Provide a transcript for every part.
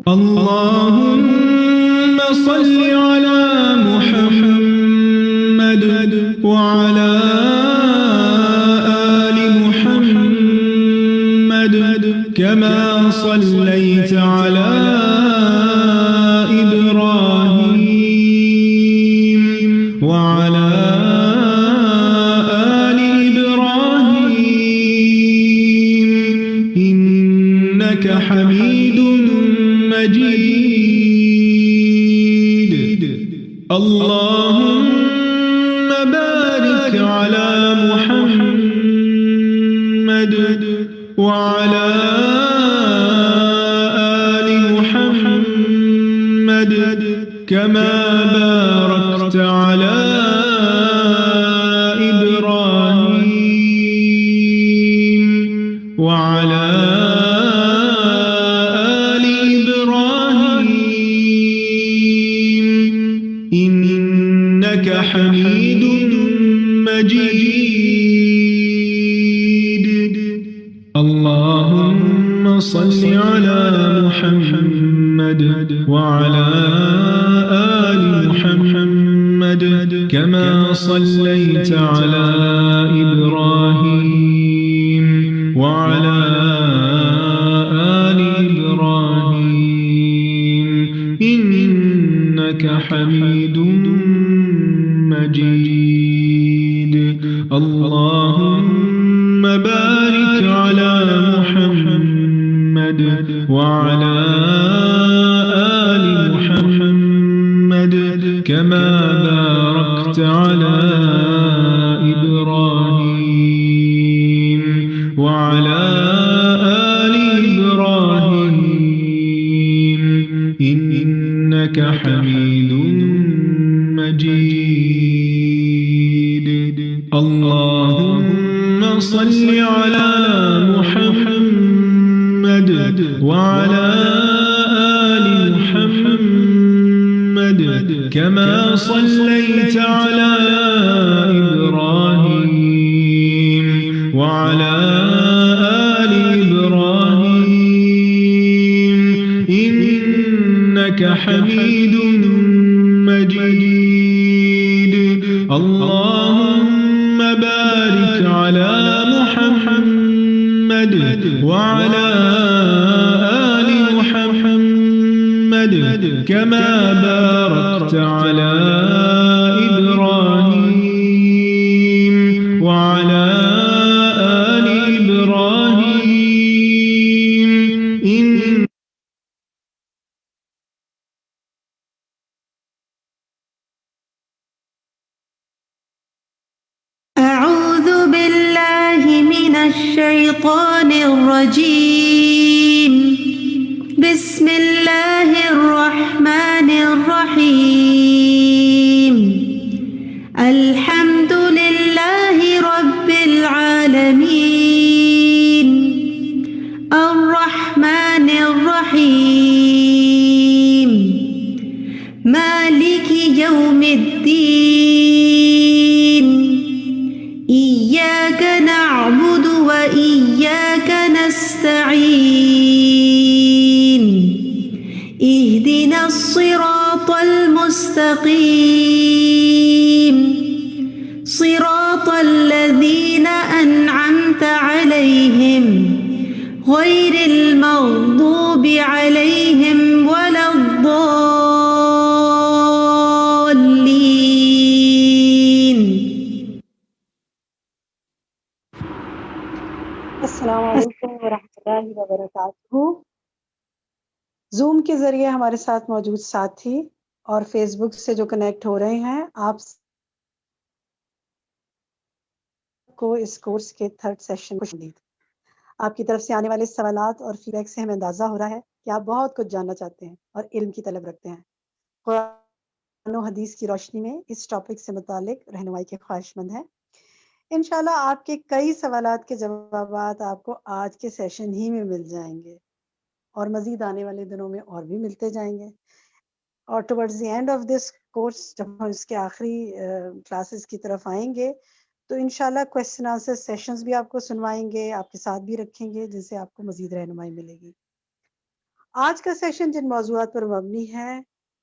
اللهم صل على محمد وعلى آل محمد كما صليت على إبراهيم وعلى آل إبراهيم إنك حميد مجيد. اللهم بارك على محمد وعلى آل محمد كما باركت على إبراهيم وعلى آل إبراهيم إنك حميد مجيد. اللهم صل على محمد وعلى آل محمد كما صليت على إبراهيم وعلى آل إبراهيم إنك حميد مجيد. اللهم بارك على محمد وعلى آل محمد كما باركت على إبراهيم وعلى آل إبراهيم إنك حميد مجيد. اللهم صل على محمد وعلى آل محمد كما صليت على إبراهيم وعلى آل إبراهيم إنك حميد مجيد. اللهم بارك على محمد وعلى آل محمد كما باركت على إبراهيم وعلى آل إبراهيم أعوذ بالله من الشيطان الرجيم. بسم الله الرحمن الرحيم. الحمد لله رب العالمين الرحمن الرحيم مالك يوم الدين. إياك نعبد وإياك نستعين. اهدنا الصراط المستقيم صراط الذين أنعمت عليهم غير المغضوب عليهم ولا الضالين. السلام علیکم ورحمۃ اللہ وبرکاتہ. زوم کے ذریعے ہمارے ساتھ موجود ساتھی اور فیس بک سے جو کنیکٹ ہو رہے ہیں، آپ کو اس کورس کے 3rd سیشن خوش آمدید. آپ کی طرف سے آنے والے سوالات اور فیڈ بیک سے ہمیں اندازہ ہو رہا ہے کہ آپ بہت کچھ جاننا چاہتے ہیں اور علم کی طلب رکھتے ہیں. قرآن و حدیث کی روشنی میں اس ٹاپک سے متعلق رہنمائی کے خواہش مند ہیں. انشاءاللہ آپ کے کئی سوالات کے جوابات آپ کو آج کے سیشن ہی میں مل جائیں گے اور مزید آنے والے دنوں میں اور بھی ملتے جائیں گے. اور towards the end of this course جب ہم اس کے آخری کلاسز کی طرف آئیں گے تو انشاءاللہ کویسچن آنسر سیشنز بھی آپ کو سنوائیں گے، آپ کے ساتھ بھی رکھیں گے، جن سے آپ کو مزید رہنمائی ملے گی. آج کا سیشن جن موضوعات پر مبنی ہے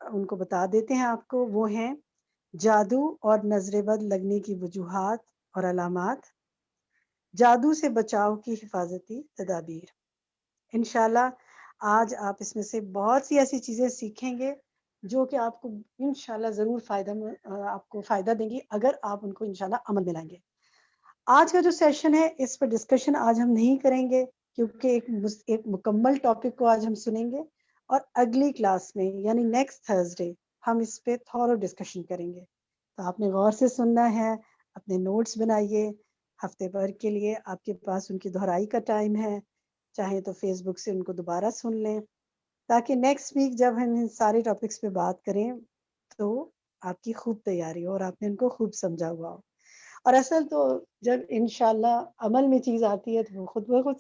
ان کو بتا دیتے ہیں آپ کو. وہ ہیں جادو اور نظر بد لگنے کی وجوہات اور علامات، جادو سے بچاؤ کی حفاظتی تدابیر. انشاءاللہ آج آپ اس میں سے بہت سی ایسی چیزیں سیکھیں گے جو کہ آپ کو انشاءاللہ ضرور آپ کو فائدہ دیں گی اگر آپ ان کو انشاءاللہ عمل میں لائیں گے. آج کا جو سیشن ہے اس پر ڈسکشن آج ہم نہیں کریں گے کیونکہ ایک مکمل ٹاپک کو آج ہم سنیں گے، اور اگلی کلاس میں یعنی نیکسٹ تھرسڈے ہم اس پہ تھورو ڈسکشن کریں گے. تو آپ نے غور سے سننا ہے، اپنے نوٹس بنائیے. ہفتے بھر کے لیے آپ کے پاس ان کی دہرائی کا ٹائم ہے، چاہے تو فیس بک سے ان کو دوبارہ سن لیں تاکہ نیکسٹ ویک جب ہم ان سارے ٹاپکس پہ بات کریں تو آپ کی خوب تیاری ہو اور آپ نے ان کو خوب سمجھا ہوا ہو. اور اصل تو جب انشاءاللہ عمل میں چیز آتی ہے تو وہ خود بخود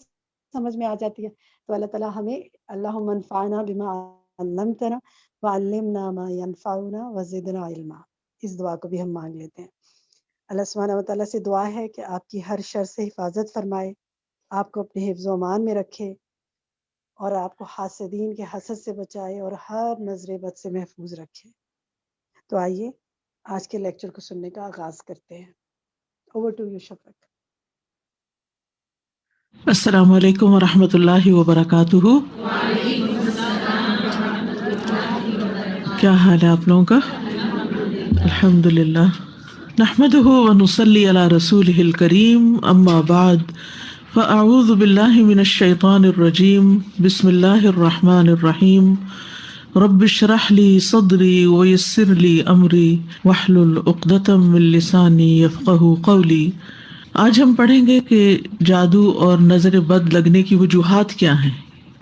سمجھ میں آ جاتی ہے. تو اللہ تعالیٰ ہمیں اللہم انفعنا بما علمتنا وعلمنا ما ينفعنا وزدنا علما، اس دعا کو بھی ہم مانگ لیتے ہیں. اللہ سبحانہ و تعالیٰ سے دعا ہے کہ آپ کی ہر شر سے حفاظت فرمائے، آپ کو اپنے حفظ و امان میں رکھے اور آپ کو حاسدین کے حسد سے بچائے اور ہر نظر بد سے محفوظ رکھے. تو آئیے آج کے لیکچر کو سننے کا آغاز کرتے ہیں. اوور ٹو یو شفق. السلام علیکم ورحمۃ اللہ وبرکاتہ. کیا حال ہے آپ لوگوں کا؟ الحمد للہ. نحمده ونصلی علی رسولہ الکریم، اما بعد فاعوذ باللہ من الشیطان الرجیم، بسم اللہ الرحمن الرحیم. رب اشرح لی صدری ویسر لی امری واحلل عقدۃ من لسانی یفقہوا قولی. آج ہم پڑھیں گے کہ جادو اور نظر بد لگنے کی وجوہات کیا ہیں،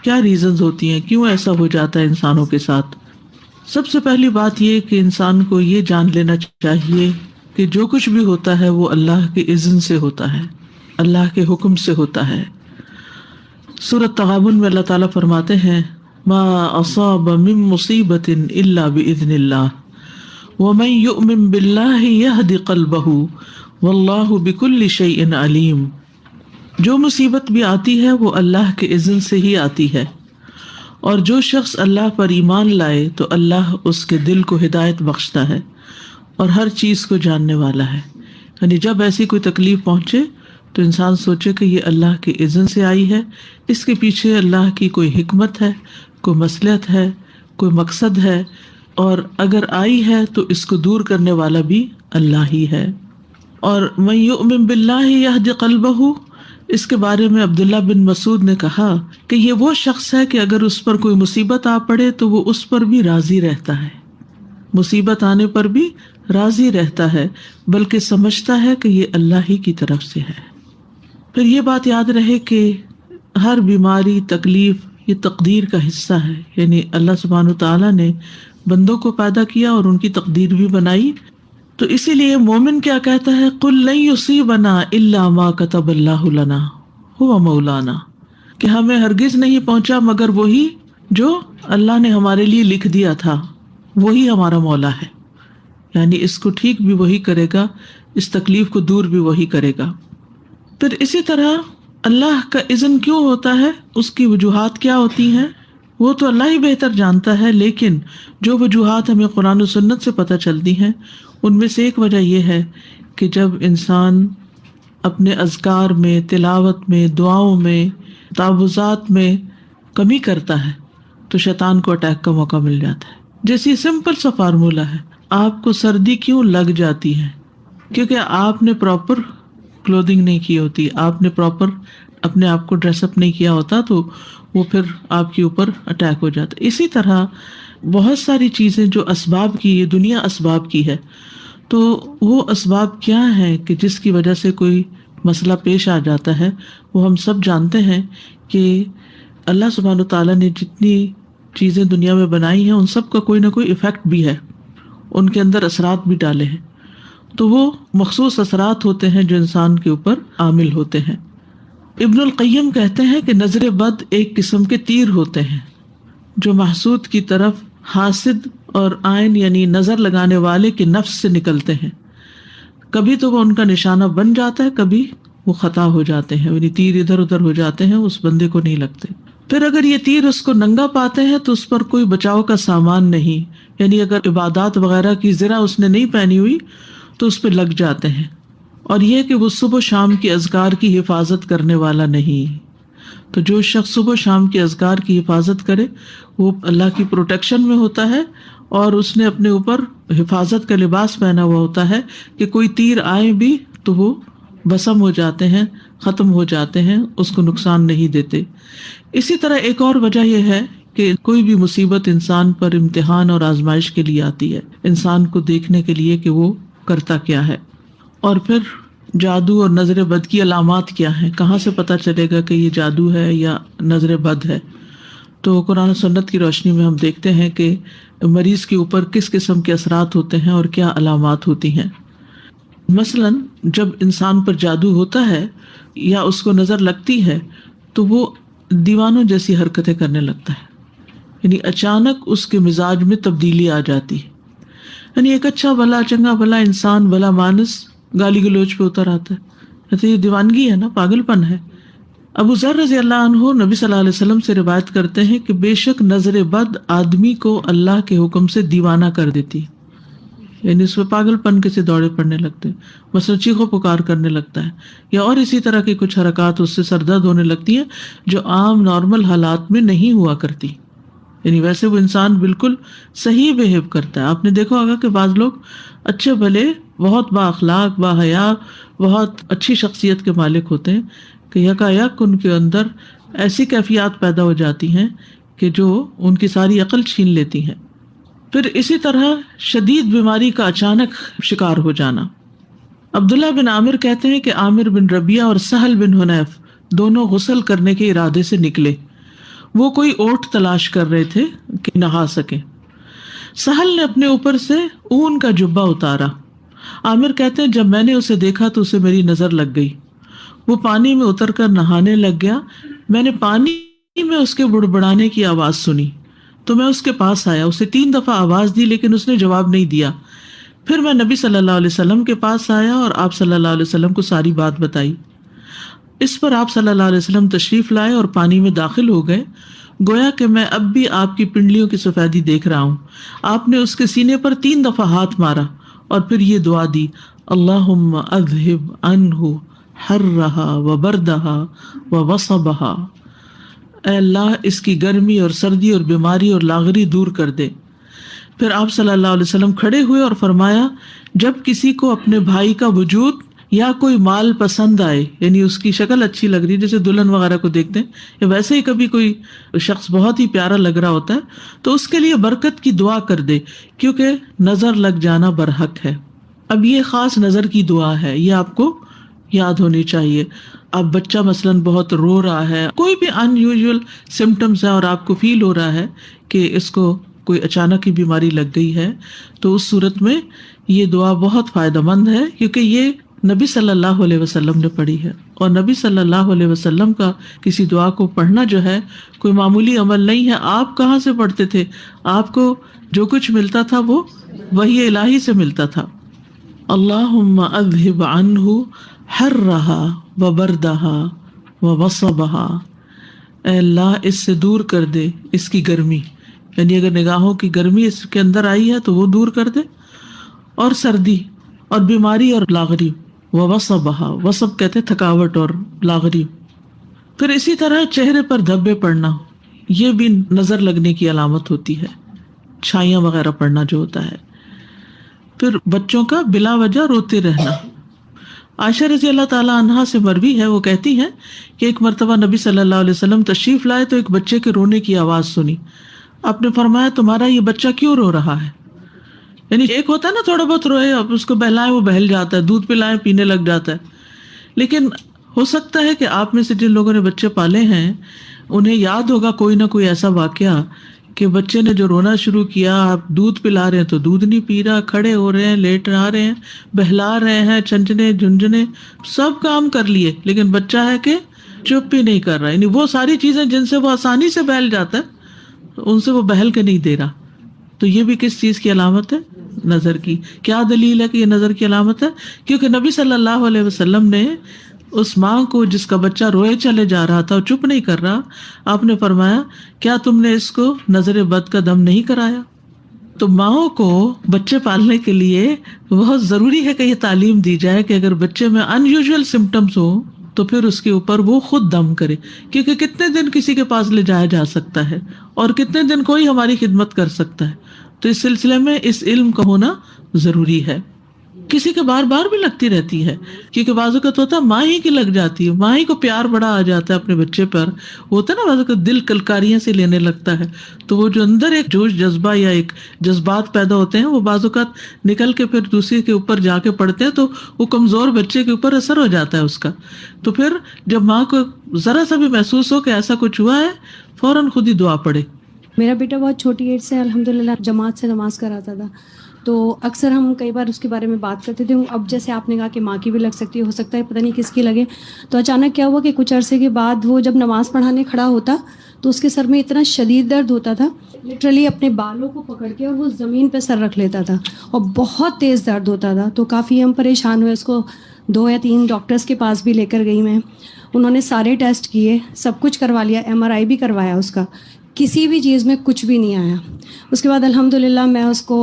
کیا ریزنز ہوتی ہیں، کیوں ایسا ہو جاتا ہے انسانوں کے ساتھ. سب سے پہلی بات یہ کہ انسان کو یہ جان لینا چاہیے کہ جو کچھ بھی ہوتا ہے وہ اللہ کے اذن سے ہوتا ہے، اللہ کے حکم سے ہوتا ہے. سورۃ تغابن میں اللہ تعالیٰ فرماتے ہیں ما اصاب من مصیبت الا باذن اللہ ومن یؤمن باللہ یہد قلبہ واللہ بکل شیء علیم. جو مصیبت بھی آتی ہے وہ اللہ کے اذن سے ہی آتی ہے، اور جو شخص اللہ پر ایمان لائے تو اللہ اس کے دل کو ہدایت بخشتا ہے اور ہر چیز کو جاننے والا ہے. یعنی جب ایسی کوئی تکلیف پہنچے تو انسان سوچے کہ یہ اللہ کے اذن سے آئی ہے، اس کے پیچھے اللہ کی کوئی حکمت ہے، کوئی مصلحت ہے، کوئی مقصد ہے، اور اگر آئی ہے تو اس کو دور کرنے والا بھی اللہ ہی ہے. اور من یؤمن باللہ یہد قلبہ، اس کے بارے میں عبداللہ بن مسعود نے کہا کہ یہ وہ شخص ہے کہ اگر اس پر کوئی مصیبت آ پڑے تو وہ اس پر بھی راضی رہتا ہے، مصیبت آنے پر بھی راضی رہتا ہے، بلکہ سمجھتا ہے کہ یہ اللہ ہی کی طرف سے ہے. پھر یہ بات یاد رہے کہ ہر بیماری، تکلیف یہ تقدیر کا حصہ ہے. یعنی اللہ سبحانہ تعالیٰ نے بندوں کو پیدا کیا اور ان کی تقدیر بھی بنائی. تو اسی لیے مومن کیا کہتا ہے، قُل لَن يُصِيبَنَا إِلَّا مَا كَتَبَ اللَّهُ لَنَا هُوَ مَوْلَانَا، کہ ہمیں ہرگز نہیں پہنچا مگر وہی جو اللہ نے ہمارے لیے لکھ دیا تھا، وہی ہمارا مولا ہے. یعنی اس کو ٹھیک بھی وہی کرے گا، اس تکلیف کو دور بھی وہی کرے گا. پھر اسی طرح اللہ کا اذن کیوں ہوتا ہے، اس کی وجوہات کیا ہوتی ہیں، وہ تو اللہ ہی بہتر جانتا ہے. لیکن جو وجوہات ہمیں قرآن و سنت سے پتہ چلتی ہیں ان میں سے ایک وجہ یہ ہے کہ جب انسان اپنے اذکار میں، تلاوت میں، دعاؤں میں، تعوذات میں کمی کرتا ہے تو شیطان کو اٹیک کا موقع مل جاتا ہے. جیسے سمپل سا فارمولہ ہے، آپ کو سردی کیوں لگ جاتی ہے؟ کیونکہ آپ نے پراپر کلودنگ نہیں کی ہوتی، آپ نے پراپر اپنے آپ کو ڈریس اپ نہیں کیا ہوتا، تو وہ پھر آپ کے اوپر اٹیک ہو جاتا ہے. اسی طرح بہت ساری چیزیں جو اسباب کی، یہ دنیا اسباب کی ہے، تو وہ اسباب کیا ہیں کہ جس کی وجہ سے کوئی مسئلہ پیش آ جاتا ہے. وہ ہم سب جانتے ہیں کہ اللہ سبحانہ تعالیٰ نے جتنی چیزیں دنیا میں بنائی ہیں ان سب کا کوئی نہ کوئی ایفیکٹ بھی ہے، ان کے اندر اثرات بھی ڈالے ہیں. تو وہ مخصوص اثرات ہوتے ہیں جو انسان کے اوپر عامل ہوتے ہیں. ابن القیم کہتے ہیں کہ نظر بد ایک قسم کے تیر ہوتے ہیں جو محسود کی طرف حاسد اور عین یعنی نظر لگانے والے کے نفس سے نکلتے ہیں. کبھی تو وہ ان کا نشانہ بن جاتا ہے، کبھی وہ خطا ہو جاتے ہیں، یعنی تیر ادھر ادھر ہو جاتے ہیں، اس بندے کو نہیں لگتے. پھر اگر یہ تیر اس کو ننگا پاتے ہیں تو اس پر کوئی بچاؤ کا سامان نہیں، یعنی اگر عبادات وغیرہ کی زرہ اس نے نہیں پہنی ہوئی تو اس پہ لگ جاتے ہیں. اور یہ کہ وہ صبح و شام کی اذکار کی حفاظت کرنے والا نہیں. تو جو شخص صبح و شام کی اذکار کی حفاظت کرے وہ اللہ کی پروٹیکشن میں ہوتا ہے، اور اس نے اپنے اوپر حفاظت کا لباس پہنا ہوا ہوتا ہے کہ کوئی تیر آئے بھی تو وہ بسم ہو جاتے ہیں، ختم ہو جاتے ہیں، اس کو نقصان نہیں دیتے. اسی طرح ایک اور وجہ یہ ہے کہ کوئی بھی مصیبت انسان پر امتحان اور آزمائش کے لیے آتی ہے، انسان کو دیکھنے کے لیے کہ وہ کرتا کیا ہے. اور پھر جادو اور نظر بد کی علامات کیا ہیں، کہاں سے پتہ چلے گا کہ یہ جادو ہے یا نظر بد ہے؟ تو قرآن و سنت کی روشنی میں ہم دیکھتے ہیں کہ مریض کے اوپر کس قسم کے اثرات ہوتے ہیں اور کیا علامات ہوتی ہیں. مثلاً جب انسان پر جادو ہوتا ہے یا اس کو نظر لگتی ہے تو وہ دیوانوں جیسی حرکتیں کرنے لگتا ہے، یعنی اچانک اس کے مزاج میں تبدیلی آ جاتی ہے. یعنی ایک اچھا بھلا چنگا بھلا انسان بھلا مانس گالی گلوچ پہ اتر آتا ہے، تو یہ دیوانگی ہے نا، پاگل پن ہے. ابو ذر رضی اللہ عنہ نبی صلی اللہ علیہ وسلم سے روایت کرتے ہیں کہ بے شک نظر بد آدمی کو اللہ کے حکم سے دیوانہ کر دیتی، یعنی اس پہ پاگل پن کے سے دوڑے پڑنے لگتے ہیں، مثلا چیخو پکار کرنے لگتا ہے، یا اور اسی طرح کی کچھ حرکات اس سے سر درد ہونے لگتی ہیں جو عام نارمل حالات میں نہیں ہوا کرتی. یعنی ویسے وہ انسان بالکل صحیح بہیو کرتا ہے. آپ نے دیکھا ہوگا کہ بعض لوگ اچھے بھلے بہت با اخلاق با حیا بہت اچھی شخصیت کے مالک ہوتے ہیں کہ یکایک ان کے اندر ایسی کیفیات پیدا ہو جاتی ہیں کہ جو ان کی ساری عقل چھین لیتی ہیں. پھر اسی طرح شدید بیماری کا اچانک شکار ہو جانا. عبداللہ بن عامر کہتے ہیں کہ عامر بن ربیعہ اور سہل بن حنیف دونوں غسل کرنے کے ارادے سے نکلے. وہ کوئی اوٹ تلاش کر رہے تھے کہ نہا سکیں. سہل نے اپنے اوپر سے اون کا جبہ اتارا. عامر کہتے ہیں جب میں نے اسے دیکھا تو اسے میری نظر لگ گئی. وہ پانی میں اتر کر نہانے لگ گیا. میں نے پانی میں اس کے بڑبڑانے کی آواز سنی تو میں اس کے پاس آیا، اسے 3 دفعہ آواز دی لیکن اس نے جواب نہیں دیا. پھر میں نبی صلی اللہ علیہ وسلم کے پاس آیا اور آپ صلی اللہ علیہ وسلم کو ساری بات بتائی. اس پر آپ صلی اللہ علیہ وسلم تشریف لائے اور پانی میں داخل ہو گئے. گویا کہ میں اب بھی آپ کی پنڈلیوں کی سفیدی دیکھ رہا ہوں. آپ نے اس کے سینے پر 3 دفعہ ہاتھ مارا اور پھر یہ دعا دی، اللہم اذہب عنہ حرہا وبردہا ووصبہا، اے اللہ اس کی گرمی اور سردی اور بیماری اور لاغری دور کر دے. پھر آپ صلی اللہ علیہ وسلم کھڑے ہوئے اور فرمایا جب کسی کو اپنے بھائی کا وجود یا کوئی مال پسند آئے، یعنی اس کی شکل اچھی لگ رہی ہے، جیسے دلہن وغیرہ کو دیکھتے ہیں، یا ویسے ہی کبھی کوئی شخص بہت ہی پیارا لگ رہا ہوتا ہے تو اس کے لیے برکت کی دعا کر دے، کیونکہ نظر لگ جانا برحق ہے. اب یہ خاص نظر کی دعا ہے، یہ آپ کو یاد ہونی چاہیے. اب بچہ مثلاً بہت رو رہا ہے، کوئی بھی ان یوزول سمٹمز ہیں اور آپ کو فیل ہو رہا ہے کہ اس کو کوئی اچانک ہی بیماری لگ گئی ہے، تو اس صورت میں یہ دعا بہت فائدہ مند ہے، کیونکہ یہ نبی صلی اللہ علیہ وسلم نے پڑھی ہے. اور نبی صلی اللہ علیہ وسلم کا کسی دعا کو پڑھنا جو ہے کوئی معمولی عمل نہیں ہے. آپ کہاں سے پڑھتے تھے؟ آپ کو جو کچھ ملتا تھا وہ وحی الہی سے ملتا تھا. اللہم اذہب عنہ حرہا وبردہا ووصبہا، اے اللہ اس سے دور کر دے اس کی گرمی، یعنی اگر نگاہوں کی گرمی اس کے اندر آئی ہے تو وہ دور کر دے، اور سردی اور بیماری اور لاغری. ووصبہا، وصب کہتے تھکاوٹ اور لاغری. پھر اسی طرح چہرے پر دھبے پڑنا، یہ بھی نظر لگنے کی علامت ہوتی ہے، چھائیاں وغیرہ پڑنا جو ہوتا ہے. پھر بچوں کا بلا وجہ روتے رہنا. عائشہ رضی اللہ تعالیٰ عنہا سے مروی ہے، وہ کہتی ہیں کہ ایک مرتبہ نبی صلی اللہ علیہ وسلم تشریف لائے تو ایک بچے کے رونے کی آواز سنی. آپ نے فرمایا تمہارا یہ بچہ کیوں رو رہا ہے؟ یعنی ایک ہوتا ہے نا تھوڑا بہت روئے، اب اس کو بہلائیں وہ بہل جاتا ہے، دودھ پلائیں پینے لگ جاتا ہے. لیکن ہو سکتا ہے کہ آپ میں سے جن لوگوں نے بچے پالے ہیں انہیں یاد ہوگا کوئی نہ کوئی ایسا واقعہ کہ بچے نے جو رونا شروع کیا، آپ دودھ پلا رہے ہیں تو دودھ نہیں پی رہا، کھڑے ہو رہے ہیں، لیٹ آ رہے ہیں، بہلا رہے ہیں، چنچنے جھنجھنے سب کام کر لیے، لیکن بچہ ہے کہ چپ ہی نہیں کر رہا. یعنی وہ ساری چیزیں جن سے وہ آسانی سے بہل جاتا ہے ان سے وہ بہل کے نہیں دے رہا. تو یہ بھی کس چیز کی علامت ہے؟ نظر کی. کیا دلیل ہے کہ یہ نظر کی علامت ہے؟ کیونکہ نبی صلی اللہ علیہ وسلم نے اس ماں کو جس کا بچہ روئے چلے جا رہا تھا اور چپ نہیں کر رہا، آپ نے فرمایا کیا تم نے اس کو نظر بد کا دم نہیں کرایا؟ تو ماؤں کو بچے پالنے کے لیے بہت ضروری ہے کہ یہ تعلیم دی جائے کہ اگر بچے میں ان یوزول سمٹمس ہوں تو پھر اس کے اوپر وہ خود دم کرے، کیونکہ کتنے دن کسی کے پاس لے جایا جا سکتا ہے اور کتنے دن کوئی ہماری خدمت کر سکتا ہے. تو اس سلسلے میں اس علم کا ہونا ضروری ہے. کسی کے بار بار بھی لگتی رہتی ہے، کیونکہ بعض اوقات ہوتا ہے ماں ہی کی لگ جاتی ہے، ماں ہی کو پیار بڑا آ جاتا ہے اپنے بچے پر، ہوتا ہے نا بعض اوقات دل کلکاریاں سے لینے لگتا ہے، تو وہ جو اندر ایک جوش جذبہ یا ایک جذبات پیدا ہوتے ہیں وہ بعض اوقات نکل کے پھر دوسرے کے اوپر جا کے پڑتے ہیں، تو وہ کمزور بچے کے اوپر اثر ہو جاتا ہے اس کا. تو پھر جب ماں کو ذرا سا بھی محسوس ہو کہ ایسا کچھ ہوا ہے، فوراً خود ہی دعا پڑے. میرا بیٹا بہت چھوٹی ایج سے الحمدللہ جماعت سے نماز کراتا تھا، تو اکثر ہم کئی بار اس کے بارے میں بات کرتے تھے. اب جیسے آپ نے کہا کہ ماں کی بھی لگ سکتی ہے، ہو سکتا ہے پتہ نہیں کس کی لگے. تو اچانک کیا ہوا کہ کچھ عرصے کے بعد وہ جب نماز پڑھانے کھڑا ہوتا تو اس کے سر میں اتنا شدید درد ہوتا تھا، لٹرلی اپنے بالوں کو پکڑ کے اور وہ زمین پہ سر رکھ لیتا تھا اور بہت تیز درد ہوتا تھا. تو کافی ہم پریشان ہوئے، اس کو 2 یا 3 ڈاکٹرز کے پاس بھی لے کر گئی میں. انہوں نے سارے ٹیسٹ کیے، سب کچھ کروا لیا، MRI بھی کروایا اس کا، کسی بھی چیز میں کچھ بھی نہیں آیا. اس کے بعد الحمدللہ میں اس کو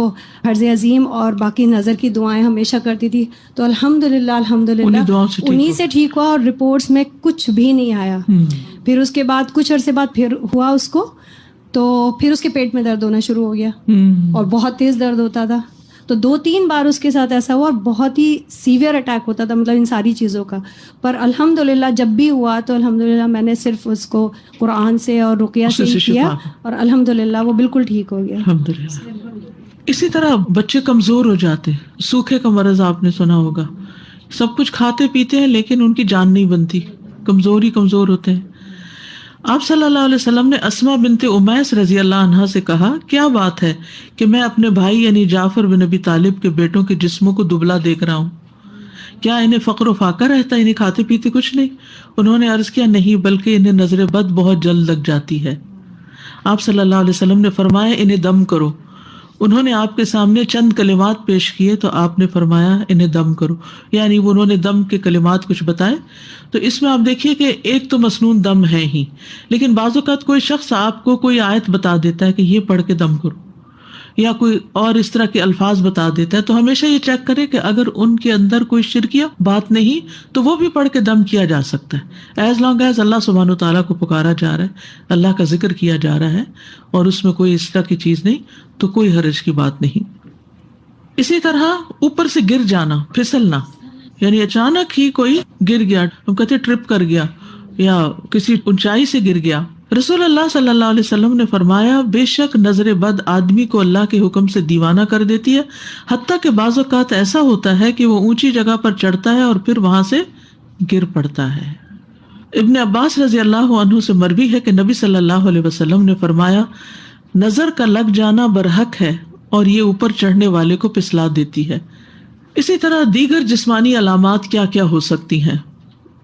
حرز عظیم اور باقی نظر کی دعائیں ہمیشہ کرتی تھی. تو الحمدللہ انہی سے ٹھیک ہوا اور رپورٹس میں کچھ بھی نہیں آیا. پھر اس کے بعد کچھ عرصے بعد پھر ہوا اس کو، تو پھر اس کے پیٹ میں درد ہونا شروع ہو گیا اور بہت تیز درد ہوتا تھا. تو 2-3 بار اس کے ساتھ ایسا ہوا اور بہت ہی سیویئر اٹیک ہوتا تھا، مطلب ان ساری چیزوں کا. پر الحمدللہ جب بھی ہوا تو الحمدللہ میں نے صرف اس کو قرآن سے اور رقیہ سے ہی کیا اور الحمدللہ وہ بالکل ٹھیک ہو گیا. الحمدللہ. اسی طرح بچے کمزور ہو جاتے ہیں، سوکھے کا مرض آپ نے سنا ہوگا، سب کچھ کھاتے پیتے ہیں لیکن ان کی جان نہیں بنتی، کمزور ہوتے ہیں. آپ صلی اللہ علیہ وسلم نے اسماء بنت امیس رضی اللہ عنہا سے کہا کیا بات ہے کہ میں اپنے بھائی یعنی جعفر بن ابی طالب کے بیٹوں کے جسموں کو دبلا دیکھ رہا ہوں، کیا انہیں فقر و فاقہ رہتا ہے، انہیں کھاتے پیتے کچھ نہیں؟ انہوں نے عرض کیا نہیں، بلکہ انہیں نظر بد بہت جلد لگ جاتی ہے. آپ صلی اللہ علیہ وسلم نے فرمایا انہیں دم کرو. انہوں نے آپ کے سامنے چند کلمات پیش کیے تو آپ نے فرمایا انہیں دم کرو، یعنی انہوں نے دم کے کلمات کچھ بتائے. تو اس میں آپ دیکھیے کہ ایک تو مسنون دم ہے ہی، لیکن بعض اوقات کوئی شخص آپ کو کوئی آیت بتا دیتا ہے کہ یہ پڑھ کے دم کرو، یا کوئی اور اس طرح کے الفاظ بتا دیتا ہے. تو ہمیشہ یہ چیک کرے کہ اگر ان کے اندر کوئی شرکیہ بات نہیں تو وہ بھی پڑھ کے دم کیا جا سکتا ہے، ایز لانگ ایز اللہ سبحانہ و تعالیٰ کو پکارا جا رہا ہے، اللہ کا ذکر کیا جا رہا ہے اور اس میں کوئی اس طرح کی چیز نہیں تو کوئی حرج کی بات نہیں. اسی طرح اوپر سے گر جانا، پھسلنا، یعنی اچانک ہی کوئی گر گیا، ہم کہتے ٹرپ کر گیا یا کسی اونچائی سے گر گیا. رسول اللہ صلی اللہ علیہ وسلم نے فرمایا بے شک نظر بد آدمی کو اللہ کے حکم سے دیوانہ کر دیتی ہے، حتیٰ کہ بعض اوقات ایسا ہوتا ہے کہ وہ اونچی جگہ پر چڑھتا ہے اور پھر وہاں سے گر پڑتا ہے. ابن عباس رضی اللہ عنہ سے مروی ہے کہ نبی صلی اللہ علیہ وسلم نے فرمایا نظر کا لگ جانا برحق ہے اور یہ اوپر چڑھنے والے کو پسلا دیتی ہے. اسی طرح دیگر جسمانی علامات کیا کیا ہو سکتی ہیں؟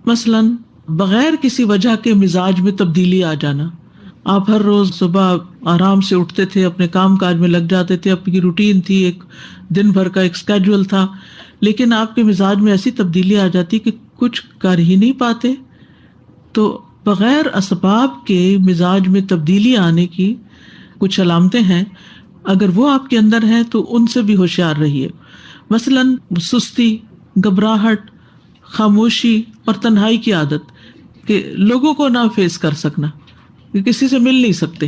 مثلاً بغیر کسی وجہ کے مزاج میں تبدیلی آ جانا. آپ ہر روز صبح آرام سے اٹھتے تھے، اپنے کام کاج میں لگ جاتے تھے، آپ کی روٹین تھی، ایک دن بھر کا ایک اسکیڈول تھا، لیکن آپ کے مزاج میں ایسی تبدیلی آ جاتی کہ کچھ کر ہی نہیں پاتے. تو بغیر اسباب کے مزاج میں تبدیلی آنے کی کچھ علامتیں ہیں، اگر وہ آپ کے اندر ہیں تو ان سے بھی ہوشیار رہیے. مثلاً سستی، گھبراہٹ، خاموشی اور تنہائی کی عادت، کہ لوگوں کو نہ فیس کر سکنا، کہ کسی سے مل نہیں سکتے،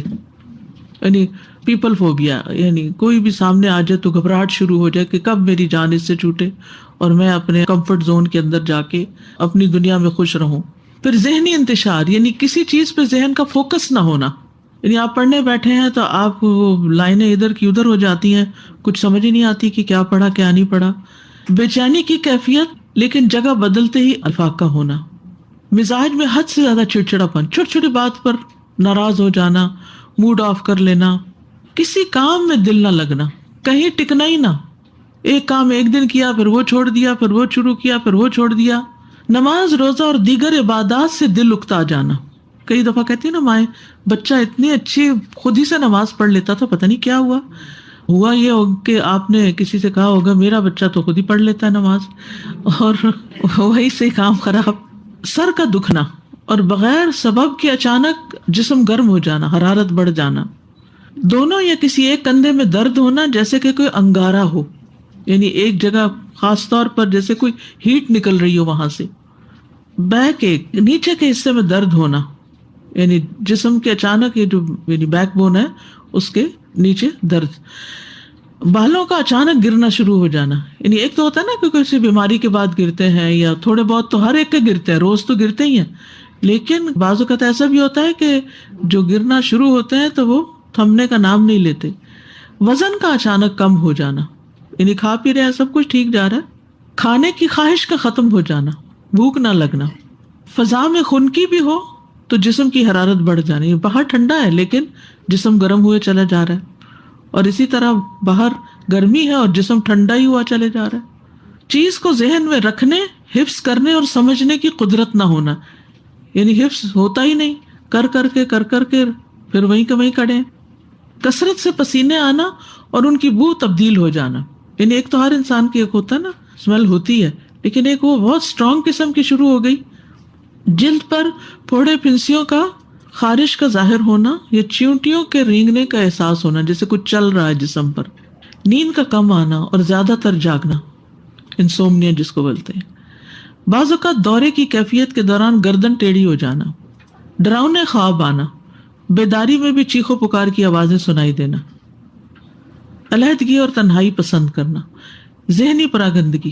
یعنی پیپل فوبیا، یعنی کوئی بھی سامنے آ جائے تو گھبراہٹ شروع ہو جائے کہ کب میری جان اس سے چھوٹے اور میں اپنے کمفرٹ زون کے اندر جا کے اپنی دنیا میں خوش رہوں. پھر ذہنی انتشار، یعنی کسی چیز پہ ذہن کا فوکس نہ ہونا، یعنی آپ پڑھنے بیٹھے ہیں تو آپ وہ لائنیں ادھر کی ادھر ہو جاتی ہیں، کچھ سمجھ ہی نہیں آتی کہ کیا پڑھا کیا نہیں پڑھا. بے چینی کی کیفیت، لیکن جگہ بدلتے ہی افاقہ ہونا. مزاج میں حد سے زیادہ چڑچڑاپن، چھوٹی چھوٹی بات پر ناراض ہو جانا، موڈ آف کر لینا، کسی کام میں دل نہ لگنا، کہیں ٹکنا ہی نہ، ایک کام ایک دن کیا پھر وہ چھوڑ دیا، پھر وہ شروع کیا پھر وہ چھوڑ دیا. نماز، روزہ اور دیگر عبادات سے دل اکتا جانا. کئی دفعہ کہتی ہیں نا مائیں، بچہ اتنی اچھی خود ہی سے نماز پڑھ لیتا تھا، پتہ نہیں کیا ہوا یہ کہ آپ نے کسی سے کہا ہوگا میرا بچہ تو خود ہی پڑھ لیتا ہے نماز، اور وہی سے کام خراب. سر کا دکھنا اور بغیر سبب کے اچانک جسم گرم ہو جانا، حرارت بڑھ جانا، دونوں یا کسی ایک کندھے میں درد ہونا جیسے کہ کوئی انگارہ ہو، یعنی ایک جگہ خاص طور پر جیسے کوئی ہیٹ نکل رہی ہو وہاں سے، بیک ایک نیچے کے حصے میں درد ہونا، یعنی جسم کے اچانک یہ جو یعنی بیک بون ہے اس کے نیچے درد، بالوں کا اچانک گرنا شروع ہو جانا، یعنی ایک تو ہوتا ہے نا کہ کسی بیماری کے بعد گرتے ہیں یا تھوڑے بہت تو ہر ایک کے گرتے ہیں، روز تو گرتے ہی ہیں، لیکن بعض اوقات ایسا بھی ہوتا ہے کہ جو گرنا شروع ہوتے ہیں تو وہ تھمنے کا نام نہیں لیتے۔ وزن کا اچانک کم ہو جانا، یعنی کھا پی رہے ہیں سب کچھ ٹھیک جا رہا ہے، کھانے کی خواہش کا ختم ہو جانا، بھوک نہ لگنا، فضا میں خنکی بھی ہو تو جسم کی حرارت بڑھ جانی، باہر ٹھنڈا ہے لیکن جسم گرم ہوئے چلا جا رہا ہے، اور اسی طرح باہر گرمی ہے اور جسم ٹھنڈا ہی ہوا چلے جا رہا ہے۔ چیز کو ذہن میں رکھنے، حفظ کرنے اور سمجھنے کی قدرت نہ ہونا، یعنی حفظ ہوتا ہی نہیں، کر کر کے پھر وہیں کے وہیں کھڑے ہیں۔ کثرت سے پسینے آنا اور ان کی بو تبدیل ہو جانا، یعنی ایک تو ہر انسان کی ایک ہوتا ہے نا اسمیل ہوتی ہے، لیکن ایک وہ بہت اسٹرانگ قسم کی شروع ہو گئی۔ جلد پر پھوڑے پھنسیوں کا خارش کا ظاہر ہونا یا چیونٹیوں کے رینگنے کا احساس ہونا جیسے کچھ چل رہا ہے جسم پر، نیند کا کم آنا اور زیادہ تر جاگنا، انسومنیا جس کو بولتے ہیں۔ بعض اوقات دورے کی کیفیت کے دوران گردن ٹیڑھی ہو جانا، ڈراؤنے خواب آنا، بیداری میں بھی چیخو پکار کی آوازیں سنائی دینا، علیحدگی اور تنہائی پسند کرنا، ذہنی پراگندگی،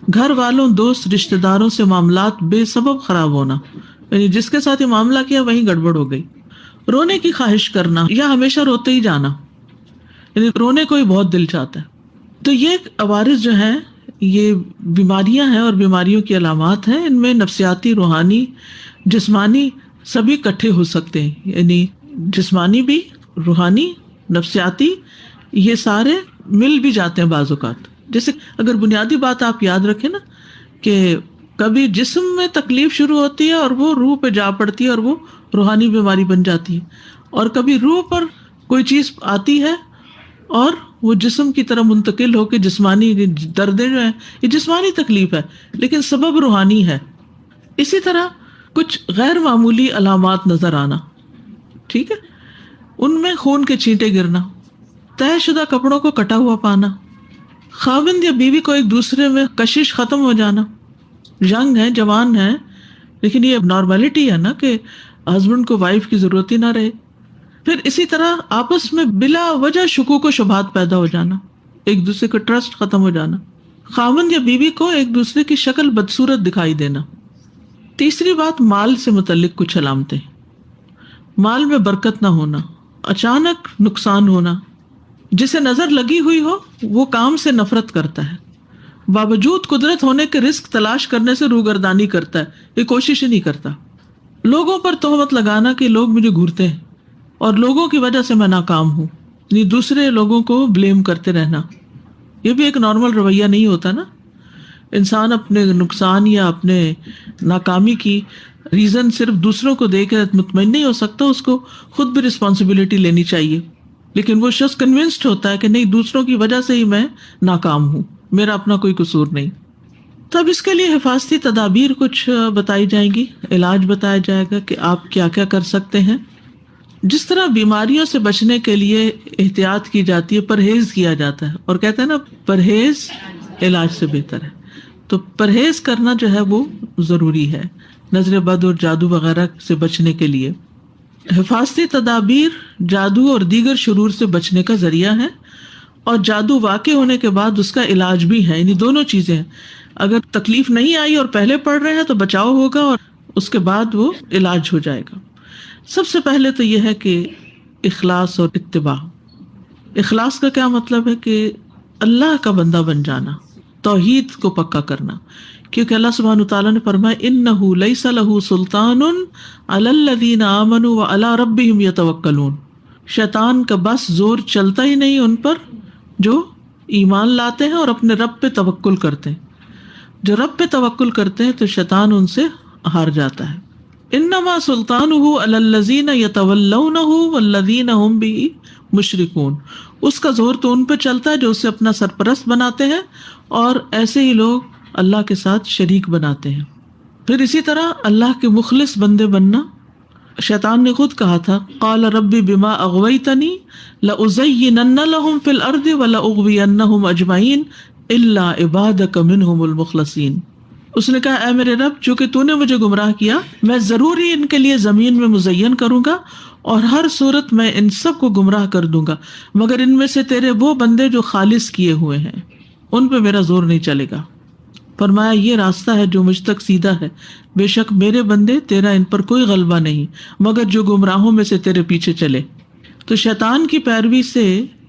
گھر والوں، دوست، رشتہ داروں سے معاملات بے سبب خراب ہونا، یعنی جس کے ساتھ یہ معاملہ کیا وہیں گڑبڑ ہو گئی، رونے کی خواہش کرنا یا ہمیشہ روتے ہی جانا، یعنی رونے کو ہی بہت دل چاہتا ہے۔ تو یہ عوارض جو ہیں یہ بیماریاں ہیں اور بیماریوں کی علامات ہیں، ان میں نفسیاتی، روحانی، جسمانی سبھی اکٹھے ہو سکتے ہیں، یعنی جسمانی بھی، روحانی، نفسیاتی، یہ سارے مل بھی جاتے ہیں بعض اوقات۔ جیسے اگر بنیادی بات آپ یاد رکھیں نا کہ کبھی جسم میں تکلیف شروع ہوتی ہے اور وہ روح پہ جا پڑتی ہے اور وہ روحانی بیماری بن جاتی ہے، اور کبھی روح پر کوئی چیز آتی ہے اور وہ جسم کی طرح منتقل ہو کے جسمانی دردیں جو ہیں یہ جسمانی تکلیف ہے لیکن سبب روحانی ہے۔ اسی طرح کچھ غیر معمولی علامات نظر آنا، ٹھیک ہے، ان میں خون کے چھینٹے گرنا، طے شدہ کپڑوں کو کٹا ہوا پانا، خاوند یا بیوی کو ایک دوسرے میں کشش ختم ہو جانا، ینگ ہے، جوان ہے، لیکن یہ نارملٹی ہے نا کہ ہسبینڈ کو وائف کی ضرورت ہی نہ رہے۔ پھر اسی طرح آپس میں بلا وجہ شکوک و شبہات پیدا ہو جانا، ایک دوسرے کا ٹرسٹ ختم ہو جانا، خاوند یا بیوی کو ایک دوسرے کی شکل بدصورت دکھائی دینا۔ تیسری بات، مال سے متعلق کچھ علامتیں، مال میں برکت نہ ہونا، اچانک نقصان ہونا، جسے نظر لگی ہوئی ہو وہ کام سے نفرت کرتا ہے، باوجود قدرت ہونے کے رزق تلاش کرنے سے روگردانی کرتا ہے، یہ کوشش ہی نہیں کرتا، لوگوں پر تہمت لگانا کہ لوگ مجھے گھورتے ہیں اور لوگوں کی وجہ سے میں ناکام ہوں، یعنی دوسرے لوگوں کو بلیم کرتے رہنا، یہ بھی ایک نارمل رویہ نہیں ہوتا نا۔ انسان اپنے نقصان یا اپنے ناکامی کی ریزن صرف دوسروں کو دے کے مطمئن نہیں ہو سکتا، اس کو خود بھی رسپانسبلٹی لینی چاہیے، لیکن وہ شخص کنونسڈ ہوتا ہے کہ نہیں، دوسروں کی وجہ سے ہی میں ناکام ہوں، میرا اپنا کوئی قصور نہیں۔ تو اب اس کے لیے حفاظتی تدابیر کچھ بتائی جائیں گی، علاج بتایا جائے گا کہ آپ کیا کیا کر سکتے ہیں۔ جس طرح بیماریوں سے بچنے کے لیے احتیاط کی جاتی ہے، پرہیز کیا جاتا ہے، اور کہتے ہیں نا پرہیز علاج سے بہتر ہے، تو پرہیز کرنا جو ہے وہ ضروری ہے نظر بد اور جادو وغیرہ سے بچنے کے لیے۔ حفاظتی تدابیر جادو اور دیگر شرور سے بچنے کا ذریعہ ہے، اور جادو واقع ہونے کے بعد اس کا علاج بھی ہے، یعنی دونوں چیزیں ہیں، اگر تکلیف نہیں آئی اور پہلے پڑھ رہے ہیں تو بچاؤ ہوگا اور اس کے بعد وہ علاج ہو جائے گا۔ سب سے پہلے تو یہ ہے کہ اخلاص اور اتباع۔ اخلاص کا کیا مطلب ہے کہ اللہ کا بندہ بن جانا، توحید کو پکا کرنا، کیونکہ اللہ سبحانہ تعالیٰ نے فرمایا انہ لیس لہ سلطان علی الذین آمنوا وعلی ربہم یتوکلون، شیطان کا بس زور چلتا ہی نہیں ان پر جو ایمان لاتے ہیں اور اپنے رب پہ توکل کرتے ہیں۔ جو رب پہ توکل کرتے ہیں تو شیطان ان سے ہار جاتا ہے۔ انما سلطانہ علی الذین یتولونہ والذین ھم بہ مشرکون، اس کا زور تو ان پہ چلتا ہے جو اسے اپنا سرپرست بناتے ہیں اور ایسے ہی لوگ اللہ کے ساتھ شریک بناتے ہیں۔ پھر اسی طرح اللہ کے مخلص بندے بننا. شیطان نے خود کہا تھا قال رب بما اغویتنی لازینن لهم فی الارض ولاغوینہم اجمعین الا عبادک منہم المخلصین. اس نے کہا اے میرے رب چونکہ تو نے مجھے گمراہ کیا میں ضرور ہی ان کے لیے زمین میں مزین کروں گا اور ہر صورت میں ان سب کو گمراہ کر دوں گا مگر ان میں سے تیرے وہ بندے جو خالص کیے ہوئے ہیں ان پہ میرا زور نہیں چلے گا. فرمایا یہ راستہ ہے جو مجھ تک سیدھا ہے، بے شک میرے بندے تیرا ان پر کوئی غلبہ نہیں مگر جو گمراہوں میں سے تیرے پیچھے چلے. تو شیطان کی پیروی سے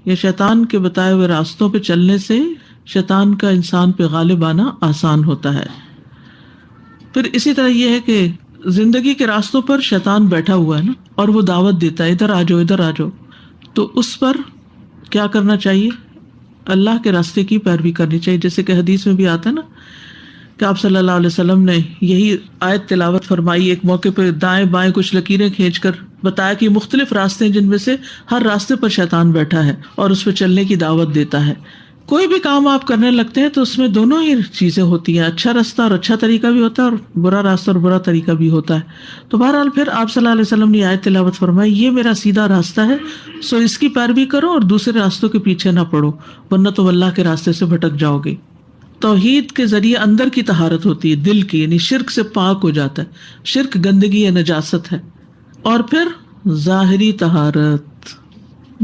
یا شیطان کے بتائے ہوئے راستوں پہ چلنے سے شیطان کا انسان پہ غالب آنا آسان ہوتا ہے. پھر اسی طرح یہ ہے کہ زندگی کے راستوں پر شیطان بیٹھا ہوا ہے نا، اور وہ دعوت دیتا ہے ادھر آ جاؤ ادھر آ جاؤ. تو اس پر کیا کرنا چاہیے؟ اللہ کے راستے کی پیروی کرنی چاہیے. جیسے کہ حدیث میں بھی آتا ہے نا کہ آپ صلی اللہ علیہ وسلم نے یہی آیت تلاوت فرمائی ایک موقع پہ، دائیں بائیں کچھ لکیریں کھینچ کر بتایا کہ مختلف راستے ہیں جن میں سے ہر راستے پر شیطان بیٹھا ہے اور اس پہ چلنے کی دعوت دیتا ہے. کوئی بھی کام آپ کرنے لگتے ہیں تو اس میں دونوں ہی چیزیں ہوتی ہیں، اچھا راستہ اور اچھا طریقہ بھی ہوتا ہے اور برا راستہ اور برا طریقہ بھی ہوتا ہے. تو بہرحال پھر آپ صلی اللہ علیہ وسلم نے آیت تلاوت فرمائی یہ میرا سیدھا راستہ ہے سو اس کی پیروی کرو اور دوسرے راستوں کے پیچھے نہ پڑو ورنہ تم اللہ کے راستے سے بھٹک جاؤ گے. توحید کے ذریعے اندر کی طہارت ہوتی ہے، دل کی، یعنی شرک سے پاک ہو جاتا ہے. شرک گندگی یا نجاست ہے. اور پھر ظاہری طہارت.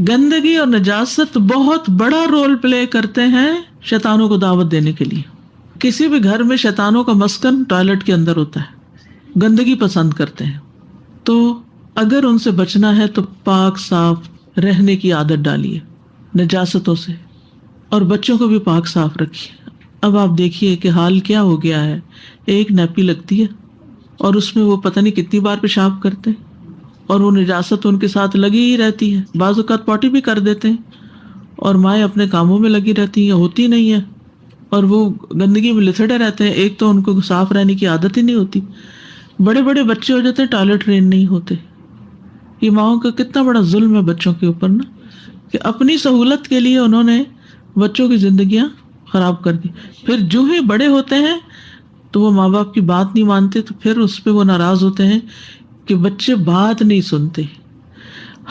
گندگی اور نجاست بہت بڑا رول پلے کرتے ہیں شیطانوں کو دعوت دینے کے لیے. کسی بھی گھر میں شیطانوں کا مسکن ٹوائلٹ کے اندر ہوتا ہے، گندگی پسند کرتے ہیں. تو اگر ان سے بچنا ہے تو پاک صاف رہنے کی عادت ڈالیے نجاستوں سے، اور بچوں کو بھی پاک صاف رکھیے. اب آپ دیکھیے کہ حال کیا ہو گیا ہے، ایک نیپی لگتی ہے اور اس میں وہ پتہ نہیں کتنی بار پیشاب کرتے ہیں اور وہ نجاست ان کے ساتھ لگی ہی رہتی ہے. بعض اوقات پوٹی بھی کر دیتے ہیں اور مائیں اپنے کاموں میں لگی رہتی ہیں، ہوتی نہیں ہے اور وہ گندگی میں لتھڑے رہتے ہیں. ایک تو ان کو صاف رہنے کی عادت ہی نہیں ہوتی. بڑے بڑے بچے ہو جاتے ہیں ٹوائلٹ ٹرین نہیں ہوتے. یہ ماؤں کا کتنا بڑا ظلم ہے بچوں کے اوپر نا، کہ اپنی سہولت کے لیے انہوں نے بچوں کی زندگیاں خراب کر دی. پھر جو ہی بڑے ہوتے ہیں تو وہ ماں باپ کی بات نہیں مانتے تو پھر اس پہ وہ ناراض ہوتے ہیں کہ بچے بات نہیں سنتے.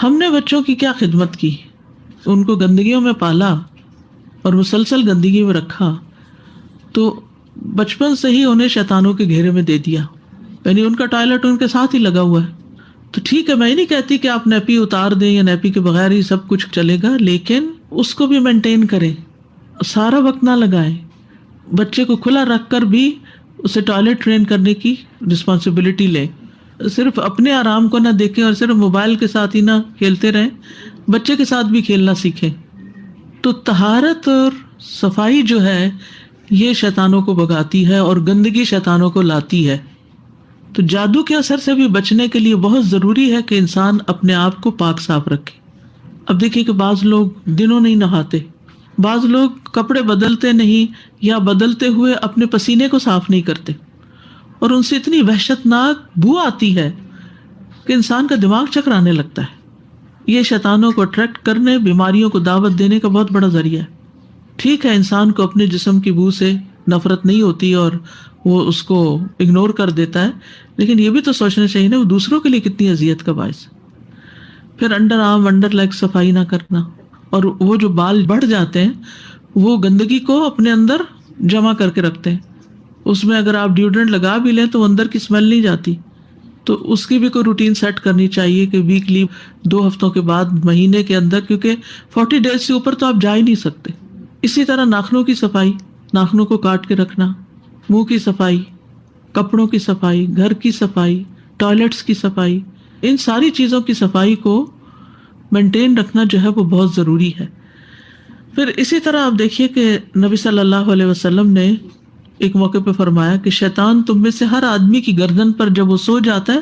ہم نے بچوں کی کیا خدمت کی، ان کو گندگیوں میں پالا اور مسلسل گندگی میں رکھا، تو بچپن سے ہی انہیں شیطانوں کے گھیرے میں دے دیا. یعنی ان کا ٹوائلٹ ان کے ساتھ ہی لگا ہوا ہے. تو ٹھیک ہے، میں نہیں کہتی کہ آپ نیپی اتار دیں یا نیپی کے بغیر ہی سب کچھ چلے گا، لیکن اس کو بھی مینٹین کریں، سارا وقت نہ لگائیں. بچے کو کھلا رکھ کر بھی اسے ٹوائلٹ ٹرین کرنے کی رسپانسبلٹی لیں. صرف اپنے آرام کو نہ دیکھیں اور صرف موبائل کے ساتھ ہی نہ کھیلتے رہیں، بچے کے ساتھ بھی کھیلنا سیکھیں. تو طہارت اور صفائی جو ہے یہ شیطانوں کو بھگاتی ہے اور گندگی شیطانوں کو لاتی ہے. تو جادو کے اثر سے بھی بچنے کے لیے بہت ضروری ہے کہ انسان اپنے آپ کو پاک صاف رکھے. اب دیکھیے کہ بعض لوگ دنوں نہیں نہاتے، بعض لوگ کپڑے بدلتے نہیں یا بدلتے ہوئے اپنے پسینے کو صاف نہیں کرتے اور ان سے اتنی وحشت ناک بو آتی ہے کہ انسان کا دماغ چکرانے لگتا ہے. یہ شیطانوں کو اٹریکٹ کرنے، بیماریوں کو دعوت دینے کا بہت بڑا ذریعہ ہے. ٹھیک ہے انسان کو اپنے جسم کی بو سے نفرت نہیں ہوتی اور وہ اس کو اگنور کر دیتا ہے، لیکن یہ بھی تو سوچنا چاہیے نا وہ دوسروں کے لیے کتنی اذیت کا باعث ہے. پھر انڈر آرم انڈر لیگ صفائی نہ کرنا، اور وہ جو بال بڑھ جاتے ہیں وہ گندگی کو اپنے اندر جمع کر کے رکھتے ہیں. اس میں اگر آپ ڈیوڈرنٹ لگا بھی لیں تو وہ اندر کی اسمیل نہیں جاتی. تو اس کی بھی کوئی روٹین سیٹ کرنی چاہیے کہ ویکلی 2 ہفتوں کے بعد، مہینے کے اندر، کیونکہ 40 ڈیز سے اوپر تو آپ جا ہی نہیں سکتے. اسی طرح ناخنوں کی صفائی، ناخنوں کو کاٹ کے رکھنا، منہ کی صفائی، کپڑوں کی صفائی، گھر کی صفائی، ٹوائلٹس کی صفائی، ان ساری چیزوں کی صفائی کو مینٹین رکھنا جو ہے وہ بہت ضروری ہے. پھر اسی طرح آپ دیکھیے کہ نبی صلی اللہ علیہ وسلم نے ایک موقع پہ فرمایا کہ شیطان تم میں سے ہر آدمی کی گردن پر جب وہ سو جاتا ہے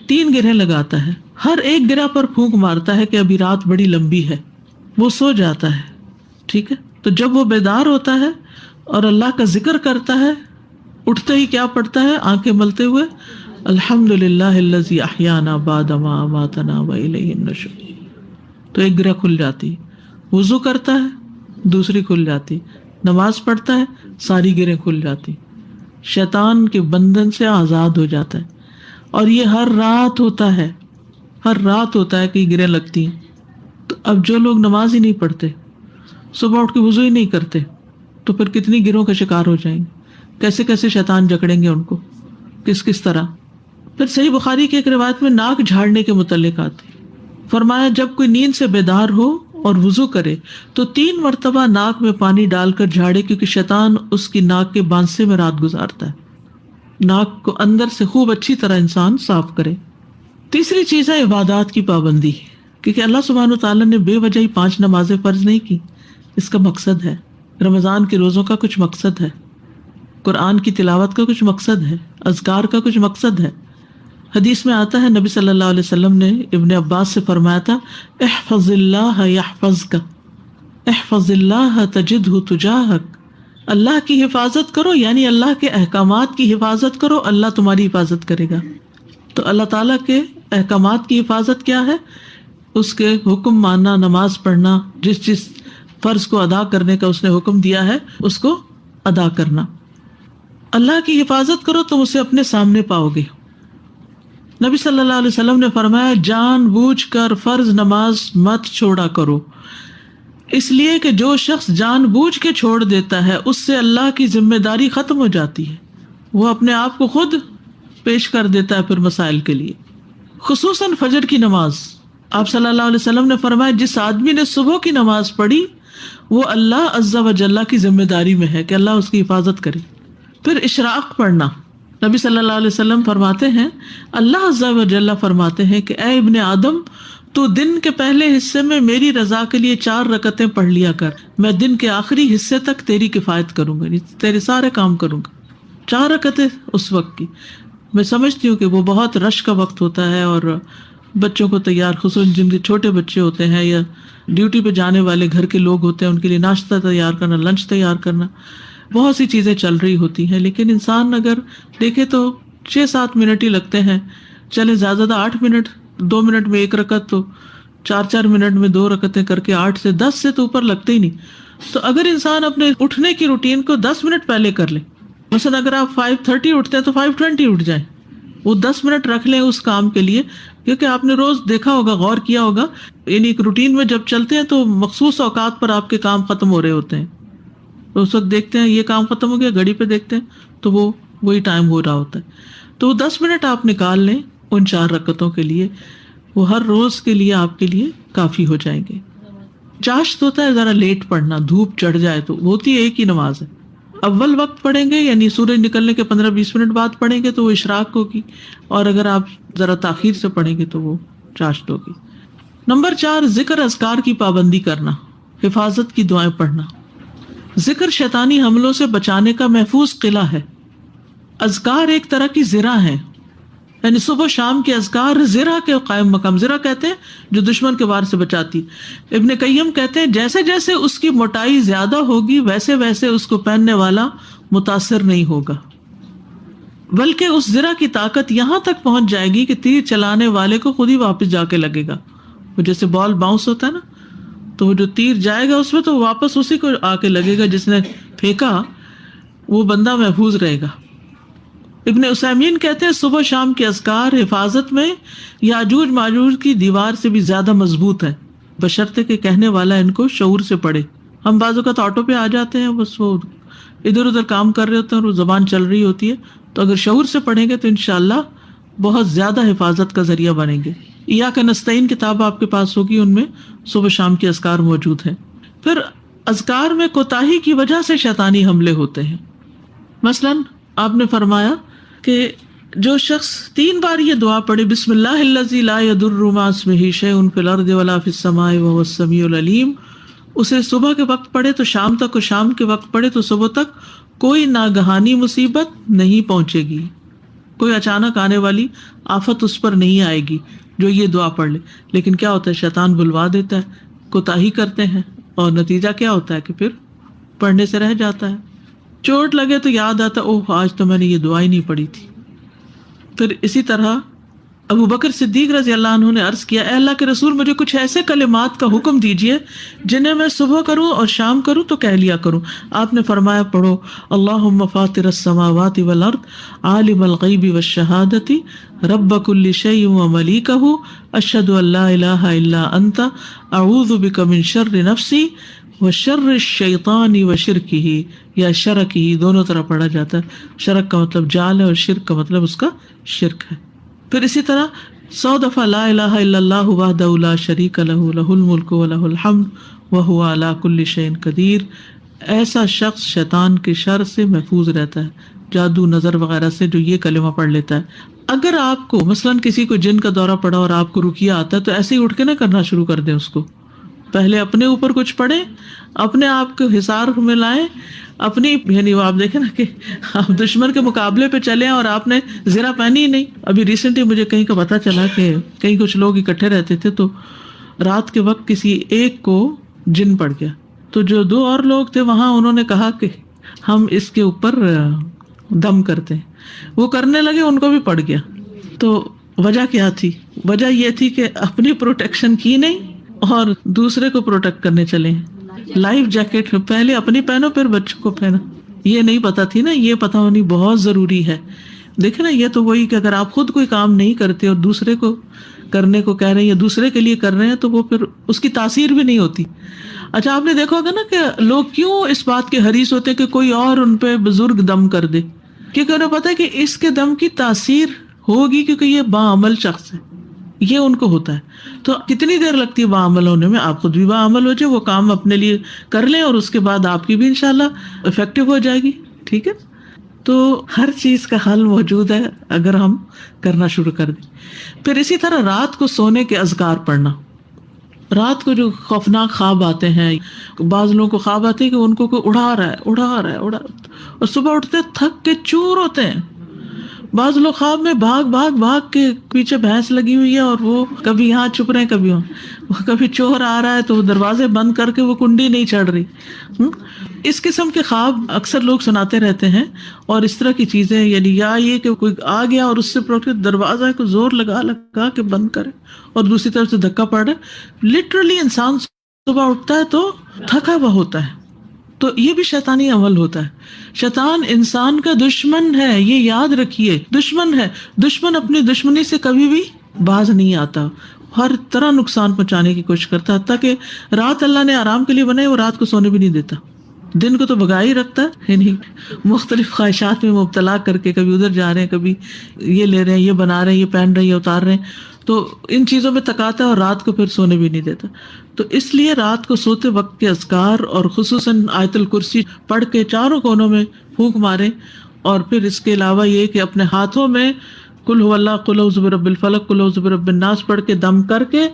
3 گرہیں لگاتا ہے، ہر ایک گرہ پر پھونک مارتا ہے کہ ابھی رات بڑی لمبی ہے. وہ سو جاتا ہے، ٹھیک ہے. تو جب وہ بیدار ہوتا ہے اور اللہ کا ذکر کرتا ہے، اٹھتے ہی کیا پڑھتا ہے؟ آنکھیں ملتے ہوئے الحمدللہ الذی احیانا بعد ما اماتنا والیہ النشور. تو ایک گرہ کھل جاتی. وضو کرتا ہے، دوسری کھل جاتی. نماز پڑھتا ہے، ساری گرہیں کھل جاتی. شیطان کے بندھن سے آزاد ہو جاتا ہے. اور یہ ہر رات ہوتا ہے، ہر رات ہوتا ہے کہ یہ گریں لگتی ہیں. تو اب جو لوگ نماز ہی نہیں پڑھتے، صبح اٹھ کے وضو ہی نہیں کرتے، تو پھر کتنی گروں کا شکار ہو جائیں گے، کیسے کیسے شیطان جکڑیں گے ان کو، کس طرح. پھر صحیح بخاری کی ایک روایت میں ناک جھاڑنے کے متعلق آتی، فرمایا جب کوئی نیند سے بیدار ہو اور وضو کرے تو 3 مرتبہ ناک میں پانی ڈال کر جھاڑے، کیونکہ شیطان اس کی ناک کے بانسے میں رات گزارتا ہے. ناک کو اندر سے خوب اچھی طرح انسان صاف کرے. تیسری چیز ہے عبادات کی پابندی، کیونکہ اللہ سبحانہ وتعالیٰ نے بے وجہ ہی 5 نمازیں فرض نہیں کی. اس کا مقصد ہے، رمضان کے روزوں کا کچھ مقصد ہے، قرآن کی تلاوت کا کچھ مقصد ہے، اذکار کا کچھ مقصد ہے. حدیث میں آتا ہے نبی صلی اللہ علیہ وسلم نے ابن عباس سے فرمایا تھا، احفظ اللہ یحفظک، احفظ اللہ تجدہ تجاہک. اللہ کی حفاظت کرو، یعنی اللہ کے احکامات کی حفاظت کرو، اللہ تمہاری حفاظت کرے گا. تو اللہ تعالیٰ کے احکامات کی حفاظت کیا ہے؟ اس کے حکم ماننا، نماز پڑھنا، جس فرض کو ادا کرنے کا اس نے حکم دیا ہے اس کو ادا کرنا. اللہ کی حفاظت کرو تم اسے اپنے سامنے پاؤ گے. نبی صلی اللہ علیہ وسلم نے فرمایا جان بوجھ کر فرض نماز مت چھوڑا کرو، اس لیے کہ جو شخص جان بوجھ کے چھوڑ دیتا ہے اس سے اللہ کی ذمہ داری ختم ہو جاتی ہے، وہ اپنے آپ کو خود پیش کر دیتا ہے پھر مسائل کے لیے. خصوصاً فجر کی نماز، آپ صلی اللہ علیہ وسلم نے فرمایا جس آدمی نے صبح کی نماز پڑھی وہ اللہ عز و جل کی ذمہ داری میں ہے کہ اللہ اس کی حفاظت کرے. پھر اشراق پڑھنا، نبی صلی اللہ علیہ وسلم فرماتے ہیں، اللہ عز و جل فرماتے ہیں کہ اے ابن آدم تو دن کے پہلے حصے میں میری رضا کے لیے 4 رکعتیں پڑھ لیا کر، میں دن کے آخری حصے تک تیری کفایت کروں گا، تیرے سارے کام کروں گا. 4 رکعتیں اس وقت کی. میں سمجھتی ہوں کہ وہ بہت رش کا وقت ہوتا ہے، اور بچوں کو تیار، خصوصاً جن کے چھوٹے بچے ہوتے ہیں یا ڈیوٹی پہ جانے والے گھر کے لوگ ہوتے ہیں، ان کے لیے ناشتہ تیار کرنا، لنچ تیار کرنا، بہت سی چیزیں چل رہی ہوتی ہیں. لیکن انسان اگر دیکھے تو 6-7 منٹ ہی لگتے ہیں، چلے زیادہ زیادہ 8 منٹ، 2 منٹ میں 1 رکعت، تو 4 منٹ میں 2 رکعتیں کر کے 8 سے 10 سے تو اوپر لگتے ہی نہیں. تو اگر انسان اپنے اٹھنے کی روٹین کو 10 منٹ پہلے کر لے، مثلا اگر آپ 5:30 اٹھتے ہیں تو 5:20 اٹھ جائیں، وہ 10 منٹ رکھ لیں اس کام کے لیے. کیونکہ آپ نے روز دیکھا ہوگا، غور کیا ہوگا، یعنی ایک روٹین میں جب چلتے ہیں تو مخصوص اوقات پر آپ کے کام ختم ہو رہے ہوتے ہیں. تو اس وقت دیکھتے ہیں یہ کام ختم ہو گیا، گھڑی پہ دیکھتے ہیں تو وہی ٹائم ہو رہا ہوتا ہے. تو 10 منٹ آپ نکال لیں ان 4 رکعتوں کے لیے، وہ ہر روز کے لیے آپ کے لیے کافی ہو جائیں گے. چاشت ہوتا ہے ذرا لیٹ پڑھنا، دھوپ چڑھ جائے تو، ہوتی ہے ایک ہی نماز ہے. اول وقت پڑھیں گے یعنی سورج نکلنے کے 15-20 منٹ بعد پڑھیں گے تو وہ اشراق ہوگی، اور اگر آپ ذرا تاخیر سے پڑھیں گے تو وہ چاشت ہوگی. نمبر 4، ذکر اذکار کی پابندی کرنا، حفاظت کی دعائیں پڑھنا. ذکر شیطانی حملوں سے بچانے کا محفوظ قلعہ ہے. اذکار ایک طرح کی زرہ ہیں، یعنی صبح شام کے اذکار زرہ کے قائم مقام. زرہ کہتے ہیں جو دشمن کے وار سے بچاتی. ابن قیم کہتے ہیں جیسے جیسے اس کی موٹائی زیادہ ہوگی ویسے ویسے اس کو پہننے والا متاثر نہیں ہوگا، بلکہ اس زرہ کی طاقت یہاں تک پہنچ جائے گی کہ تیر چلانے والے کو خود ہی واپس جا کے لگے گا. وہ جیسے بال باؤنس ہوتا ہے نا، تو وہ جو تیر جائے گا اس میں تو واپس اسی کو آ کے لگے گا جس نے پھینکا، وہ بندہ محفوظ رہے گا. ابن عثیمین کہتے ہیں صبح شام کے اذکار حفاظت میں یاجوج ماجوج کی دیوار سے بھی زیادہ مضبوط ہے، بشرطے کہ کہنے والا ان کو شعور سے پڑھے. ہم بعض اوقات آٹو پہ آ جاتے ہیں، بس وہ ادھر ادھر کام کر رہے ہوتے ہیں اور وہ زبان چل رہی ہوتی ہے، تو اگر شعور سے پڑھیں گے تو انشاءاللہ بہت زیادہ حفاظت کا ذریعہ بنیں گے. ایاک نستعین کتاب آپ کے پاس ہوگی، ان میں صبح شام کے اذکار موجود ہیں. پھر اذکار میں کوتاہی کی وجہ سے شیطانی حملے ہوتے ہیں. مثلاً آپ نے فرمایا کہ جو شخص 3 بار یہ دعا پڑھے، بسم اللہ الذی لا یضر مع اسمہ شیء فی الارض ولا فی السماء وهو السمیع العلیم، اسے صبح کے وقت پڑھے تو شام تک، اور شام کے وقت پڑھے تو صبح تک کوئی ناگہانی مصیبت نہیں پہنچے گی، کوئی اچانک آنے والی آفت اس پر نہیں آئے گی جو یہ دعا پڑھ لے. لیکن کیا ہوتا ہے، شیطان بلوا دیتا ہے، کوتاہی کرتے ہیں، اور نتیجہ کیا ہوتا ہے کہ پھر پڑھنے سے رہ جاتا ہے. چوٹ لگے تو یاد آتا اوہ آج تو میں نے یہ دعا ہی نہیں پڑھی تھی. پھر اسی طرح ابو بکر صدیق رضی اللہ عنہ نے عرض کیا، اے اللہ کے رسول، مجھے کچھ ایسے کلمات کا حکم دیجئے جنہیں میں صبح کروں اور شام کروں تو کہہ لیا کروں۔ آپ نے فرمایا، پڑھو اللہم فاطر السماوات والارض عالم الغیب والشہادۃ رب کل شیء وملیکہ اشہد ان لا الہ الا انت اعوذ بک من شر نفسی وشر الشیطان وشرکہ، یا شرکہ، دونوں طرح پڑھا جاتا ہے۔ شرک کا مطلب جال ہے اور شرک کا مطلب اس کا شرک ہے۔ پھر اسی طرح 100 دفعہ لا الہ الا اللہ وحدہ لا شریک لہ لہ الملک ولہ الحمد وہو علی کل شیء قدیر۔ ایسا شخص شیطان کے شر سے محفوظ رہتا ہے، جادو، نظر وغیرہ سے، جو یہ کلمہ پڑھ لیتا ہے۔ اگر آپ کو مثلاً کسی کو جن کا دورہ پڑا اور آپ کو رقیہ آتا ہے تو ایسے ہی اٹھ کے نہ کرنا شروع کر دیں اس کو، پہلے اپنے اوپر کچھ پڑھیں، اپنے آپ کو حصار میں لائیں، اپنی، یعنی وہ آپ دیکھیں نا کہ آپ دشمن کے مقابلے پہ چلے اور آپ نے زرہ پہنی ہی نہیں۔ ابھی ریسنٹلی مجھے کہیں کا پتہ چلا کہ کہیں کچھ لوگ اکٹھے رہتے تھے تو رات کے وقت کسی ایک کو جن پڑ گیا، تو جو 2 اور لوگ تھے وہاں، انہوں نے کہا کہ ہم اس کے اوپر دم کرتے ہیں۔ وہ کرنے لگے، ان کو بھی پڑ گیا۔ تو وجہ کیا تھی؟ وجہ یہ تھی کہ اپنی پروٹیکشن کی نہیں اور دوسرے کو پروٹیکٹ کرنے چلے ہیں۔ لائف جیکٹ پہلے اپنی پہنو پھر بچوں کو پہنو، یہ نہیں پتا تھی نا، یہ پتا ہونی بہت ضروری ہے۔ دیکھیں نا، یہ تو وہی کہ اگر آپ خود کوئی کام نہیں کرتے اور دوسرے کو کرنے کو کہہ رہے ہیں یا دوسرے کے لیے کر رہے ہیں تو وہ پھر اس کی تاثیر بھی نہیں ہوتی۔ اچھا، آپ نے دیکھا ہوگا نا کہ لوگ کیوں اس بات کے حریص ہوتے ہیں کہ کوئی اور ان پہ بزرگ دم کر دے، کیونکہ انہیں پتا ہے کہ اس کے دم کی تاثیر ہوگی، کیونکہ یہ باعمل شخص ہے، یہ ان کو ہوتا ہے۔ تو کتنی دیر لگتی ہے باعمل ہونے میں؟ آپ خود بھی باعمل ہو جائے، وہ کام اپنے لیے کر لیں اور اس کے بعد آپ کی بھی انشاءاللہ افیکٹو ہو جائے گی، ٹھیک ہے؟ تو ہر چیز کا حل موجود ہے اگر ہم کرنا شروع کر دیں۔ پھر اسی طرح رات کو سونے کے اذکار پڑھنا۔ رات کو جو خوفناک خواب آتے ہیں، بعض لوگوں کو خواب آتے ہیں کہ ان کو کوئی اڑا رہا ہے اور صبح اٹھتے تھک کے چور ہوتے ہیں۔ بعض لوگ خواب میں بھاگ کے پیچھے بھینس لگی ہوئی ہے اور وہ کبھی یہاں چھپ رہے ہیں، کبھی وہاں، کبھی چور آ رہا ہے تو وہ دروازے بند کر کے وہ کنڈی نہیں چڑھ رہی۔ اس قسم کے خواب اکثر لوگ سناتے رہتے ہیں، اور اس طرح کی چیزیں، یعنی یا یہ کہ کوئی آ گیا اور اس سے دروازہ کو زور لگا کے بند کرے اور دوسری طرف سے دھکا پڑ رہا ہے۔ لٹرلی انسان صبح اٹھتا ہے تو تھکا ہوا ہوتا ہے، تو یہ بھی شیطانی عمل ہوتا ہے۔ شیطان انسان کا دشمن ہے، یہ یاد رکھیے، دشمن ہے۔ دشمن اپنی دشمنی سے کبھی بھی باز نہیں آتا، ہر طرح نقصان پہنچانے کی کوشش کرتا ہے، حتیٰ کہ رات اللہ نے آرام کے لیے بنائی، وہ رات کو سونے بھی نہیں دیتا، دن کو تو بگا ہی رکھتا ہے، یعنی مختلف خواہشات میں مبتلا کر کے، کبھی ادھر جا رہے ہیں، کبھی یہ لے رہے ہیں، یہ بنا رہے ہیں، یہ پہن رہے ہیں، یہ اتار رہے ہیں، تو ان چیزوں میں تکاتا ہے اور رات کو پھر سونے بھی نہیں دیتا۔ تو اس لیے رات کو سوتے وقت کے اذکار اور خصوصاً آیت الکرسی پڑھ کے چاروں کونوں میں پھونک ماریں، اور پھر اس کے علاوہ یہ کہ اپنے ہاتھوں میں قل هو اللہ، قل اعوذ برب الفلق، قل اعوذ برب الناس پڑھ کے دم کر کے،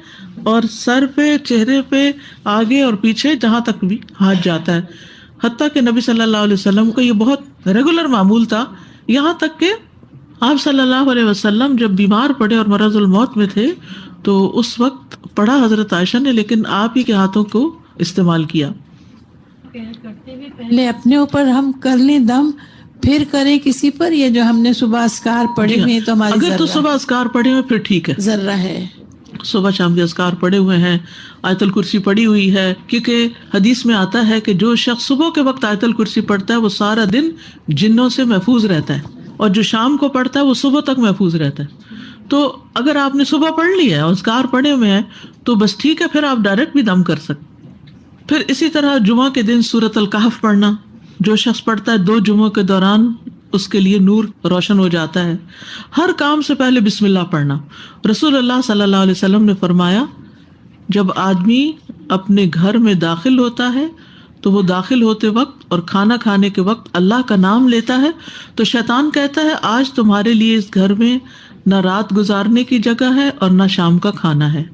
اور سر پہ، چہرے پہ، آگے اور پیچھے جہاں تک بھی ہاتھ جاتا ہے، حتیٰ کہ نبی صلی اللہ علیہ وسلم کو یہ بہت ریگولر معمول تھا، یہاں تک کہ آپ صلی اللہ علیہ وسلم جب بیمار پڑے اور مرض الموت میں تھے تو اس وقت پڑھا حضرت عائشہ نے، لیکن آپ ہی کے ہاتھوں کو استعمال کیا۔ پہلے اپنے اوپر ہم کر لیں دم، پھر کریں کسی پر، یہ جو ہم نے صبح اذکار پڑھے ہوئے ہیں تو ہماری اگر تو صبح اذکار پڑھے ہوئے پھر ٹھیک ہے، ذرہ ہے، صبح شام کے اذکار پڑھے ہوئے ہیں، آیت الکرسی پڑھی ہوئی ہے، کیونکہ حدیث میں آتا ہے کہ جو شخص صبح کے وقت آیت الکرسی پڑھتا ہے وہ سارا دن جنوں سے محفوظ رہتا ہے، اور جو شام کو پڑھتا ہے وہ صبح تک محفوظ رہتا ہے۔ تو اگر آپ نے صبح پڑھ لیا ہے اور اذکار پڑھے ہوئے ہیں تو بس ٹھیک ہے، پھر آپ ڈائریکٹ بھی دم کر سکتے۔ پھر اسی طرح جمعہ کے دن سورۃ الکہف پڑھنا، جو شخص پڑھتا ہے 2 جمعوں کے دوران اس کے لیے نور روشن ہو جاتا ہے۔ ہر کام سے پہلے بسم اللہ پڑھنا۔ رسول اللہ صلی اللہ علیہ وسلم نے فرمایا، جب آدمی اپنے گھر میں داخل ہوتا ہے تو وہ داخل ہوتے وقت اور کھانا کھانے کے وقت اللہ کا نام لیتا ہے تو شیطان کہتا ہے آج تمہارے لیے اس گھر میں نہ رات گزارنے کی جگہ ہے اور نہ شام کا کھانا ہے،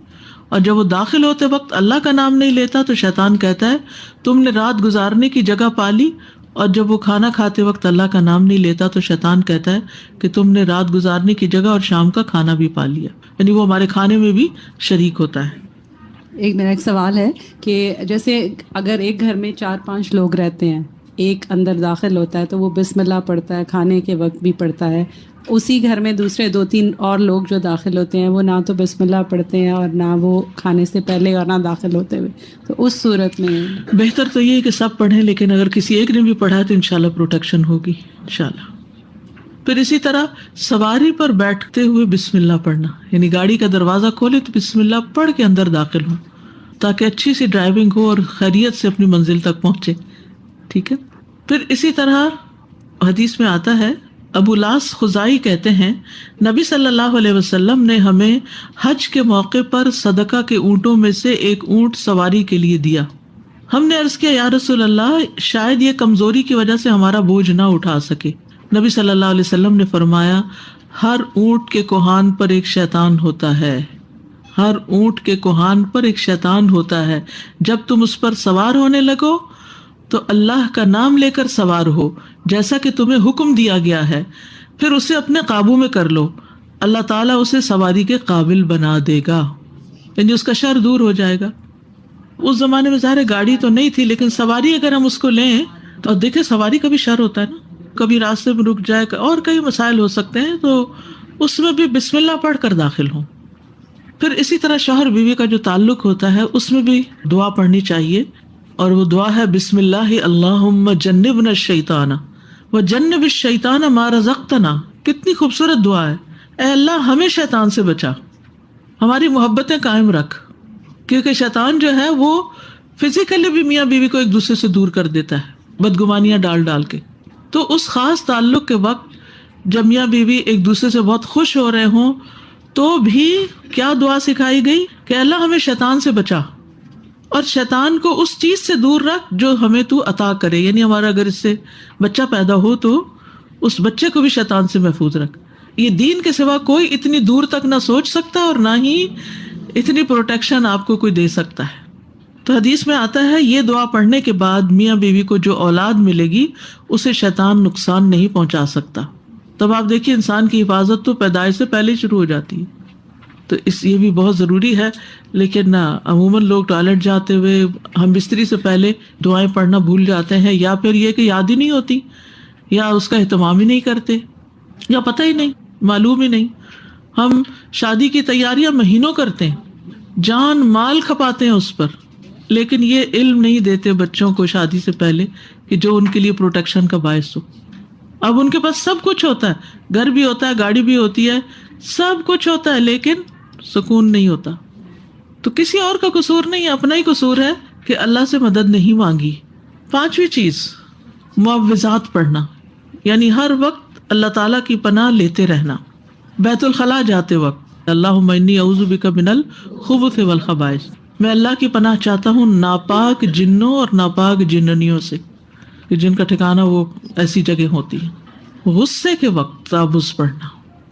اور جب وہ داخل ہوتے وقت اللہ کا نام نہیں لیتا تو شیطان کہتا ہے تم نے رات گزارنے کی جگہ پالی، اور جب وہ کھانا کھاتے وقت اللہ کا نام نہیں لیتا تو شیطان کہتا ہے کہ تم نے رات گزارنے کی جگہ اور شام کا کھانا بھی پا لیا، یعنی وہ ہمارے کھانے میں بھی شریک ہوتا ہے۔ میرا ایک سوال ہے کہ جیسے اگر ایک گھر میں 4-5 لوگ رہتے ہیں ایک اندر داخل ہوتا ہے تو وہ بسم اللہ پڑھتا ہے، کھانے کے وقت بھی پڑھتا ہے، اسی گھر میں دوسرے 2-3 اور لوگ جو داخل ہوتے ہیں وہ نہ تو بسم اللہ پڑھتے ہیں اور نہ وہ کھانے سے پہلے اور نہ داخل ہوتے ہوئے، تو اس صورت میں بہتر تو یہ ہے کہ سب پڑھیں، لیکن اگر کسی ایک نے بھی پڑھا تو انشاءاللہ پروٹیکشن ہوگی انشاءاللہ۔ پھر اسی طرح سواری پر بیٹھتے ہوئے بسم اللہ پڑھنا، یعنی گاڑی کا دروازہ کھولے تو بسم اللہ پڑھ کے اندر داخل ہوں تاکہ اچھی سی ڈرائیونگ ہو اور خیریت سے اپنی منزل تک پہنچے، ٹھیک ہے۔ پھر اسی طرح حدیث میں آتا ہے، ابو لاس خزائی کہتے ہیں نبی صلی اللہ علیہ وسلم نے ہمیں حج کے موقع پر صدقہ کے اونٹوں میں سے ایک اونٹ سواری کے لیے دیا۔ ہم نے عرض کیا یا رسول اللہ، شاید یہ کمزوری کی وجہ سے ہمارا بوجھ نہ اٹھا سکے۔ نبی صلی اللہ علیہ وسلم نے فرمایا، ہر اونٹ کے کوہان پر ایک شیطان ہوتا ہے، ہر اونٹ کے کوہان پر ایک شیطان ہوتا ہے، جب تم اس پر سوار ہونے لگو تو اللہ کا نام لے کر سوار ہو جیسا کہ تمہیں حکم دیا گیا ہے، پھر اسے اپنے قابو میں کر لو، اللہ تعالیٰ اسے سواری کے قابل بنا دے گا، یعنی اس کا شر دور ہو جائے گا۔ اس زمانے میں ظاہر گاڑی تو نہیں تھی، لیکن سواری اگر ہم اس کو لیں تو دیکھیں سواری کا بھی شر ہوتا ہے نا، کبھی راستے میں رک جائے اور کئی مسائل ہو سکتے ہیں، تو اس میں بھی بسم اللہ پڑھ کر داخل ہوں۔ پھر اسی طرح شوہر بیوی کا جو تعلق ہوتا ہے اس میں بھی دعا پڑھنی چاہیے، اور وہ دعا ہے بسم اللہ اللہم جنبنا الشیطان وجنب الشیطان ما رزقتنا۔ کتنی خوبصورت دعا ہے، اے اللہ ہمیں شیطان سے بچا، ہماری محبتیں قائم رکھ، کیونکہ شیطان جو ہے وہ فزیکلی بھی میاں بیوی کو ایک دوسرے سے دور کر دیتا ہے بدگمانیاں ڈال ڈال کے۔ تو اس خاص تعلق کے وقت جب میاں بیوی ایک دوسرے سے بہت خوش ہو رہے ہوں تو بھی کیا دعا سکھائی گئی کہ اللہ ہمیں شیطان سے بچا، اور شیطان کو اس چیز سے دور رکھ جو ہمیں تو عطا کرے، یعنی ہمارا اگر اس سے بچہ پیدا ہو تو اس بچے کو بھی شیطان سے محفوظ رکھ۔ یہ دین کے سوا کوئی اتنی دور تک نہ سوچ سکتا اور نہ ہی اتنی پروٹیکشن آپ کو کوئی دے سکتا ہے۔ تو حدیث میں آتا ہے یہ دعا پڑھنے کے بعد میاں بیوی کو جو اولاد ملے گی اسے شیطان نقصان نہیں پہنچا سکتا۔ تب آپ دیکھیے انسان کی حفاظت تو پیدائش سے پہلے شروع ہو جاتی ہے، تو یہ بھی بہت ضروری ہے۔ لیکن عموماً لوگ ٹوائلٹ جاتے ہوئے ہم بستری سے پہلے دعائیں پڑھنا بھول جاتے ہیں، یا پھر یہ کہ یاد ہی نہیں ہوتی، یا اس کا اہتمام ہی نہیں کرتے، یا پتہ ہی نہیں، معلوم ہی نہیں۔ ہم شادی کی تیاریاں مہینوں کرتے ہیں، جان مال کھپاتے ہیں اس پر، لیکن یہ علم نہیں دیتے بچوں کو شادی سے پہلے کہ جو ان کے لیے پروٹیکشن کا باعث ہو۔ اب ان کے پاس سب کچھ ہوتا ہے، گھر بھی ہوتا ہے، گاڑی بھی ہوتی ہے، سب کچھ ہوتا ہے، لیکن سکون نہیں ہوتا۔ تو کسی اور کا قصور نہیں، اپنا ہی قصور ہے کہ اللہ سے مدد نہیں مانگی۔ 5ویں چیز معوذات پڑھنا، یعنی ہر وقت اللہ تعالیٰ کی پناہ لیتے رہنا۔ بیت الخلاء جاتے وقت اللہم انی اعوذ بک من الخبث والخبائث، میں اللہ کی پناہ چاہتا ہوں ناپاک جنوں اور ناپاک جننیوں سے، کہ جن کا ٹھکانہ وہ ایسی جگہ ہوتی ہے۔ غصے کے وقت تعوذ پڑھنا،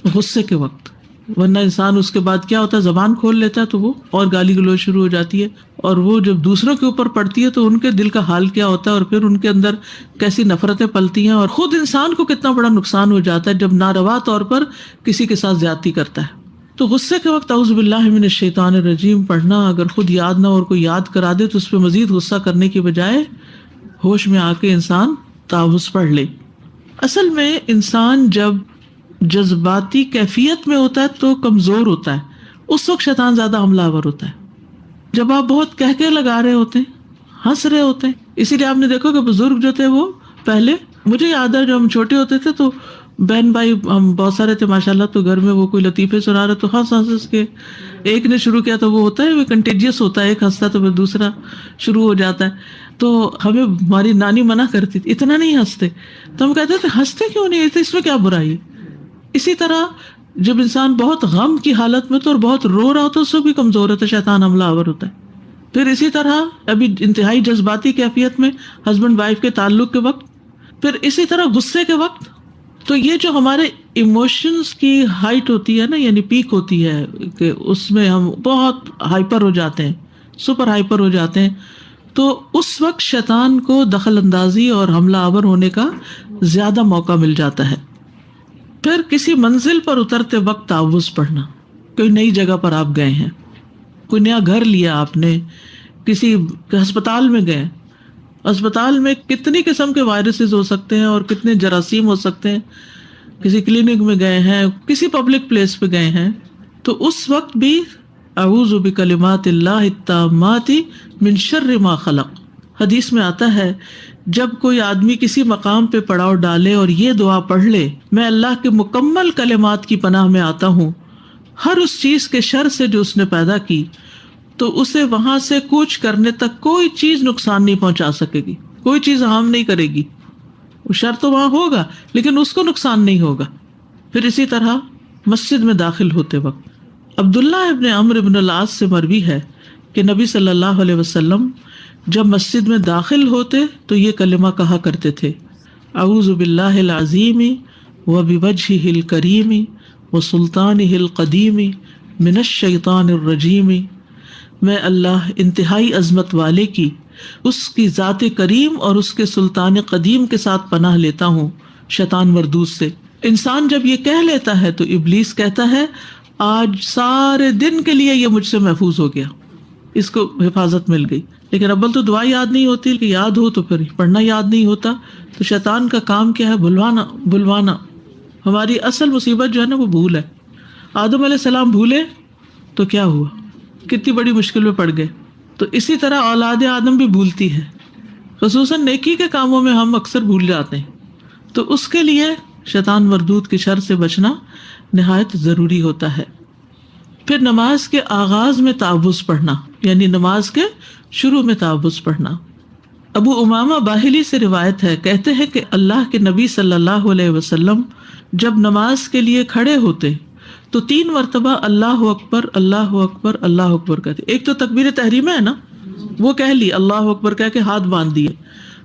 غصے کے وقت، ورنہ انسان اس کے بعد کیا ہوتا ہے، زبان کھول لیتا ہے تو وہ اور گالی گلوچ شروع ہو جاتی ہے، اور وہ جب دوسروں کے اوپر پڑتی ہے تو ان کے دل کا حال کیا ہوتا ہے، اور پھر ان کے اندر کیسی نفرتیں پلتی ہیں، اور خود انسان کو کتنا بڑا نقصان ہو جاتا ہے جب ناروا طور پر کسی کے ساتھ زیادتی کرتا ہے۔ تو غصے کے وقت اعوذ باللہ من الشیطان الرجیم پڑھنا، اگر خود یاد نہ ہو اور کوئی یاد کرا دے تو اس پہ مزید غصہ کرنے کی بجائے ہوش میں آ کے انسان تعوذ پڑھ لے۔ اصل میں انسان جب جذباتی کیفیت میں ہوتا ہے تو کمزور ہوتا ہے، اس وقت شیطان زیادہ حملہ آور ہوتا ہے۔ جب آپ بہت کہکے لگا رہے ہوتے ہیں، ہنس رہے ہوتے ہیں، اسی لیے آپ نے دیکھو کہ بزرگ جو تھے وہ پہلے، مجھے یاد ہے جب ہم چھوٹے ہوتے تھے تو بہن بھائی ہم بہت سارے تھے ماشاءاللہ، تو گھر میں وہ کوئی لطیفے سنا رہے تو ہنس کے ایک نے شروع کیا تو وہ ہوتا ہے وہ کنٹیجیس ہوتا ہے، ایک ہنستا تو پھر دوسرا شروع ہو جاتا ہے۔ تو ہمیں ہماری نانی منع کرتی تھی اتنا نہیں ہنستے، تو ہم کہتے تھے ہنستے کیوں نہیں، اس میں کیا برائی ہے۔ اسی طرح جب انسان بہت غم کی حالت میں تو اور بہت رو رہا ہوتا ہے، اس سے بھی کمزور ہوتا ہے، شیطان حملہ آور ہوتا ہے۔ پھر اسی طرح ابھی انتہائی جذباتی کیفیت میں ہسبینڈ وائف کے تعلق کے وقت، پھر اسی طرح غصے کے وقت، تو یہ جو ہمارے ایموشنز کی ہائٹ ہوتی ہے نا، یعنی پیک ہوتی ہے کہ اس میں ہم بہت ہائپر ہو جاتے ہیں، سپر ہائپر ہو جاتے ہیں، تو اس وقت شیطان کو دخل اندازی اور حملہ آور ہونے کا زیادہ موقع مل جاتا ہے۔ پھر کسی منزل پر اترتے وقت تعوذ پڑھنا، کوئی نئی جگہ پر آپ گئے ہیں، کوئی نیا گھر لیا آپ نے، کسی ہسپتال میں گئے اسپتال میں کتنی قسم کے وائرسز ہو سکتے ہیں اور کتنے جراثیم ہو سکتے ہیں. کسی کلینک میں گئے ہیں, کسی پبلک پلیس پہ گئے ہیں, تو اس وقت بھی اعوذ بکلمات اللہ التامات من شر ما خلق. حدیث میں آتا ہے جب کوئی آدمی کسی مقام پہ پڑاؤ ڈالے اور یہ دعا پڑھ لے, میں اللہ کے مکمل کلمات کی پناہ میں آتا ہوں ہر اس چیز کے شر سے جو اس نے پیدا کی, تو اسے وہاں سے کوچ کرنے تک کوئی چیز نقصان نہیں پہنچا سکے گی, کوئی چیز ہارم نہیں کرے گی. وہ شر تو وہاں ہوگا لیکن اس کو نقصان نہیں ہوگا. پھر اسی طرح مسجد میں داخل ہوتے وقت عبداللہ ابن عمرو ابن العاص سے مروی ہے کہ نبی صلی اللہ علیہ وسلم جب مسجد میں داخل ہوتے تو یہ کلمہ کہا کرتے تھے, اعوذ باللہ العظیم وبوجہہ الکریم وسلطانہ القدیم من الشیطان الرجیم. میں اللہ انتہائی عظمت والے کی, اس کی ذات کریم اور اس کے سلطان قدیم کے ساتھ پناہ لیتا ہوں شیطان مردود سے. انسان جب یہ کہہ لیتا ہے تو ابلیس کہتا ہے آج سارے دن کے لیے یہ مجھ سے محفوظ ہو گیا, اس کو حفاظت مل گئی. لیکن اول تو دعا یاد نہیں ہوتی, کہ یاد ہو تو پھر پڑھنا یاد نہیں ہوتا. تو شیطان کا کام کیا ہے؟ بھلوانا. ہماری اصل مصیبت جو ہے نا وہ بھول ہے. آدم علیہ السلام بھولے تو کیا ہوا, کتنی بڑی مشکل میں پڑ گئے. تو اسی طرح اولاد آدم بھی بھولتی ہے, خصوصاً نیکی کے کاموں میں ہم اکثر بھول جاتے ہیں. تو اس کے لیے شیطان مردود کی شر سے بچنا نہایت ضروری ہوتا ہے. پھر نماز کے آغاز میں تعوذ پڑھنا, یعنی نماز کے شروع میں تعوذ پڑھنا. ابو امامہ باہلی سے روایت ہے, کہتے ہیں کہ اللہ کے نبی صلی اللہ علیہ وسلم جب نماز کے لیے کھڑے ہوتے تو 3 مرتبہ اللہ اکبر اللہ اکبر اللہ اکبر کہتے. ایک تو تکبیر تحریمہ ہے نا, وہ کہہ لی, اللہ اکبر کہہ کے ہاتھ باندھ دیے.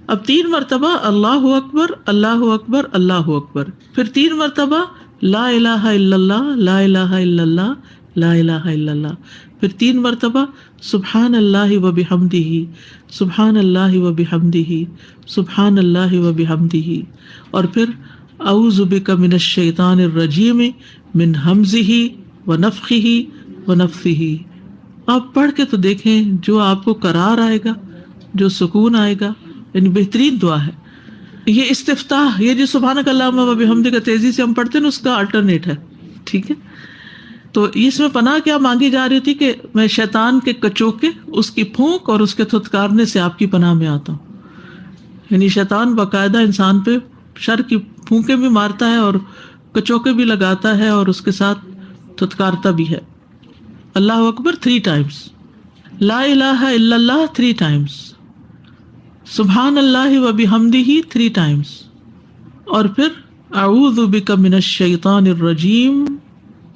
اب 3 مرتبہ اللہ اکبر اللہ اکبر اللہ اکبر, پھر 3 مرتبہ لا الہ الا اللہ لا الہ الا اللہ لا الہ الا اللہ, پھر 3 مرتبہ سبحان اللہ و بحمدہ سبحان اللہ و بحمدہ سبحان اللہ و بحمدہ, اور پھر اعوذ بک من الشیطان الرجیم من ہمزہ ونفخہ ونفثہ. آپ پڑھ کے تو دیکھیں, جو آپ کو قرار آئے گا, جو سکون آئے گا, یعنی بہترین دعا ہے. یہ استفتاح, یہ جو سبحانک اللہم و بحمدک تیزی سے ہم پڑھتے ہیں نا, اس کا الٹرنیٹ ہے. ٹھیک ہے, تو اس میں پناہ کیا مانگی جا رہی تھی کہ میں شیطان کے کچوکے, اس کی پھونک اور اس کے تھتکارنے سے آپ کی پناہ میں آتا ہوں. یعنی شیطان باقاعدہ انسان پہ شر کی پھونکیں بھی مارتا ہے اور کچوکے بھی لگاتا ہے اور اس کے ساتھ تھتکارتا بھی ہے. اللہ اکبر 3 times, لا الہ الا اللہ 3 times, سبحان اللہ و بحمدہ 3 times, اور پھر اعوذ بک من الشیطان الرجیم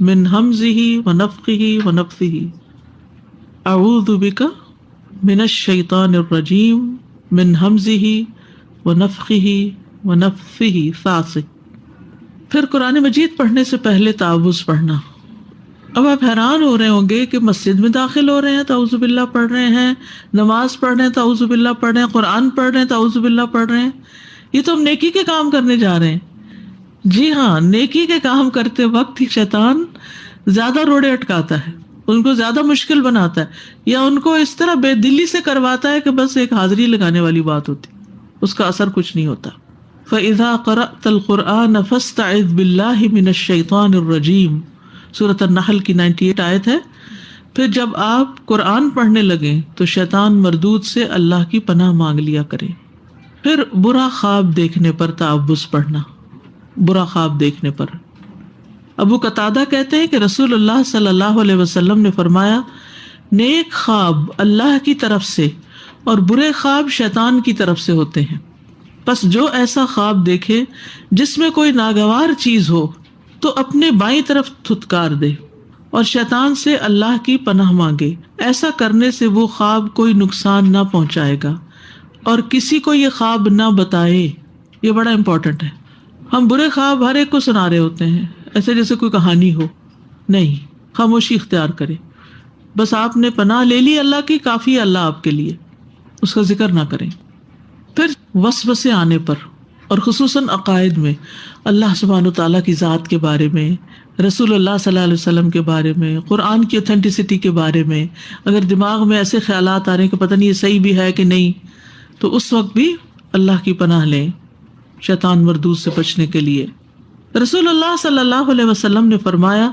من ہمزہ ونفخہ ونفثہ. اعوذ بک من الشیطان الرجیم من ہمزہ ونفخہ ونفثہ 7 سے. پھر قرآن مجید پڑھنے سے پہلے تعوذ پڑھنا. اب آپ حیران ہو رہے ہوں گے کہ مسجد میں داخل ہو رہے ہیں تو اعوذ باللہ پڑھ رہے ہیں, نماز پڑھ رہے ہیں تو اعوذ باللہ پڑھ رہے ہیں, قرآن پڑھ رہے ہیں تو اعوذ باللہ پڑھ رہے ہیں. یہ تو ہم نیکی کے کام کرنے جا رہے ہیں. جی ہاں, نیکی کے کام کرتے وقت ہی شیطان زیادہ روڑے اٹکاتا ہے, ان کو زیادہ مشکل بناتا ہے, یا ان کو اس طرح بے دلی سے کرواتا ہے کہ بس ایک حاضری لگانے والی بات ہوتی, اس کا اثر کچھ نہیں ہوتا. فَإِذَا قَرَأْتَ الْقُرْآنَ فَاسْتَعِذْ بِاللَّهِ مِنَ الشَّيْطَانِ الرَّجِيمِ, سورۃ النحل کی 98 آیت ہے. پھر جب آپ قرآن پڑھنے لگیں تو شیطان مردود سے اللہ کی پناہ مانگ لیا کریں. پھر برا خواب دیکھنے پر تعوذ پڑھنا. برا خواب دیکھنے پر ابو قتادہ کہتے ہیں کہ رسول اللہ صلی اللہ علیہ وسلم نے فرمایا, نیک خواب اللہ کی طرف سے اور برے خواب شیطان کی طرف سے ہوتے ہیں. پس جو ایسا خواب دیکھے جس میں کوئی ناگوار چیز ہو تو اپنے بائیں طرف تھتکار دے اور شیطان سے اللہ کی پناہ مانگے. ایسا کرنے سے وہ خواب کوئی نقصان نہ پہنچائے گا اور کسی کو یہ خواب نہ بتائے. یہ بڑا امپورٹنٹ ہے. ہم برے خواب ہر ایک کو سنا رہے ہوتے ہیں, ایسے جیسے کوئی کہانی ہو. نہیں, خاموشی اختیار کرے. بس آپ نے پناہ لے لی اللہ کی, کافی ہے اللہ آپ کے لیے, اس کا ذکر نہ کریں. پھر وسوسے آنے پر اور خصوصاً عقائد میں, اللہ سبحانہ وتعالیٰ کی ذات کے بارے میں, رسول اللہ صلی اللہ علیہ وسلم کے بارے میں, قرآن کی اوتھینٹسٹی کے بارے میں, اگر دماغ میں ایسے خیالات آ رہے ہیں کہ پتہ نہیں یہ صحیح بھی ہے کہ نہیں, تو اس وقت بھی اللہ کی پناہ لیں شیطان مردود سے بچنے کے لیے۔ رسول اللہ صلی اللہ علیہ وسلم نے فرمایا،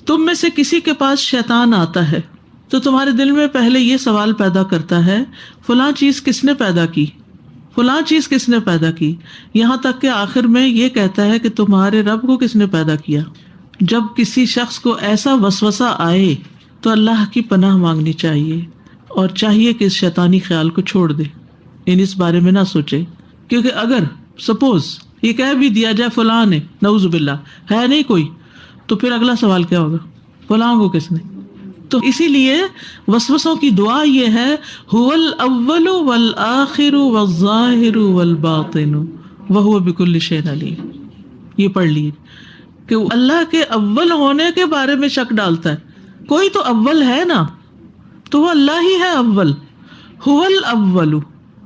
تم میں سے کسی کے پاس شیطان آتا ہے تو تمہارے دل میں پہلے یہ سوال پیدا کرتا ہے، فلاں چیز کس نے پیدا کی، فلاں چیز کس نے پیدا کی، یہاں تک کہ آخر میں یہ کہتا ہے کہ تمہارے رب کو کس نے پیدا کیا۔ جب کسی شخص کو ایسا وسوسہ آئے تو اللہ کی پناہ مانگنی چاہیے اور چاہیے کہ اس شیطانی خیال کو چھوڑ دے، یعنی اس بارے میں نہ سوچے، کیونکہ اگر سپوز یہ کہہ بھی دیا جائے فلاں نے، نعوذ باللہ ہے نہیں کوئی، تو پھر اگلا سوال کیا ہوگا، فلاں کو کس نے؟ تو اسی لیے وسوسوں کی دعا یہ ہے، هو الاول والآخر والظاہر والباطن وہو بکل شیء علیم۔ یہ پڑھ لیجیے کہ اللہ کے اول ہونے کے بارے میں شک ڈالتا ہے، کوئی تو اول ہے نا، تو وہ اللہ ہی ہے اول، هو الاول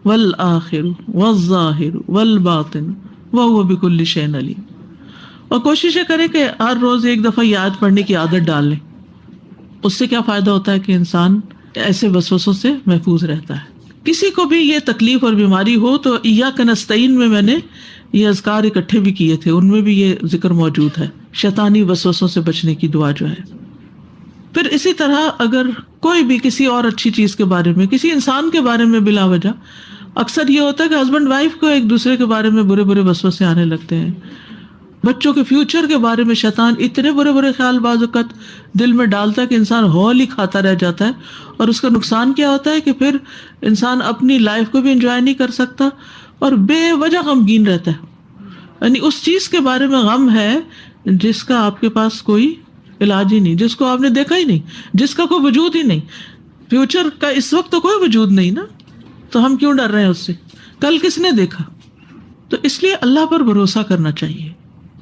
والآخر والظاہر والباطن وہو بکل شیء علیم۔ اور کوشش کریں کہ ہر روز ایک دفعہ یاد پڑھنے کی عادت ڈال لیں، اس سے کیا فائدہ ہوتا ہے کہ انسان ایسے وسوسوں سے محفوظ رہتا ہے۔ کسی کو بھی یہ تکلیف اور بیماری ہو تو ایاک نستعین میں نے یہ اذکار اکٹھے بھی کیے تھے، ان میں بھی یہ ذکر موجود ہے، شیطانی وسوسوں سے بچنے کی دعا جو ہے۔ پھر اسی طرح اگر کوئی بھی کسی اور اچھی چیز کے بارے میں، کسی انسان کے بارے میں بلا وجہ، اکثر یہ ہوتا ہے کہ ہسبینڈ وائف کو ایک دوسرے کے بارے میں برے برے وسوسے آنے لگتے ہیں، بچوں کے فیوچر کے بارے میں شیطان اتنے برے برے خیال بعض اوقات دل میں ڈالتا ہے کہ انسان ہول ہی کھاتا رہ جاتا ہے، اور اس کا نقصان کیا ہوتا ہے کہ پھر انسان اپنی لائف کو بھی انجوائے نہیں کر سکتا اور بے وجہ غمگین رہتا ہے، یعنی اس چیز کے بارے میں غم ہے جس کا آپ کے پاس کوئی علاج ہی نہیں، جس کو آپ نے دیکھا ہی نہیں، جس کا کوئی وجود ہی نہیں، فیوچر کا اس وقت تو کوئی وجود نہیں نا، تو ہم کیوں ڈر رہے ہیں اس سے، کل کس نے دیکھا؟ تو اس لیے اللہ پر بھروسہ کرنا چاہیے،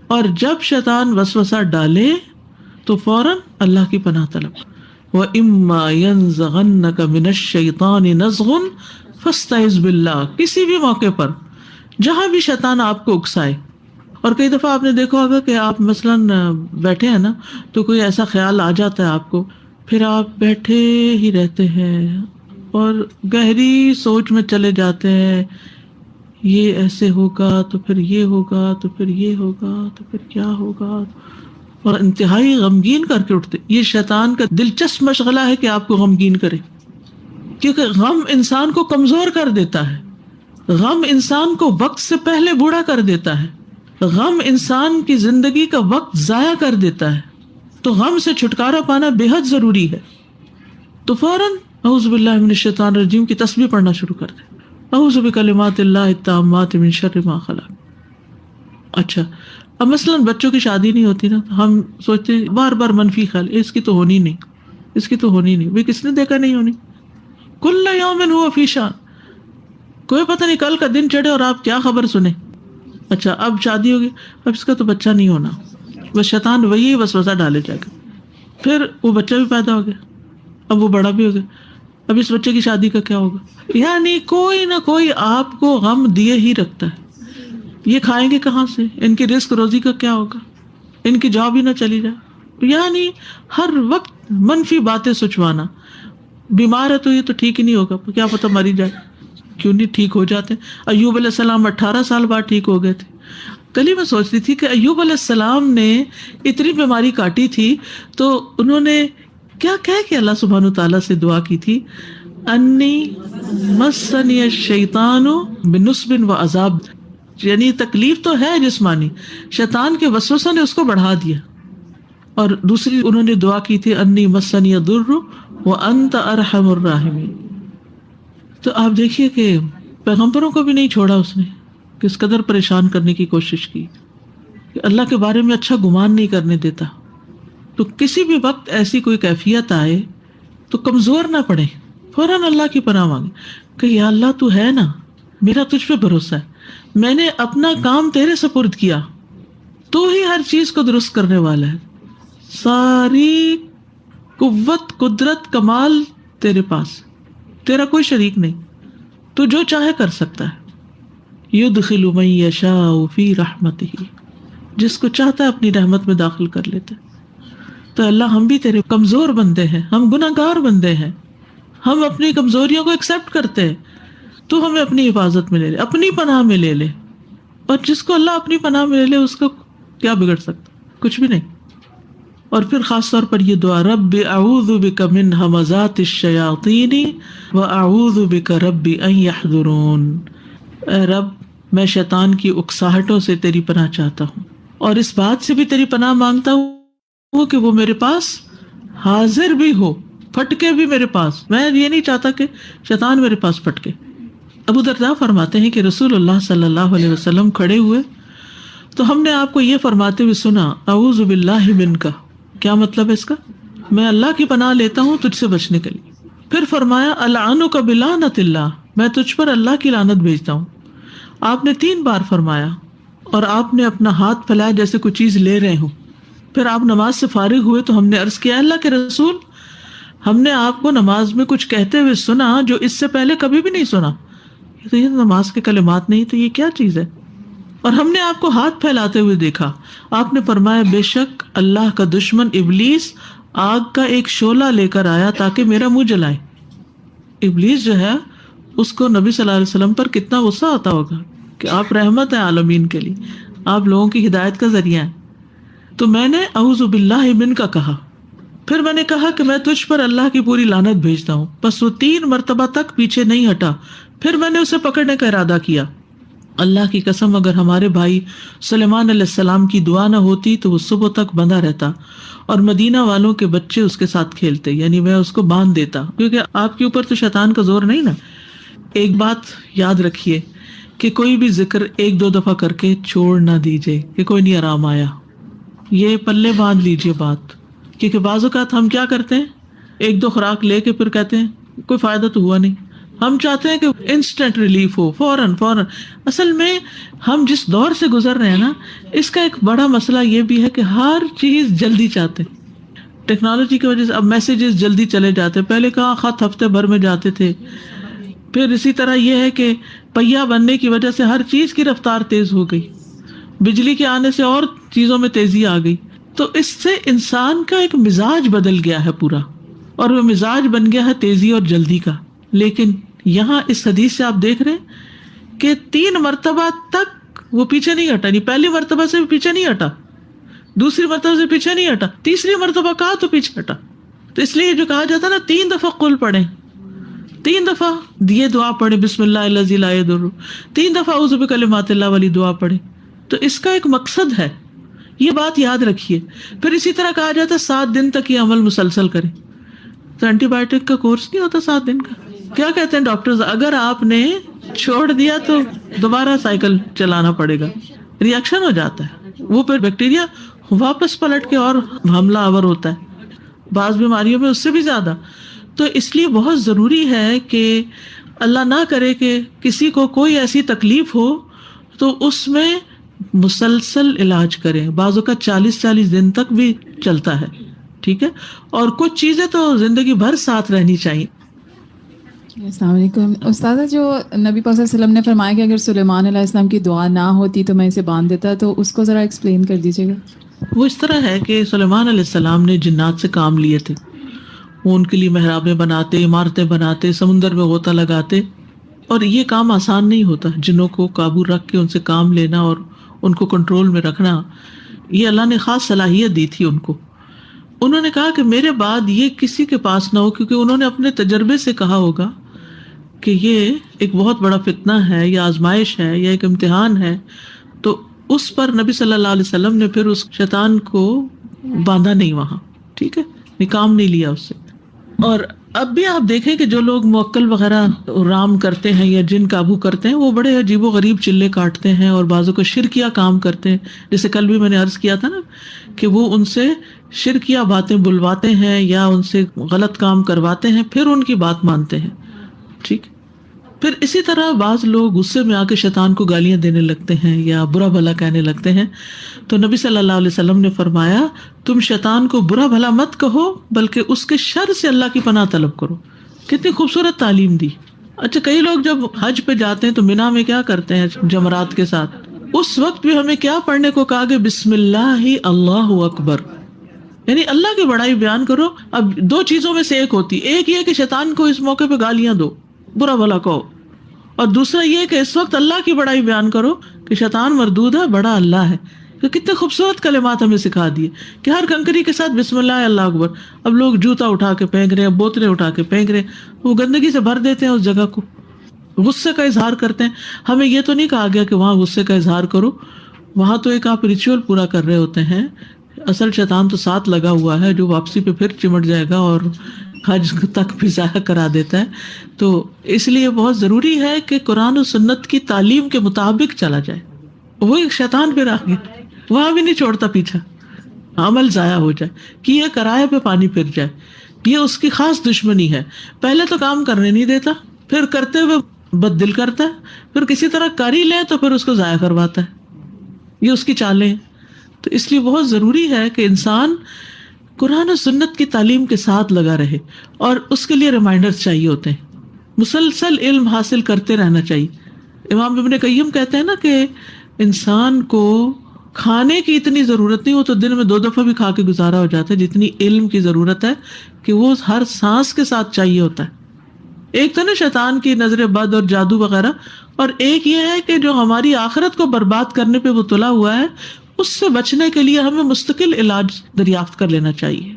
اور جب شیطان وسوسہ ڈالے تو فوراً اللہ کی پناہ طلب۔ وَإِمَّا يَنزَغَنَّكَ مِنَ الشَّيْطَانِ نَزْغٌ فَاسْتَعِذْ بِاللَّهِ، کسی بھی موقع پر جہاں بھی شیطان آپ کو اکسائے، اور کئی دفعہ آپ نے دیکھا ہوگا کہ آپ مثلاً بیٹھے ہیں نا، تو کوئی ایسا خیال آ جاتا ہے آپ کو، پھر آپ بیٹھے ہی رہتے ہیں اور گہری سوچ میں چلے جاتے ہیں، یہ ایسے ہوگا تو پھر یہ ہوگا تو پھر یہ ہوگا تو پھر کیا ہوگا، اور انتہائی غمگین کر کے اٹھتے۔ یہ شیطان کا دلچسپ مشغلہ ہے کہ آپ کو غمگین کرے، کیونکہ غم انسان کو کمزور کر دیتا ہے، غم انسان کو وقت سے پہلے بوڑھا کر دیتا ہے، غم انسان کی زندگی کا وقت ضائع کر دیتا ہے، تو غم سے چھٹکارا پانا بے حد ضروری ہے۔ تو فوراً اعوذ باللہ من الشیطان الرجیم کی تسبیح پڑھنا شروع کر دیں، اعوذ بکلمات اللہ التامات من شر ما خلق۔ اچھا، اب مثلاً بچوں کی شادی نہیں ہوتی نا، تو ہم سوچتے بار بار منفی خیال، اس کی تو ہونی نہیں، اس کی تو ہونی نہیں، بھئی کس نے دیکھا نہیں ہونی؟ کل یوم ہوا فی شان، کوئی پتہ نہیں کل کا دن چڑھے اور آپ کیا خبر سنیں۔ اچھا اب شادی ہوگی، اب اس کا تو بچہ نہیں ہونا، بس شیطان وہی وسوسہ ڈالے جا کے، پھر وہ بچہ بھی پیدا ہو گیا، اب وہ بڑا بھی ہو گیا، اب اس بچے کی شادی کا کیا ہوگا؟ یعنی کوئی نہ کوئی آپ کو غم دیے ہی رکھتا ہے۔ یہ کھائیں گے کہاں سے، ان کی رزق روزی کا کیا ہوگا، ان کی جاب ہی نہ چلی جائے، یعنی ہر وقت منفی باتیں سوچوانا۔ بیمار ہے تو یہ تو ٹھیک ہی نہیں ہوگا، کیا پتہ مری جائے، کیوں نہیں ٹھیک ہو جاتے۔ ایوب علیہ السلام 18 سال بعد ٹھیک ہو گئے تھے۔ کل ہی میں سوچتی تھی کہ ایوب علیہ السلام نے اتنی بیماری کاٹی تھی تو انہوں نے کیا کہہ کے اللہ سبحانہ تعالیٰ سے دعا کی تھی، انی مسنی الشیطان بنصب و عذاب، یعنی تکلیف تو ہے جسمانی، شیطان کے وسوسہ نے اس کو بڑھا دیا۔ اور دوسری انہوں نے دعا کی تھی انی مسنی الضر وانت ارحم الراحمین۔ تو آپ دیکھیے کہ پیغمبروں کو بھی نہیں چھوڑا اس نے، کس قدر پریشان کرنے کی کوشش کی، کہ اللہ کے بارے میں اچھا گمان نہیں کرنے دیتا۔ تو کسی بھی وقت ایسی کوئی کیفیت آئے تو کمزور نہ پڑے، فوراً اللہ کی پناہ مانگے کہ یا اللہ تو ہے نا، میرا تجھ پہ بھروسہ ہے، میں نے اپنا کام تیرے سپرد کیا، تو ہی ہر چیز کو درست کرنے والا ہے، ساری قوت قدرت کمال تیرے پاس، تیرا کوئی شریک نہیں، تو جو چاہے کر سکتا ہے۔ یدخل من یشاء فی رحمتہ، جس کو چاہتا ہے اپنی رحمت میں داخل کر لیتا ہے۔ تو اللہ ہم بھی تیرے کمزور بندے ہیں، ہم گناہگار بندے ہیں، ہم اپنی کمزوریوں کو ایکسیپٹ کرتے ہیں، تو ہمیں اپنی حفاظت میں لے لے، اپنی پناہ میں لے لے. اور جس کو اللہ اپنی پناہ میں لے لے اس کو کیا بگڑ سکتا؟ کچھ بھی نہیں. اور پھر خاص طور پر یہ دعا، رب اعوذ بک من ہمزات الشیاطین واعوذ بک رب ان یحضرون. اے رب میں شیطان کی اکساہٹوں سے تیری پناہ چاہتا ہوں، اور اس بات سے بھی تیری پناہ مانگتا ہوں کہ وہ میرے پاس حاضر بھی ہو، پھٹکے بھی میرے پاس. میں یہ نہیں چاہتا کہ شیطان میرے پاس پھٹکے. ابو درداء فرماتے ہیں کہ رسول اللہ صلی اللہ علیہ وسلم کھڑے ہوئے تو ہم نے آپ کو یہ فرماتے ہوئے سنا، اعوذ باللہ منک. کیا مطلب ہے اس کا؟ میں اللہ کی پناہ لیتا ہوں تجھ سے بچنے کے لیے. پھر فرمایا العنک بلعنت اللہ، میں تجھ پر اللہ کی لعنت بھیجتا ہوں. آپ نے 3 بار فرمایا اور آپ نے اپنا ہاتھ پھیلایا جیسے کوئی چیز لے رہے ہوں. پھر آپ نماز سے فارغ ہوئے تو ہم نے عرض کیا، اللہ کے رسول، ہم نے آپ کو نماز میں کچھ کہتے ہوئے سنا جو اس سے پہلے کبھی بھی نہیں سنا. تو یہ نماز کے کلمات نہیں تو یہ کیا چیز ہے؟ اور ہم نے آپ کو ہاتھ پھیلاتے ہوئے دیکھا. آپ نے فرمایا بے شک اللہ کا دشمن ابلیس آگ کا ایک شعلہ لے کر آیا تاکہ میرا منہ جلائے. ابلیس جو ہے اس کو نبی صلی اللہ علیہ وسلم پر کتنا غصہ آتا ہوگا کہ آپ رحمت ہیں عالمین کے لیے، آپ لوگوں کی ہدایت کا ذریعہ ہیں. تو میں نے اعوذ باللہ من کا کہا. پھر میں نے کہا کہ میں تجھ پر اللہ کی پوری لعنت بھیجتا ہوں. بس وہ 3 مرتبہ تک پیچھے نہیں ہٹا. پھر میں نے اسے پکڑنے کا ارادہ کیا. اللہ کی قسم اگر ہمارے بھائی سلیمان علیہ السلام کی دعا نہ ہوتی تو وہ صبح تک بندھا رہتا اور مدینہ والوں کے بچے اس کے ساتھ کھیلتے، یعنی میں اس کو باندھ دیتا، کیونکہ آپ کے اوپر تو شیطان کا زور نہیں نا. ایک بات یاد رکھیے کہ کوئی بھی ذکر 1-2 دفعہ کر کے چھوڑ نہ دیجیے کہ کوئی نہیں آرام آیا. یہ پلے باندھ لیجیے بات، کیونکہ بعض اوقات ہم کیا کرتے ہیں 1-2 خوراک لے کے پھر کہتے ہیں کوئی فائدہ تو ہوا نہیں. ہم چاہتے ہیں کہ انسٹنٹ ریلیف ہو، فوراً. اصل میں ہم جس دور سے گزر رہے ہیں نا، اس کا ایک بڑا مسئلہ یہ بھی ہے کہ ہر چیز جلدی چاہتے ہیں. ٹیکنالوجی کی وجہ سے اب میسیجز جلدی چلے جاتے ہیں. پہلے کہاں خط ہفتے بھر میں جاتے تھے. پھر اسی طرح یہ ہے کہ پہیا بننے کی وجہ سے ہر چیز کی رفتار تیز ہو گئی. بجلی کے آنے سے اور چیزوں میں تیزی آ گئی. تو اس سے انسان کا ایک مزاج بدل گیا ہے پورا، اور وہ مزاج بن گیا ہے تیزی اور جلدی کا. لیکن یہاں اس حدیث سے آپ دیکھ رہے ہیں کہ 3 مرتبہ تک وہ پیچھے نہیں ہٹا. نہیں، پہلی مرتبہ سے بھی پیچھے نہیں ہٹا، دوسری مرتبہ سے پیچھے نہیں ہٹا، تیسری مرتبہ کہا تو پیچھے ہٹا. تو اس لیے جو کہا جاتا ہے نا 3 دفعہ قل پڑھیں، 3 دفعہ یہ دعا پڑھے بسم اللہ الذی لا یضر، 3 دفعہ اعوذ بکلمات اللہ والی دعا پڑھے. تو اس کا ایک مقصد ہے، یہ بات یاد رکھیے. پھر اسی طرح کہا جاتا ہے 7 دن تک یہ عمل مسلسل کریں. تو اینٹی بایوٹک کا کورس نہیں ہوتا 7 دن کا. کیا کہتے ہیں ڈاکٹرز، اگر آپ نے چھوڑ دیا تو دوبارہ سائیکل چلانا پڑے گا، ریئیکشن ہو جاتا ہے، وہ پھر بیکٹیریا واپس پلٹ کے اور حملہ آور ہوتا ہے، بعض بیماریوں میں اس سے بھی زیادہ. تو اس لیے بہت ضروری ہے کہ اللہ نہ کرے کہ کسی کو کوئی ایسی تکلیف ہو تو اس میں مسلسل علاج کریں. بعضوں کا 40 دن تک بھی چلتا ہے، ٹھیک ہے. اور کچھ چیزیں تو زندگی بھر ساتھ رہنی چاہیے. السلام علیکم استاذہ. جو نبی پاک صلی اللہ علیہ وسلم نے فرمایا کہ اگر سلیمان علیہ السلام کی دعا نہ ہوتی تو میں اسے باندھ دیتا، تو اس کو ذرا ایکسپلین کر دیجیے گا. وہ اس طرح ہے کہ سلیمان علیہ السلام نے جنات سے کام لیے تھے. وہ ان کے لیے محرابیں بناتے، عمارتیں بناتے، سمندر میں غوطہ لگاتے. اور یہ کام آسان نہیں ہوتا، جنوں کو قابو رکھ کے ان سے کام لینا اور ان کو کنٹرول میں رکھنا. یہ اللہ نے خاص صلاحیت دی تھی ان کو. انہوں نے کہا کہ میرے بعد یہ کسی کے پاس نہ ہو، کیونکہ انہوں نے اپنے تجربے سے کہا ہوگا کہ یہ ایک بہت بڑا فتنہ ہے یا آزمائش ہے یا ایک امتحان ہے. تو اس پر نبی صلی اللہ علیہ وسلم نے پھر اس شیطان کو باندھا نہیں وہاں، ٹھیک ہے، کام نہیں لیا اس سے. اور اب بھی آپ دیکھیں کہ جو لوگ موکل وغیرہ رام کرتے ہیں یا جن قابو کرتے ہیں، وہ بڑے عجیب و غریب چلے کاٹتے ہیں اور بعضوں کو شرکیہ کام کرتے ہیں. جیسے کل بھی میں نے عرض کیا تھا نا کہ وہ ان سے شرکیہ باتیں بلواتے ہیں یا ان سے غلط کام کرواتے ہیں، پھر ان کی بات مانتے ہیں، ٹھیک. پھر اسی طرح بعض لوگ غصے میں آ کے شیطان کو گالیاں دینے لگتے ہیں یا برا بھلا کہنے لگتے ہیں. تو نبی صلی اللہ علیہ وسلم نے فرمایا تم شیطان کو برا بھلا مت کہو بلکہ اس کے شر سے اللہ کی پناہ طلب کرو. کتنی خوبصورت تعلیم دی. اچھا، کئی لوگ جب حج پہ جاتے ہیں تو مینا میں کیا کرتے ہیں جمرات کے ساتھ، اس وقت بھی ہمیں کیا پڑھنے کو کہا کہ بسم اللہ اللہ اکبر، یعنی اللہ کی بڑائی بیان کرو. اب 2 چیزوں میں سے ایک ہوتی، ایک یہ کہ شیطان کو اس موقع پہ گالیاں دو، برا بھلا کہو، اور دوسرا یہ کہ اس وقت اللہ کی بڑائی بیان کرو کہ شیطان مردود ہے، بڑا اللہ ہے. تو کتنے خوبصورت کلمات ہمیں سکھا دیے کہ ہر کنکری کے ساتھ بسم اللہ اللہ اکبر. اب لوگ جوتا اٹھا کے پھینک رہے ہیں، بوتلیں اٹھا کے پھینک رہے ہیں، وہ گندگی سے بھر دیتے ہیں اس جگہ کو، غصے کا اظہار کرتے ہیں. ہمیں یہ تو نہیں کہا گیا کہ وہاں غصے کا اظہار کرو، وہاں تو ایک آپ ریچول پورا کر رہے ہوتے ہیں. اصل شیطان تو ساتھ لگا ہوا ہے جو واپسی پہ پھر چمٹ جائے گا اور حج تک بھی ضائع کرا دیتا ہے. تو اس لیے بہت ضروری ہے کہ قرآن و سنت کی تعلیم کے مطابق چلا جائے. وہی شیطان پھر آگے وہاں بھی نہیں چھوڑتا پیچھا، عمل ضائع ہو جائے، کیے کرائے پہ پانی پھر جائے. یہ اس کی خاص دشمنی ہے. پہلے تو کام کرنے نہیں دیتا، پھر کرتے ہوئے بد دل کرتا ہے، پھر کسی طرح کر ہی لے تو پھر اس کو ضائع کرواتا ہے. یہ اس کی چالیں ہیں. تو اس لیے بہت ضروری ہے کہ انسان قرآن و سنت کی تعلیم کے ساتھ لگا رہے، اور اس کے لیے ریمائنڈرز چاہیے ہوتے ہیں. مسلسل علم حاصل کرتے رہنا چاہیے. امام ابن قیم کہتے ہیں نا کہ انسان کو کھانے کی اتنی ضرورت نہیں، وہ تو دن میں 2 دفعہ بھی کھا کے گزارا ہو جاتا ہے، جتنی علم کی ضرورت ہے کہ وہ ہر سانس کے ساتھ چاہیے ہوتا ہے. ایک تو نا شیطان کی نظر بد اور جادو وغیرہ، اور ایک یہ ہے کہ جو ہماری آخرت کو برباد کرنے پہ وہ تلا ہوا ہے، اس سے بچنے کے لیے ہمیں مستقل علاج دریافت کر لینا چاہیے.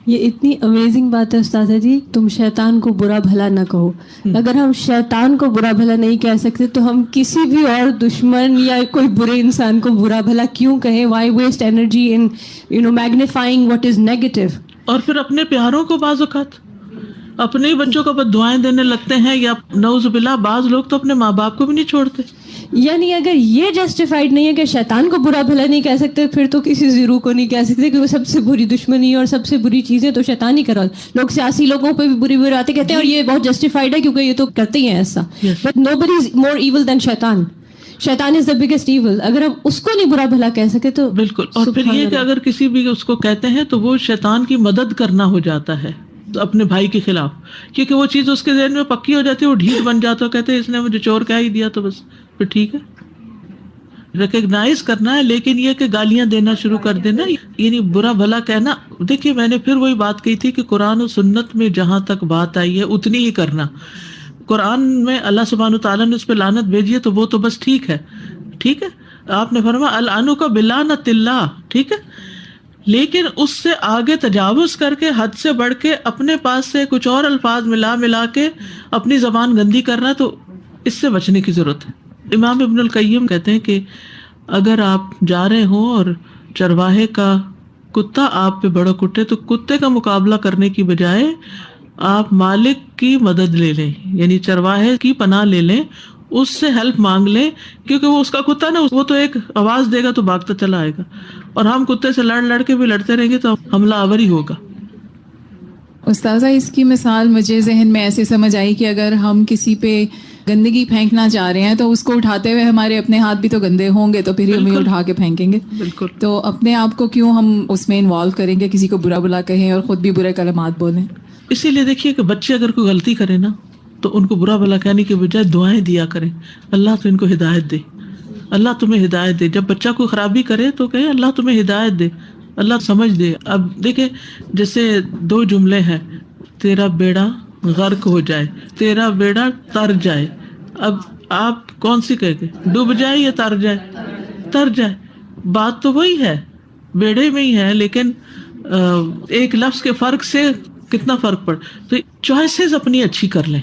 یہ اتنی امیزنگ بات ہے استاذہ جی، تم شیطان کو برا بھلا نہ کہو. اگر ہم شیطان کو برا بھلا نہیں کہہ سکتے تو ہم کسی بھی اور دشمن یا کوئی برے انسان کو برا بھلا کیوں کہیں؟ Why waste energy in magnifying what is negative. اور پھر اپنے پیاروں کو بعض اوقات اپنے ہی بچوں کو بد دعائیں دینے لگتے ہیں، یا نعوذ باللہ بعض لوگ تو اپنے ماں باپ کو بھی نہیں چھوڑتے. یعنی اگر یہ جسٹیفائڈ نہیں ہے کہ شیطان کو برا بھلا نہیں کہہ سکتے، پھر تو کسی زیرو کو نہیں کہہ سکتے کہ وہ سب سے بری دشمنی اور سب سے بری چیزیں تو شیطان ہی کرا. لوگ سیاسی لوگوں پہ بھی بری بری باتیں کہتے ہیں اور یہ بہت جسٹیفائڈ ہے کیونکہ یہ تو کرتے ہی ہیں ایسا. But nobody is more evil than شیطان. شیطان از دا بگیسٹ ایول. اگر ہم اس کو نہیں برا بھلا کہہ سکے تو بالکل. اور پھر یہ کہ اگر کسی بھی اس کو کہتے ہیں تو وہ شیطان کی مدد کرنا ہو جاتا ہے اپنے بھائی کے خلاف، کیونکہ وہ چیز اس کے ذہن میں پکی ہو جاتی ہے، وہ ڈھیل بن جاتا ہے، کہتے ہیں اس نے مجھے چور کہہ ہی دیا تو بس پھر ٹھیک ہے. ریکگنائز کرنا ہے، لیکن یہ کہ گالیاں دینا شروع کر دینا، یعنی برا بھلا کہنا. دیکھیے میں نے پھر وہی بات کہی تھی کہ قرآن و سنت میں جہاں تک بات آئی ہے اتنی ہی کرنا. قرآن میں اللہ سبحانہ تعالیٰ نے اس پہ لعنت بھیجی ہے تو وہ تو بس ٹھیک ہے، ٹھیک ہے. آپ نے فرمایا العنک بلعنت اللہ، ٹھیک ہے. لیکن اس سے آگے تجاوز کر کے حد سے بڑھ کے اپنے پاس سے کچھ اور الفاظ ملا کے اپنی زبان گندی کرنا، تو اس سے بچنے کی ضرورت ہے. امام ابن القیم کہتے ہیں کہ اگر آپ جا رہے ہوں اور چرواہے کا کتا آپ پہ بڑا کٹے تو کتے کا مقابلہ کرنے کی بجائے آپ مالک کی مدد لے لیں، یعنی چرواہے کی پناہ لے لیں، اس سے ہیلپ مانگ لیں، کیونکہ وہ اس کا کتا نا، وہ تو ایک آواز دے گا تو بھاگتا چلا آئے گا، اور ہم کتے سے لڑ کے بھی لڑتے رہیں گے تو حملہ آور ہی ہوگا. استاذہ اس کی مثال مجھے ذہن میں ایسے سمجھ آئی کہ اگر ہم کسی پہ گندگی پھینکنا چاہ رہے ہیں تو اس کو اٹھاتے ہوئے ہمارے اپنے ہاتھ بھی تو گندے ہوں گے، تو پھر ہم ہی اٹھا کے پھینکیں گے. بالکل. تو اپنے آپ کو کیوں ہم اس میں انوالو کریں گے، کسی کو برا بلا کہیں اور خود بھی برے کلمات بولیں. اسی لیے دیکھیے کہ بچے اگر کوئی غلطی کرے نا تو ان کو برا بلا کہنے کے بجائے دعائیں دیا کریں، اللہ تو ان کو ہدایت دے، اللہ تمہیں ہدایت دے. جب بچہ کوئی خرابی کرے تو کہیں اللہ تمہیں ہدایت دے، اللہ سمجھ دے. اب دیکھیں جیسے 2 جملے ہیں، تیرا بیڑا غرق ہو جائے، تیرا بیڑا تر جائے. اب آپ کون سی کہہ گے، ڈوب جائے یا تر جائے؟ تر جائے. بات تو وہی ہے، بیڑے میں ہی ہے، لیکن ایک لفظ کے فرق سے کتنا فرق پڑ. تو چوائسیز اپنی اچھی کر لیں،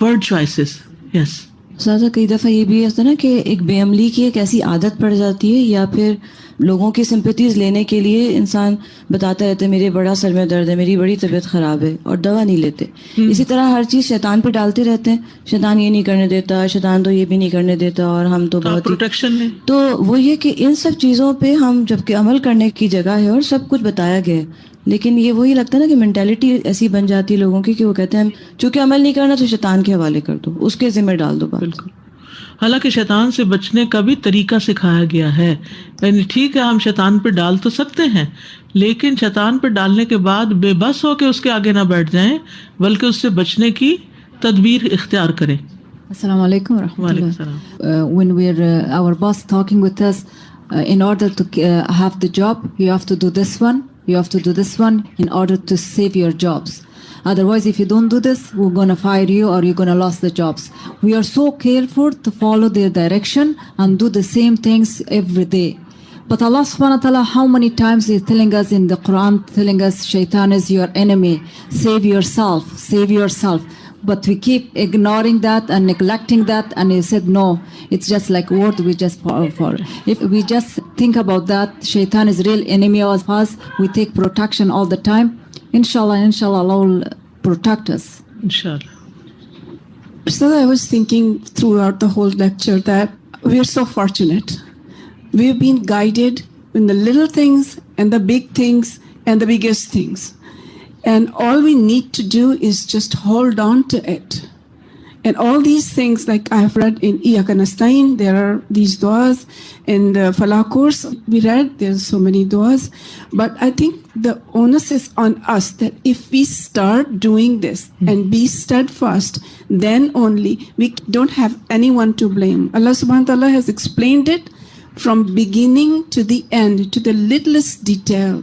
ورڈ چوائسیز. یس سادہ کئی دفعہ یہ بھی ہوتا ہے نا کہ ایک بے عملی کی ایک ایسی عادت پڑ جاتی ہے، یا پھر لوگوں کی سمپتیز لینے کے لیے انسان بتاتا رہتا ہے میرے بڑا سر میں درد ہے، میری بڑی طبیعت خراب ہے، اور دوا نہیں لیتے. اسی طرح ہر چیز شیطان پہ ڈالتے رہتے ہیں، شیطان یہ نہیں کرنے دیتا، شیطان تو یہ بھی نہیں کرنے دیتا، اور ہم تو بہت پروٹیکشن لیں. تو وہ یہ کہ ان سب چیزوں پہ ہم جبکہ عمل کرنے کی جگہ ہے اور سب کچھ بتایا گیا ہے، لیکن یہ وہی لگتا ہے نا کہ مینٹیلٹی ایسی بن جاتی ہے لوگوں کی کہ وہ کہتے ہیں چونکہ عمل نہیں کرنا تو شیطان کے حوالے کر دو، اس کے ذمہ ڈال دو بات. بالکل. حالانکہ شیطان سے بچنے کا بھی طریقہ سکھایا گیا ہے. یعنی ٹھیک ہے ہم شیطان پہ ڈال تو سکتے ہیں، لیکن شیطان پہ ڈالنے کے بعد بے بس ہو کے اس کے آگے نہ بیٹھ جائیں، بلکہ اس سے بچنے کی تدبیر اختیار کریں. السلام علیکم ورحمۃ وعلیکم اللہ. السلام. When we're our boss talking with us, in order to have the job, you have to do this one, you have to do this one in order to save your jobs. Otherwise, if you don't do this, we're going to fire you or you're going to lose the jobs. We are so careful to follow their direction and do the same things every day. But Allah subhanahu wa ta'ala, how many times He's telling us in the Quran, telling us shaitan is your enemy. Save yourself, save yourself. But we keep ignoring that and neglecting that. And He said, no, it's just like word we just follow for. If we just think about that, shaitan is real enemy of us. We take protection all the time. Inshallah, Allah will protect us. Inshallah. So I was thinking throughout the whole lecture that we are so fortunate. We've been guided in the little things and the big things and the biggest things. And all we need to do is just hold on to it. And all these things, like I have read in Iyaka Nasta'in, there are these du'as. In the Falah course we read, there's so many du'as. But I think the onus is on us that if we start doing this and be steadfast, then only we don't have anyone to blame. Allah subhanahu wa ta'ala has explained it from beginning to the end, to the littlest detail.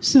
So,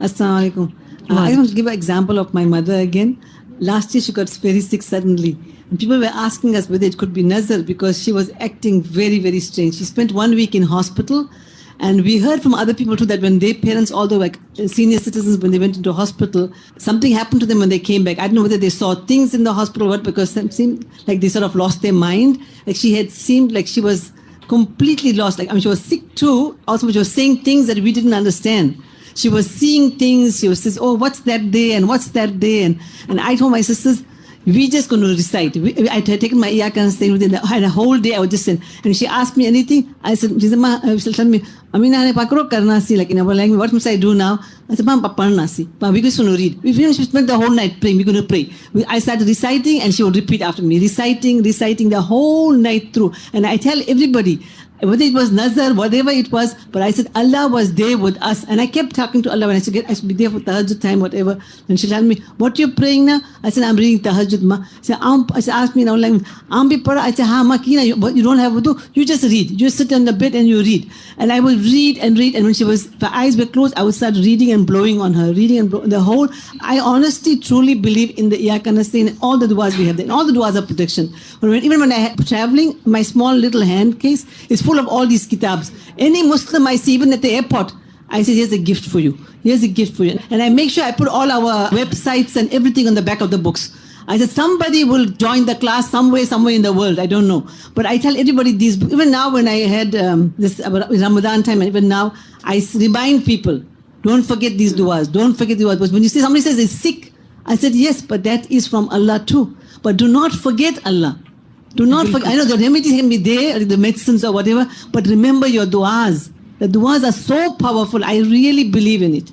Assalamu alaikum. I want to give an example of my mother again. Last year she got very sick suddenly. And people were asking us whether it could be nazar because she was acting very, very strange. She spent 1 week in hospital, and we heard from other people too that when their parents, although like senior citizens, when they went into hospital, something happened to them when they came back. I don't know whether they saw things in the hospital or what, because it seemed like they sort of lost their mind. Like she had seemed like she was completely lost. Like, I mean, she was sick too. Also, she was saying things that we didn't understand. She was seeing things. She was saying, oh, what's that day? And what's that day? And I told my sisters, we just going to recite. I had taken my iyaka and saying within the whole day I would just say. And she asked me anything. I said, she'll tell me, Amina ne pakro karna si, like in our language, what must I do now? I said, Mom, paparna si. We're going to read. We spent the whole night praying. We're going to pray. I started reciting and she would repeat after me. Reciting the whole night through. And I tell everybody, whether it was nazar, whatever it was, but I said Allah was there with us. And I kept talking to Allah when I should be there for tahajjud time, whatever. And she told me, what you're praying now? I said, I'm reading tahajjud, ma. She asked me in our language, I said, ha, ma, kina, you don't have wudu, you just read. You just sit on the bed and you read. And I would read and read. And when her eyes were closed, I would start reading and blowing on her, reading and blowing. The whole, I honestly, truly believe in the iyaka nasta'in and all the du'as we have there, and all the du'as of protection. Even when I was traveling, my small little hand case is full of all these kitabs. Any Muslim I see, even at the airport, I say, here's a gift for you. Here's a gift for you. And I make sure I put all our websites and everything on the back of the books. I said, somebody will join the class somewhere in the world. I don't know. But I tell everybody these books. Even now when I had this Ramadan time, and even now, I remind people, don't forget these du'as. Don't forget the du'as. But when you see somebody says they're sick, I said, yes, but that is from Allah too. But do not forget Allah. Do not forget. I know the remedies can be there, or the medicines or whatever, but remember your du'as. The du'as are so powerful. I really believe in it.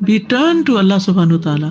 We turn to Allah subhanahu wa ta'ala.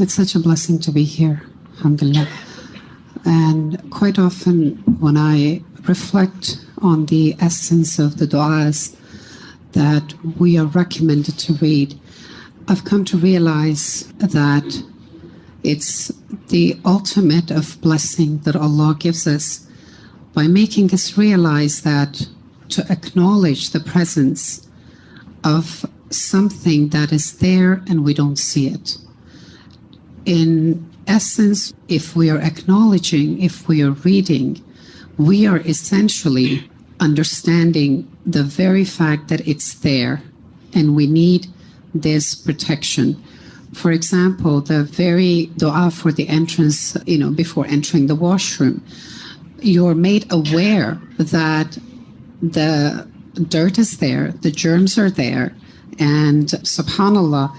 It's such a blessing to be here, alhamdulillah. And quite often when I reflect on the essence of the du'as that we are recommended to read, I've come to realize that it's the ultimate of blessing that Allah gives us by making us realize that to acknowledge the presence of something that is there and we don't see it. In essence, if we are acknowledging, if we are reading, we are essentially understanding the very fact that it's there and we need this protection. For example, the very dua for the entrance, before entering the washroom, you're made aware that the dirt is there, the germs are there, and subhanallah,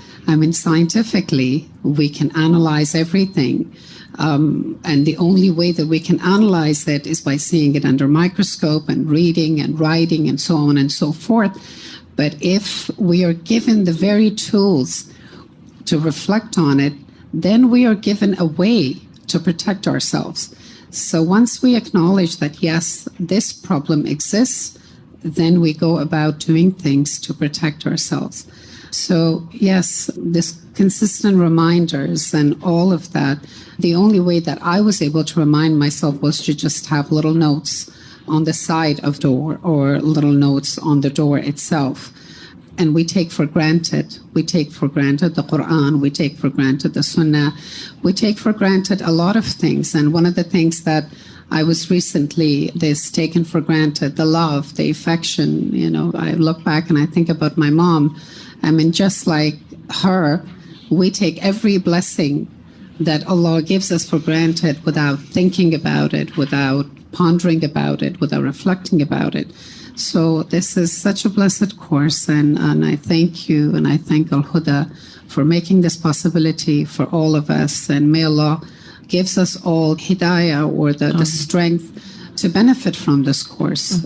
scientifically, we can analyze everything. And the only way that we can analyze it is by seeing it under microscope and reading and writing and so on and so forth. But if we are given the very tools to reflect on it, then we are given a way to protect ourselves. So once we acknowledge that, yes, this problem exists, then we go about doing things to protect ourselves. So yes, this consistent reminders and all of that, the only way that I was able to remind myself was to just have little notes on the side of door or little notes on the door itself. And we take for granted the Quran, we take for granted the Sunnah, we take for granted a lot of things. And one of the things that I was recently, this taken for granted, the love, the affection, I look back and I think about my mom. Just like her, we take every blessing that Allah gives us for granted without thinking about it, without pondering about it, without reflecting about it. So this is such a blessed course, and I thank you and I thank Al-Huda for making this possibility for all of us, and may Allah gives us all hidayah or the strength to benefit from this course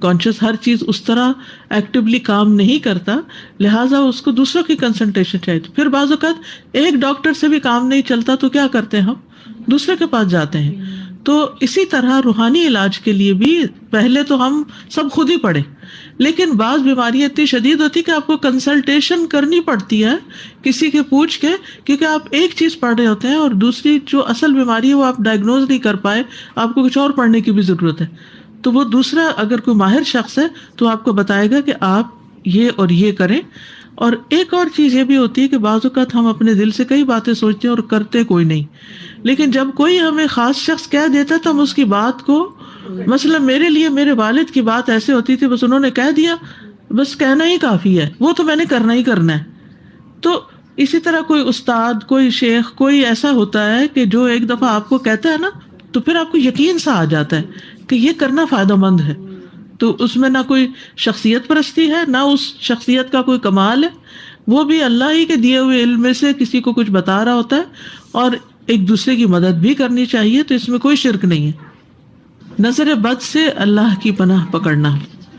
conscious ہر چیز اس طرح actually کام نہیں کرتا، لہٰذا اس کو دوسروں کی کنسنٹریشن چاہیے. پھر بعض اوقات ایک ڈاکٹر سے بھی کام نہیں چلتا تو کیا کرتے ہیں ہم دوسرے کے پاس جاتے ہیں. تو اسی طرح روحانی علاج کے لیے بھی پہلے تو ہم سب خود ہی پڑھیں، لیکن بعض بیماریاں اتنی شدید ہوتی کہ آپ کو کنسلٹیشن کرنی پڑتی ہے کسی کے پوچھ کے، کیونکہ آپ ایک چیز پڑھ رہے ہوتے ہیں اور دوسری جو اصل بیماری ہے وہ آپ ڈائگنوز نہیں کر پائے، آپ کو کچھ اور پڑھنے کی بھی ضرورت ہے. تو وہ دوسرا اگر کوئی ماہر شخص ہے تو آپ کو بتائے گا کہ آپ یہ اور یہ کریں. اور ایک اور چیز یہ بھی ہوتی ہے کہ بعض اوقات ہم اپنے دل سے کئی باتیں سوچتے ہیں اور کرتے کوئی نہیں، لیکن جب کوئی ہمیں خاص شخص کہہ دیتا ہے تو ہم اس کی بات کو، مثلا میرے لیے میرے والد کی بات ایسے ہوتی تھی، بس انہوں نے کہہ دیا، بس کہنا ہی کافی ہے، وہ تو میں نے کرنا ہی کرنا ہے. تو اسی طرح کوئی استاد، کوئی شیخ، کوئی ایسا ہوتا ہے کہ جو ایک دفعہ آپ کو کہتا ہے نا تو پھر آپ کو یقین سا آ جاتا ہے کہ یہ کرنا فائدہ مند ہے. تو اس میں نہ کوئی شخصیت پرستی ہے، نہ اس شخصیت کا کوئی کمال ہے، وہ بھی اللہ ہی کے دیے ہوئے علم میں سے کسی کو کچھ بتا رہا ہوتا ہے، اور ایک دوسرے کی مدد بھی کرنی چاہیے. تو اس میں کوئی شرک نہیں ہے. نظر بد سے اللہ کی پناہ پکڑنا.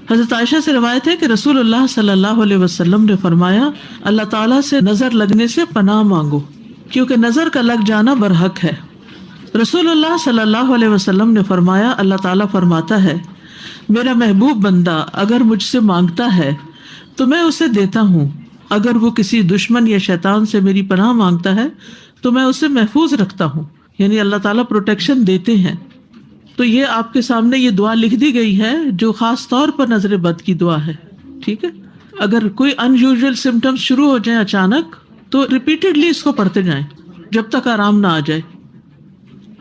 حضرت عائشہ سے روایت ہے کہ رسول اللہ صلی اللہ علیہ وسلم نے فرمایا، اللہ تعالیٰ سے نظر لگنے سے پناہ مانگو، کیونکہ نظر کا لگ جانا برحق ہے. رسول اللہ صلی اللہ علیہ وسلم نے فرمایا، اللہ تعالیٰ فرماتا ہے، میرا محبوب بندہ اگر مجھ سے مانگتا ہے تو میں اسے دیتا ہوں، اگر وہ کسی دشمن یا شیطان سے میری پناہ مانگتا ہے تو میں اسے محفوظ رکھتا ہوں. یعنی اللہ تعالیٰ پروٹیکشن دیتے ہیں. تو یہ آپ کے سامنے یہ دعا لکھ دی گئی ہے جو خاص طور پر نظر بد کی دعا ہے. ٹھیک ہے، اگر کوئی ان یوزول سمٹمز شروع ہو جائیں اچانک تو ریپیٹڈلی اس کو پڑھتے جائیں جب تک آرام نہ آ جائے.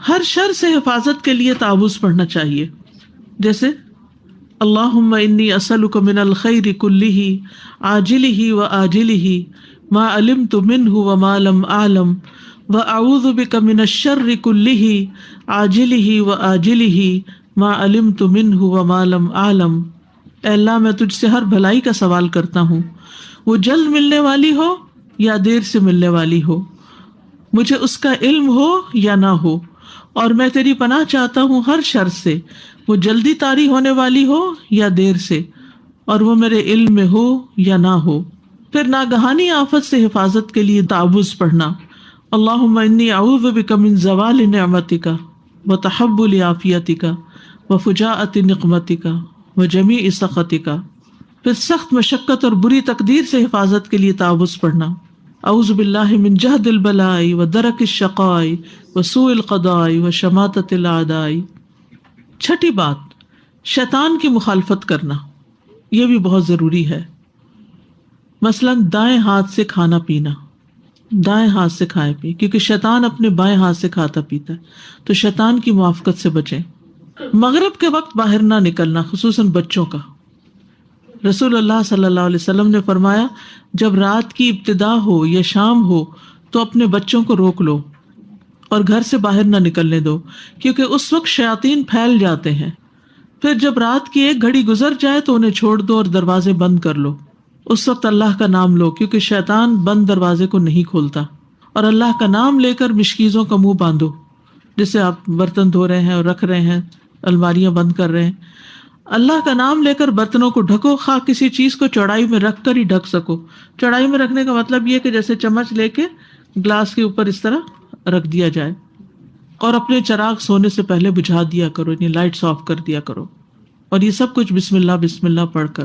ہر شر سے حفاظت کے لیے تعوذ پڑھنا چاہیے، جیسے اللہم انی اسألک من الخیر کلہ عاجلہ و آجلہ ما علمت منہ وما لم اعلم واعوذ بک من الشر کلہ عاجلہ و آجلہ ما علمت منہ وما لم اعلم. اے اللہ میں تجھ سے ہر بھلائی کا سوال کرتا ہوں، وہ جلد ملنے والی ہو یا دیر سے ملنے والی ہو، مجھے اس کا علم ہو یا نہ ہو، اور میں تیری پناہ چاہتا ہوں ہر شر سے، وہ جلدی طاری ہونے والی ہو یا دیر سے، اور وہ میرے علم میں ہو یا نہ ہو. پھر ناگہانی آفت سے حفاظت کے لیے تعوذ پڑھنا، اللہم انی اعوذ بک من زوال نعمتک وتحول عافیتک وفجاءۃ نقمتک وجمیع سخطک. پھر سخت مشقت اور بری تقدیر سے حفاظت کے لیے تعوذ پڑھنا، اعوذ باللہ من جہد البلاء ودرک الشقاء وسوء القضاء وشماتۃ الاعداء. چھٹی بات، شیطان کی مخالفت کرنا، یہ بھی بہت ضروری ہے. مثلا دائیں ہاتھ سے کھانا پینا، دائیں ہاتھ سے کھائے پی، کیونکہ شیطان اپنے بائیں ہاتھ سے کھاتا پیتا ہے، تو شیطان کی موافقت سے بچیں. مغرب کے وقت باہر نہ نکلنا، خصوصاً بچوں کا. رسول اللہ صلی اللہ علیہ وسلم نے فرمایا، جب رات کی ابتدا ہو یا شام ہو تو اپنے بچوں کو روک لو اور گھر سے باہر نہ نکلنے دو، کیونکہ اس وقت شیاطین پھیل جاتے ہیں. پھر جب رات کی ایک گھڑی گزر جائے تو انہیں چھوڑ دو اور دروازے بند کر لو. اس وقت اللہ کا نام لو، کیونکہ شیطان بند دروازے کو نہیں کھولتا. اور اللہ کا نام لے کر مشکیزوں کا منہ باندھو، جیسے آپ برتن دھو رہے ہیں اور رکھ رہے ہیں، الماریاں بند کر رہے ہیں. اللہ کا نام لے کر برتنوں کو ڈھکو، خواہ کسی چیز کو چوڑائی میں رکھ کر ہی ڈھک سکو. چوڑائی میں رکھنے کا مطلب یہ کہ جیسے چمچ لے کے گلاس کے اوپر اس طرح رکھ دیا جائے. اور اپنے چراغ سونے سے پہلے بجھا دیا کرو، یعنی لائٹس آف کر دیا کرو. اور یہ سب کچھ بسم اللہ پڑھ کر.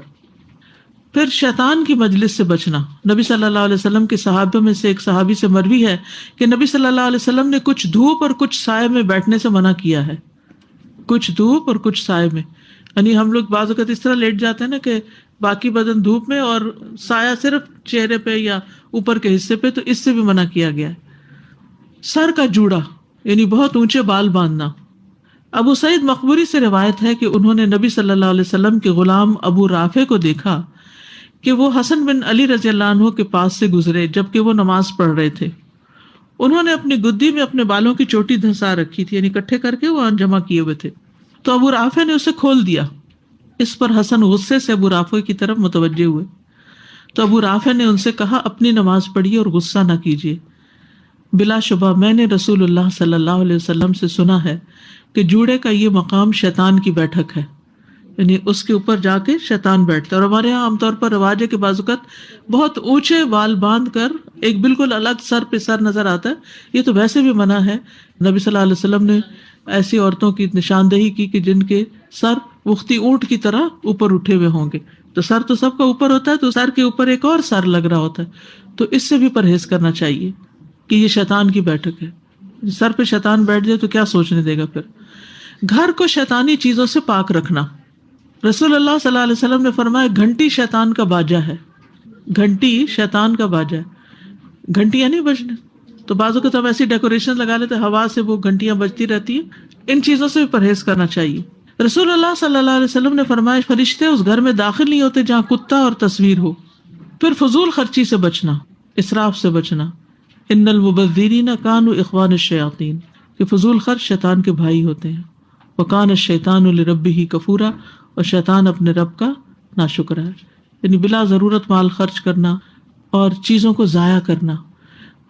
پھر شیطان کی مجلس سے بچنا. نبی صلی اللہ علیہ وسلم کے صحابہ میں سے ایک صحابی سے مروی ہے کہ نبی صلی اللہ علیہ وسلم نے کچھ دھوپ اور کچھ سائے میں بیٹھنے سے منع کیا ہے. کچھ دھوپ اور کچھ سائے میں، یعنی ہم لوگ بعض اوقات اس طرح لیٹ جاتے ہیں نا کہ باقی بدن دھوپ میں اور سایہ صرف چہرے پہ یا اوپر کے حصے پہ، تو اس سے بھی منع کیا گیا ہے. سر کا جوڑا، یعنی بہت اونچے بال باندھنا. ابو سعید مقبوری سے روایت ہے کہ انہوں نے نبی صلی اللہ علیہ وسلم کے غلام ابو رافع کو دیکھا کہ وہ حسن بن علی رضی اللہ عنہ کے پاس سے گزرے جبکہ وہ نماز پڑھ رہے تھے. انہوں نے اپنی گدی میں اپنے بالوں کی چوٹی دھنسا رکھی تھی، یعنی اکٹھے کر کے وہ جمع کیے ہوئے تھے. تو ابو رافع نے اسے کھول دیا. اس پر حسن غصے سے ابو رافع کی طرف متوجہ ہوئے. تو ابو رافع نے ان سے کہا، اپنی نماز پڑھیے اور غصہ نہ کیجیے. بلا شبہ میں نے رسول اللہ صلی اللہ علیہ وسلم سے سنا ہے کہ جوڑے کا یہ مقام شیطان کی بیٹھک ہے. یعنی اس کے اوپر جا کے شیطان بیٹھتا ہے. اور ہمارے یہاں عام طور پر رواج ہے کہ بعض اوقات بہت اونچے بال باندھ کر ایک بالکل الگ سر پہ سر نظر آتا ہے. یہ تو ویسے بھی منع ہے. نبی صلی اللہ علیہ وسلم نے ایسی عورتوں کی نشاندہی کی کہ جن کے سر وختی اونٹ کی طرح اوپر اٹھے ہوئے ہوں گے. تو سر تو سب کا اوپر ہوتا ہے, تو سر کے اوپر ایک اور سر لگ رہا ہوتا ہے. تو اس سے بھی پرہیز کرنا چاہیے کہ یہ شیطان کی بیٹھک ہے. سر پہ شیطان بیٹھ جائے تو کیا سوچنے دے گا. پھر گھر کو شیطانی چیزوں سے پاک رکھنا. رسول اللہ صلی اللہ علیہ وسلم نے فرمایا گھنٹی شیطان کا باجا ہے. گھنٹی شیطان کا باجا ہے. گھنٹیاں نہیں بجنے. تو بعضوں کو تو ہم ایسی ڈیکوریشن لگا لیتے, ہوا سے وہ گھنٹیاں بجتی رہتی ہیں. ان چیزوں سے بھی پرہیز کرنا چاہیے. رسول اللہ صلی اللہ علیہ وسلم نے فرمایا فرشتے اس گھر میں داخل نہیں ہوتے جہاں کتا اور تصویر ہو. پھر فضول خرچی سے بچنا, اسراف سے بچنا. ان المبذرین کانوا اخوان الشیاطین, کہ فضول خرچ شیطان کے بھائی ہوتے ہیں. وکان الشیطان لربہ کفورا, اور شیطان اپنے رب کا ناشکر ہے. یعنی بلا ضرورت مال خرچ کرنا اور چیزوں کو ضائع کرنا.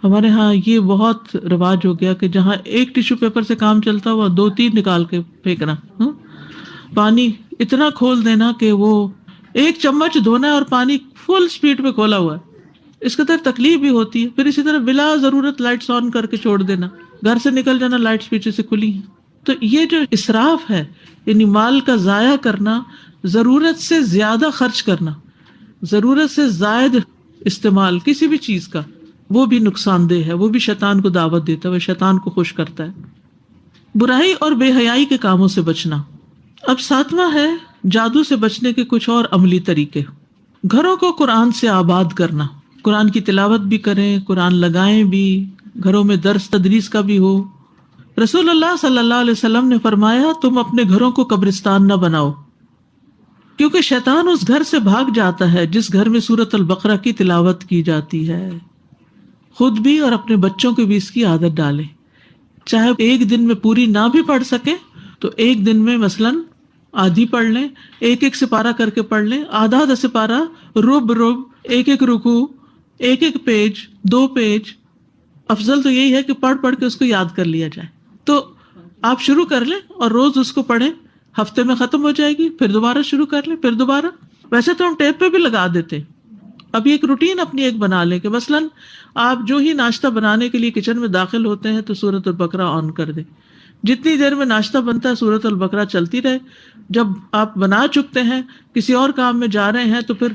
ہمارے ہاں یہ بہت رواج ہو گیا کہ جہاں ایک ٹیشو پیپر سے کام چلتا ہوا 2-3 نکال کے پھینکنا. پانی اتنا کھول دینا کہ وہ ایک چمچ دھونا ہے اور پانی فل سپیڈ پہ کھولا ہوا ہے. اس کے طرح تکلیف بھی ہوتی ہے. پھر اسی طرح بلا ضرورت لائٹس آن کر کے چھوڑ دینا, گھر سے نکل جانا لائٹس پیچھے سے کھلی ہیں. تو یہ جو اسراف ہے, یعنی مال کا ضائع کرنا, ضرورت سے زیادہ خرچ کرنا, ضرورت سے زائد استعمال کسی بھی چیز کا, وہ بھی نقصان دہ ہے. وہ بھی شیطان کو دعوت دیتا ہے, وہ شیطان کو خوش کرتا ہے. برائی اور بے حیائی کے کاموں سے بچنا. اب 7واں ہے جادو سے بچنے کے کچھ اور عملی طریقے. گھروں کو قرآن سے آباد کرنا. قرآن کی تلاوت بھی کریں, قرآن لگائیں بھی, گھروں میں درس تدریس کا بھی ہو. رسول اللہ صلی اللہ علیہ وسلم نے فرمایا تم اپنے گھروں کو قبرستان نہ بناؤ, کیونکہ شیطان اس گھر سے بھاگ جاتا ہے جس گھر میں سورۃ البقرہ کی تلاوت کی جاتی ہے. خود بھی اور اپنے بچوں کو بھی اس کی عادت ڈالیں. چاہے ایک دن میں پوری نہ بھی پڑھ سکیں تو ایک دن میں مثلاً آدھی پڑھ لیں, ایک سپارہ کر کے پڑھ لیں, آدھا سپارہ, رب, ایک رکوع, ایک پیج, 2 پیج. افضل تو یہی ہے کہ پڑھ کے اس کو یاد کر لیا جائے. تو آپ شروع کر لیں اور روز اس کو پڑھیں. ہفتے میں ختم ہو جائے گی, پھر دوبارہ شروع کر لیں, پھر دوبارہ. ویسے تو ہم ٹیپ پہ بھی لگا دیتے. ابھی ایک روٹین اپنی ایک بنا لیں کہ مثلاً آپ جو ہی ناشتہ بنانے کے لیے کچن میں داخل ہوتے ہیں تو سورۃ البقرہ آن کر دیں. جتنی دیر میں ناشتہ بنتا ہے سورۃ البقرہ چلتی رہے. جب آپ بنا چکتے ہیں, کسی اور کام میں جا رہے ہیں, تو پھر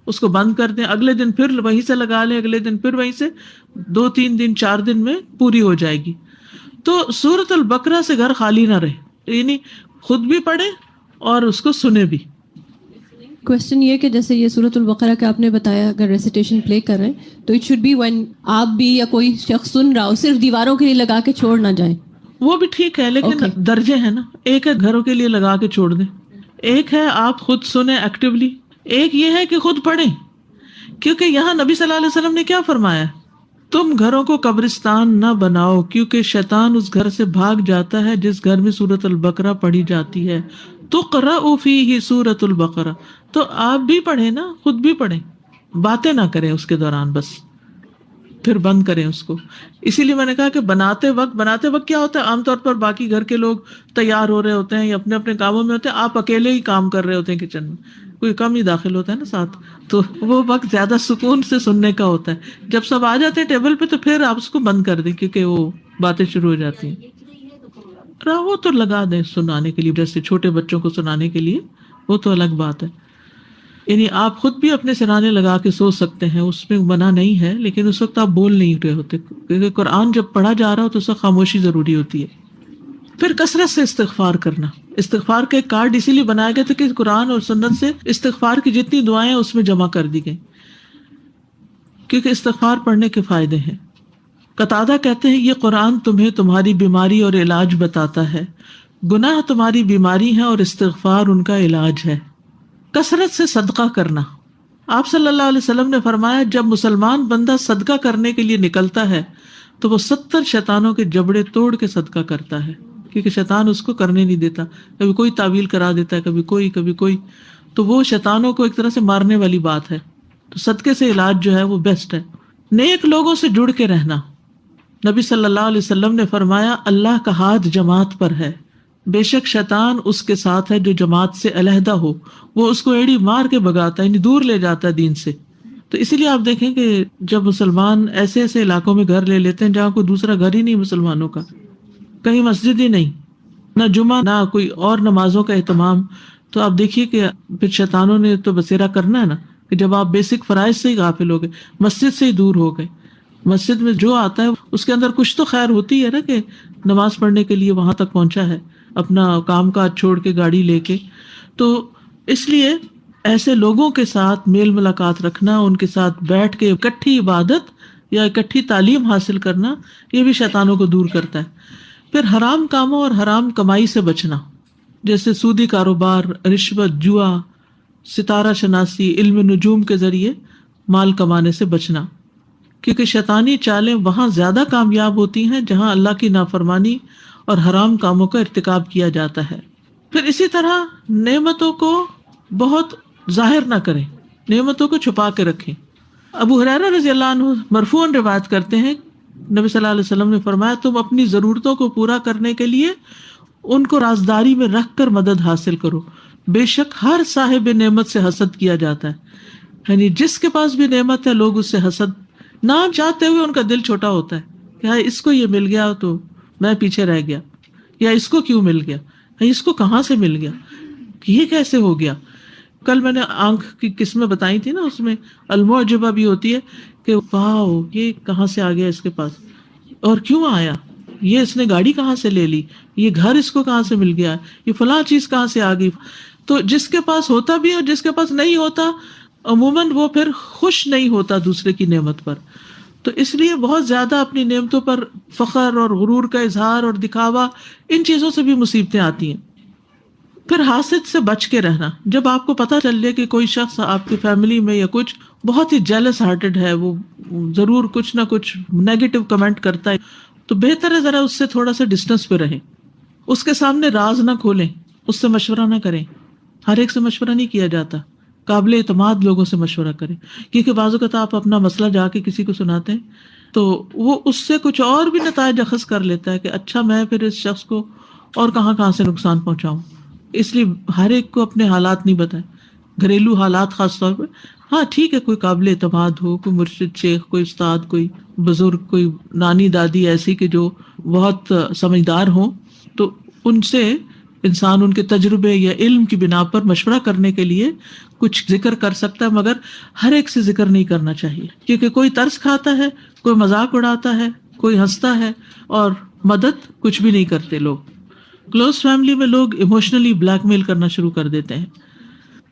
اس کو بند کر دیں. اگلے دن پھر وہیں سے لگا لیں, اگلے دن پھر وہیں سے. 2-3 دن 4 دن میں پوری ہو جائے گی. تو سورۃ البقرہ سے گھر خالی نہ رہے, یعنی خود بھی پڑھیں اور اس کو سنیں بھی. کوشچن یہ کہ جیسے یہ سورۃ البقرہ کا آپ نے بتایا, اگر ریسیٹیشن پلے کر رہے ہیں تو اٹ شوڈ بی وین آپ بھی یا کوئی شخص سن رہا ہو, صرف دیواروں کے لیے لگا کے چھوڑ نہ جائیں. وہ بھی ٹھیک ہے, لیکن درجے ہیں نا. ایک ہے گھروں کے لیے لگا کے چھوڑ دیں, ایک ہے آپ خود سنیں ایکٹیولی, ایک یہ ہے کہ خود پڑھیں. کیونکہ یہاں نبی صلی اللہ علیہ وسلم نے کیا فرمایا, تم گھروں کو قبرستان نہ بناؤ کیونکہ شیطان اس گھر سے بھاگ جاتا ہے جس گھر میں سورۃ البقرہ پڑھی جاتی ہے. تقرأ فیہ سورۃ البقرہ. تو آپ بھی پڑھیں نا, خود بھی پڑھیں, باتیں نہ کریں اس کے دوران, بس پھر بند کریں اس کو. اسی لیے میں نے کہا کہ بناتے وقت کیا ہوتا ہے, عام طور پر باقی گھر کے لوگ تیار ہو رہے ہوتے ہیں یا اپنے اپنے کاموں میں ہوتے ہیں, آپ اکیلے ہی کام کر رہے ہوتے ہیں کچن میں, کوئی کم ہی داخل ہوتا ہے نا ساتھ, تو وہ وقت زیادہ سکون سے سننے کا ہوتا ہے. جب سب آ جاتے ہیں ٹیبل پہ تو پھر آپ اس کو بند کر دیں, کیونکہ وہ باتیں شروع ہو جاتی ہیں. وہ تو لگا دیں سنانے کے لیے, جیسے چھوٹے بچوں کو سنانے کے لیے, وہ تو الگ بات ہے. یعنی آپ خود بھی اپنے سرانے لگا کے سو سکتے ہیں, اس میں منع نہیں ہے, لیکن اس وقت آپ بول نہیں رہے ہوتے, کیونکہ قرآن جب پڑھا جا رہا ہو تو اس وقت خاموشی ضروری ہوتی ہے. پھر کثرت سے استغفار کرنا. استغفار کا ایک کارڈ اسی لیے بنایا گیا تھا کہ قرآن اور سنت سے استغفار کی جتنی دعائیں اس میں جمع کر دی گئی, کیونکہ استغفار پڑھنے کے فائدے ہیں. قتادہ کہتے ہیں یہ قرآن تمہیں تمہاری بیماری اور علاج بتاتا ہے, گناہ تمہاری بیماری ہے اور استغفار ان کا علاج ہے. کثرت سے صدقہ کرنا. آپ صلی اللہ علیہ وسلم نے فرمایا جب مسلمان بندہ صدقہ کرنے کے لیے نکلتا ہے تو وہ 70 شیطانوں کے جبڑے توڑ کے صدقہ کرتا ہے, کیونکہ شیطان اس کو کرنے نہیں دیتا. کبھی کوئی تعویل کرا دیتا ہے, کبھی کوئی, تو وہ شیطانوں کو ایک طرح سے مارنے والی بات ہے. تو صدقے سے علاج جو ہے وہ بیسٹ ہے. نیک لوگوں سے جڑ کے رہنا. نبی صلی اللہ علیہ وسلم نے فرمایا اللہ کا ہاتھ جماعت پر ہے, بے شک شیطان اس کے ساتھ ہے جو جماعت سے علیحدہ ہو، وہ اس کو ایڑی مار کے بھگاتا ہے، یعنی دور لے جاتا ہے دین سے. تو اسی لیے آپ دیکھیں کہ جب مسلمان ایسے ایسے علاقوں میں گھر لے لیتے ہیں جہاں کوئی دوسرا گھر ہی نہیں مسلمانوں کا، کہیں مسجد ہی نہیں، نہ جمعہ نہ کوئی اور نمازوں کا اہتمام، تو آپ دیکھیے کہ پھر شیطانوں نے تو بسیرا کرنا ہے نا، کہ جب آپ بیسک فرائض سے ہی غافل ہو گئے، مسجد سے ہی دور ہو گئے. مسجد میں جو آتا ہے اس کے اندر کچھ تو خیر ہوتی ہے نا، کہ نماز پڑھنے کے لیے وہاں تک پہنچا ہے اپنا کام کاج چھوڑ کے گاڑی لے کے. تو اس لیے ایسے لوگوں کے ساتھ میل ملاقات رکھنا، ان کے ساتھ بیٹھ کے اکٹھی عبادت یا اکٹھی تعلیم حاصل کرنا، یہ بھی شیطانوں کو دور کرتا ہے. پھر حرام کاموں اور حرام کمائی سے بچنا، جیسے سودی کاروبار، رشوت، جوا، ستارہ شناسی، علم نجوم کے ذریعے مال کمانے سے بچنا، کیونکہ شیطانی چالیں وہاں زیادہ کامیاب ہوتی ہیں جہاں اللہ کی نافرمانی اور حرام کاموں کا ارتکاب کیا جاتا ہے. پھر اسی طرح نعمتوں کو بہت ظاہر نہ کریں، نعمتوں کو چھپا کے رکھیں. ابو ہریرہ رضی اللہ عنہ مرفوعاً روایت کرتے ہیں، نبی صلی اللہ علیہ وسلم نے فرمایا، تم اپنی ضرورتوں کو پورا کرنے کے لیے ان کو رازداری میں رکھ کر مدد حاصل کرو، بے شک ہر صاحب نعمت سے حسد کیا جاتا ہے. یعنی جس کے پاس بھی نعمت ہے لوگ اس سے حسد نہ چاہتے ہوئے ان کا دل چھوٹا ہوتا ہے کہ اس کو یہ مل گیا تو میں پیچھے رہ گیا، یا اس کو کیوں مل گیا، اس کو کہاں سے مل گیا، یہ کیسے ہو گیا. کل میں نے آنکھ کی قسمیں بتائی تھی نا، اس میں المعجبہ بھی ہوتی ہے کہ واو یہ کہاں سے آ گیا اس کے پاس، اور کیوں آیا، یہ اس نے گاڑی کہاں سے لے لی، یہ گھر اس کو کہاں سے مل گیا، یہ فلاں چیز کہاں سے آ گئی. تو جس کے پاس ہوتا بھی اور جس کے پاس نہیں ہوتا، عموماً وہ پھر خوش نہیں ہوتا دوسرے کی نعمت پر. تو اس لیے بہت زیادہ اپنی نعمتوں پر فخر اور غرور کا اظہار اور دکھاوا، ان چیزوں سے بھی مصیبتیں آتی ہیں. پھر حاسد سے بچ کے رہنا. جب آپ کو پتہ چل جائے کہ کوئی شخص آپ کی فیملی میں یا کچھ بہت ہی جیلس ہارٹڈ ہے، وہ ضرور کچھ نہ کچھ نیگیٹو کمنٹ کرتا ہے، تو بہتر ہے ذرا اس سے تھوڑا سا ڈسٹینس پہ رہیں، اس کے سامنے راز نہ کھولیں، اس سے مشورہ نہ کریں. ہر ایک سے مشورہ نہیں کیا جاتا، قابل اعتماد لوگوں سے مشورہ کریں، کیونکہ بعض اوقات آپ اپنا مسئلہ جا کے کسی کو سناتے ہیں تو وہ اس سے کچھ اور بھی نتائج اخذ کر لیتا ہے کہ اچھا میں پھر اس شخص کو اور کہاں سے نقصان پہنچاؤں. اس لیے ہر ایک کو اپنے حالات نہیں بتائیں، گھریلو حالات خاص طور پہ. ہاں ٹھیک ہے، کوئی قابل اعتماد ہو، کوئی مرشد شیخ، کوئی استاد، کوئی بزرگ، کوئی نانی دادی ایسی کہ جو بہت سمجھدار ہوں، تو ان سے انسان ان کے تجربے یا علم کی بنا پر مشورہ کرنے کے لیے کچھ ذکر کر سکتا ہے، مگر ہر ایک سے ذکر نہیں کرنا چاہیے، کیونکہ کوئی ترس کھاتا ہے، کوئی مذاق اڑاتا ہے، کوئی ہنستا ہے، اور مدد کچھ بھی نہیں کرتے لوگ. کلوز فیملی میں لوگ ایموشنلی بلیک میل کرنا شروع کر دیتے ہیں.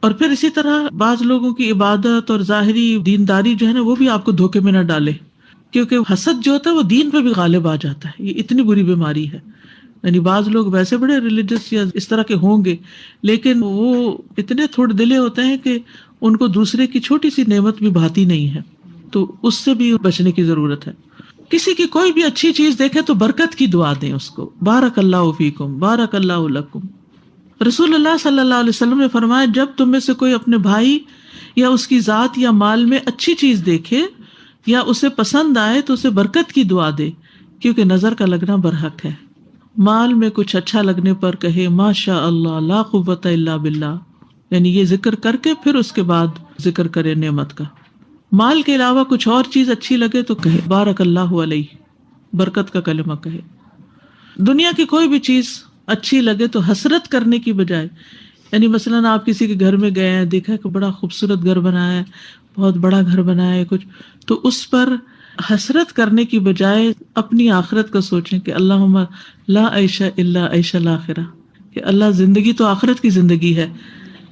اور پھر اسی طرح بعض لوگوں کی عبادت اور ظاہری دینداری جو ہے نا، وہ بھی آپ کو دھوکے میں نہ ڈالے، کیونکہ حسد جو ہوتا ہے وہ دین پہ بھی غالب آ جاتا ہے. یہ اتنی بری بیماری ہے. یعنی بعض لوگ ویسے بڑے ریلیجس یا اس طرح کے ہوں گے، لیکن وہ اتنے تھوڑے دلے ہوتے ہیں کہ ان کو دوسرے کی چھوٹی سی نعمت بھی بھاتی نہیں ہے. تو اس سے بھی بچنے کی ضرورت ہے. کسی کی کوئی بھی اچھی چیز دیکھے تو برکت کی دعا دیں اس کو، بارک اللہ فیکم، بارک اللہ لکم. رسول اللہ صلی اللہ علیہ وسلم نے فرمایا، جب تم میں سے کوئی اپنے بھائی یا اس کی ذات یا مال میں اچھی چیز دیکھے یا اسے پسند آئے تو اسے برکت کی دعا دے، کیونکہ نظر کا لگنا برحق ہے. مال میں کچھ اچھا لگنے پر کہے ما شاء اللہ لا قوت الا باللہ، یعنی یہ ذکر کر کے پھر اس کے بعد ذکر کرے نعمت کا. مال کے علاوہ کچھ اور چیز اچھی لگے تو کہے بارک اللہ علیہ، برکت کا کلمہ کہے. دنیا کی کوئی بھی چیز اچھی لگے تو حسرت کرنے کی بجائے، یعنی مثلاً آپ کسی کے گھر میں گئے ہیں، دیکھا کہ بڑا خوبصورت گھر بنایا ہے، بہت بڑا گھر بنایا ہے کچھ، تو اس پر حسرت کرنے کی بجائے اپنی آخرت کا سوچیں کہ اللہم لا عیش الا عیش الاخرہ، کہ اللہ زندگی تو آخرت کی زندگی ہے،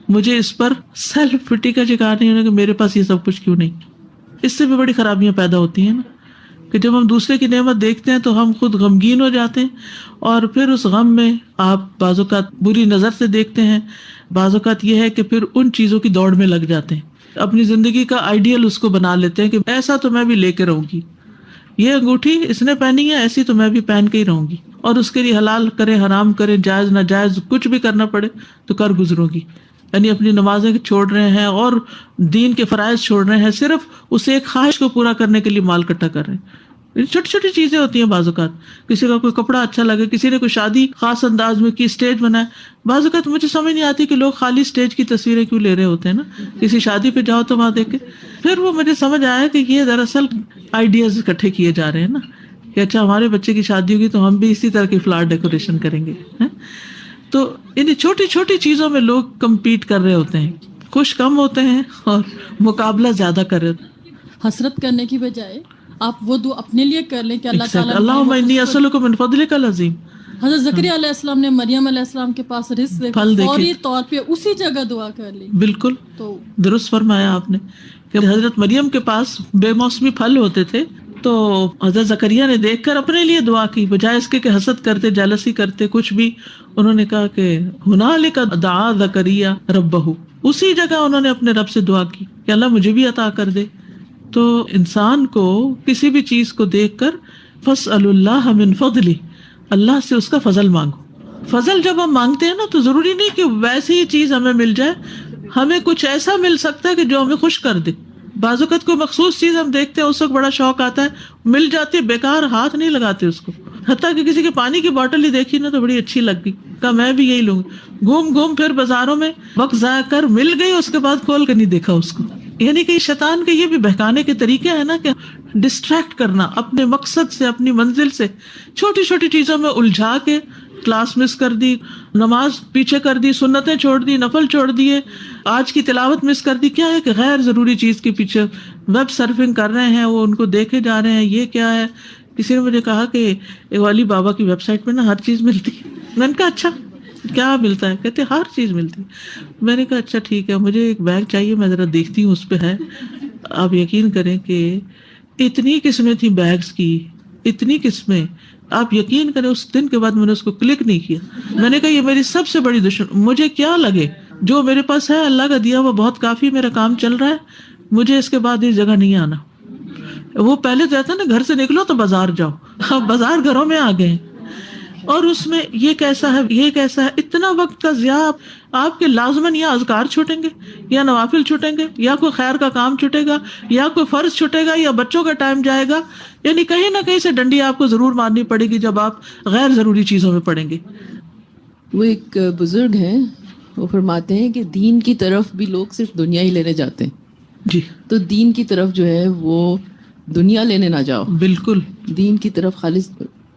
مجھے اس پر سیلف پٹی کا شکار نہیں ہونا کہ میرے پاس یہ سب کچھ کیوں نہیں. اس سے بھی بڑی خرابیاں پیدا ہوتی ہیں نا، کہ جب ہم دوسرے کی نعمت دیکھتے ہیں تو ہم خود غمگین ہو جاتے ہیں، اور پھر اس غم میں آپ بعض اوقات بری نظر سے دیکھتے ہیں، بعض اوقات یہ ہے کہ پھر ان چیزوں کی دوڑ میں لگ جاتے ہیں، اپنی زندگی کا آئیڈیل اس کو بنا لیتے ہیں کہ ایسا تو میں بھی لے کے رہوں گی، یہ انگوٹھی اس نے پہنی ہے ایسی تو میں بھی پہن کے ہی رہوں گی، اور اس کے لیے حلال کرے حرام کرے جائز ناجائز کچھ بھی کرنا پڑے تو کر گزروں گی. یعنی اپنی نمازیں چھوڑ رہے ہیں اور دین کے فرائض چھوڑ رہے ہیں، صرف اسے ایک خواہش کو پورا کرنے کے لیے مال اکٹھا کر رہے ہیں. چھوٹی چھوٹی چیزیں ہوتی ہیں بعض اوقات. کسی کا کوئی کپڑا اچھا لگے, کسی نے کوئی شادی خاص انداز میں کی, اسٹیج بنائے. بعض اوقات مجھے سمجھ نہیں آتی کہ لوگ خالی اسٹیج کی تصویریں کیوں لے رہے ہوتے ہیں نا. کسی شادی پہ جاؤ تو وہاں دیکھے, پھر وہ مجھے سمجھ آیا کہ یہ دراصل آئیڈیاز اکٹھے کیے جا رہے ہیں نا, کہ اچھا ہمارے بچے کی شادی ہوگی تو ہم بھی اسی طرح کی فلاور ڈیکوریشن کریں گے. تو ان چھوٹی چھوٹی چیزوں میں لوگ کمپیٹ کر رہے ہوتے ہیں, خوش کم ہوتے ہیں اور مقابلہ زیادہ کر رہے ہوتے ہیں. حسرت کرنے کی بجائے آپ وہ دعا اپنے لیے کر لیں کہ اللہ تعالیٰ اللہم انی اسألک من فضلک العظیم. حضرت زکریا علیہ السلام نے مریم علیہ السلام کے پاس رزق فوری طور پہ اسی جگہ دعا کر لی. بالکل تو درست فرمایا آپ نے کہ حضرت مریم کے پاس بے موسمی پھل ہوتے تھے, تو حضرت زکریا نے دیکھ کر اپنے لیے دعا کی, بجائے اس کے کہ حسد کرتے, جالسی کرتے, کچھ بھی. انہوں نے کہا کہ ہنالک دعا زکریا ربہ, اسی جگہ انہوں نے اپنے رب سے دعا کی کہ اللہ مجھے بھی عطا کر دے. تو انسان کو کسی بھی چیز کو دیکھ کر فاسألوا اللہ من فضلہ, اللہ سے اس کا فضل مانگو. فضل جب ہم مانگتے ہیں نا تو ضروری نہیں کہ ویسی ہی چیز ہمیں مل جائے, ہمیں کچھ ایسا مل سکتا ہے کہ جو ہمیں خوش کر دے. بعض اوقات کوئی مخصوص چیز ہم دیکھتے ہیں, اس وقت بڑا شوق آتا ہے, مل جاتی ہے, بیکار ہاتھ نہیں لگاتے اس کو. حتیٰ کہ کسی کے پانی کی بوتل ہی دیکھی نا تو بڑی اچھی لگ گئی, کہا میں بھی یہی لوں گی. گھوم گھوم پھر بازاروں میں وقت ضائع کر, مل گئی, اس کے بعد کھول کر نہیں دیکھا اس کو. یعنی کہ شیطان کے یہ بھی بہکانے کے طریقے ہیں نا, کہ ڈسٹریکٹ کرنا اپنے مقصد سے, اپنی منزل سے, چھوٹی چھوٹی چیزوں میں الجھا کے. کلاس مس کر دی, نماز پیچھے کر دی, سنتیں چھوڑ دی, نفل چھوڑ دیے, آج کی تلاوت مس کر دی. کیا ہے کہ غیر ضروری چیز کے پیچھے ویب سرفنگ کر رہے ہیں, وہ ان کو دیکھے جا رہے ہیں. یہ کیا ہے؟ کسی نے مجھے کہا کہ والی بابا کی ویب سائٹ پہ نا ہر چیز ملتی ہے. میں نے کہا اچھا کیا ملتا ہے؟ کہتے ہر چیز ملتی. میں نے کہا اچھا ٹھیک ہے, مجھے ایک بیگ چاہیے, میں ذرا دیکھتی ہوں اس پہ ہے. آپ یقین کریں کہ اتنی قسمیں تھیں بیگز کی, اتنی قسمیں. آپ یقین کریں اس دن کے بعد میں نے اس کو کلک نہیں کیا. میں نے کہا یہ میری سب سے بڑی دشمن, مجھے کیا لگے جو میرے پاس ہے اللہ کا دیا, وہ بہت کافی, میرا کام چل رہا ہے, مجھے اس کے بعد اس جگہ نہیں آنا. وہ پہلے تو ہے نا گھر سے نکلو تو بازار جاؤ, اب بازار گھروں میں آ گئے, اور اس میں یہ کیسا ہے, یہ کیسا ہے. اتنا وقت کا ضیاع. آپ کے لازماً یا اذکار چھوٹیں گے, یا نوافل چھوٹیں گے, یا کوئی خیر کا کام چھوٹے گا, یا کوئی فرض چھوٹے گا, یا بچوں کا ٹائم جائے گا. یعنی کہیں نہ کہیں سے ڈنڈی آپ کو ضرور مارنی پڑے گی جب آپ غیر ضروری چیزوں میں پڑیں گے. وہ ایک بزرگ ہیں, وہ فرماتے ہیں کہ دین کی طرف بھی لوگ صرف دنیا ہی لینے جاتے ہیں. جی, تو دین کی طرف جو ہے وہ دنیا لینے نہ جاؤ, بالکل دین کی طرف خالص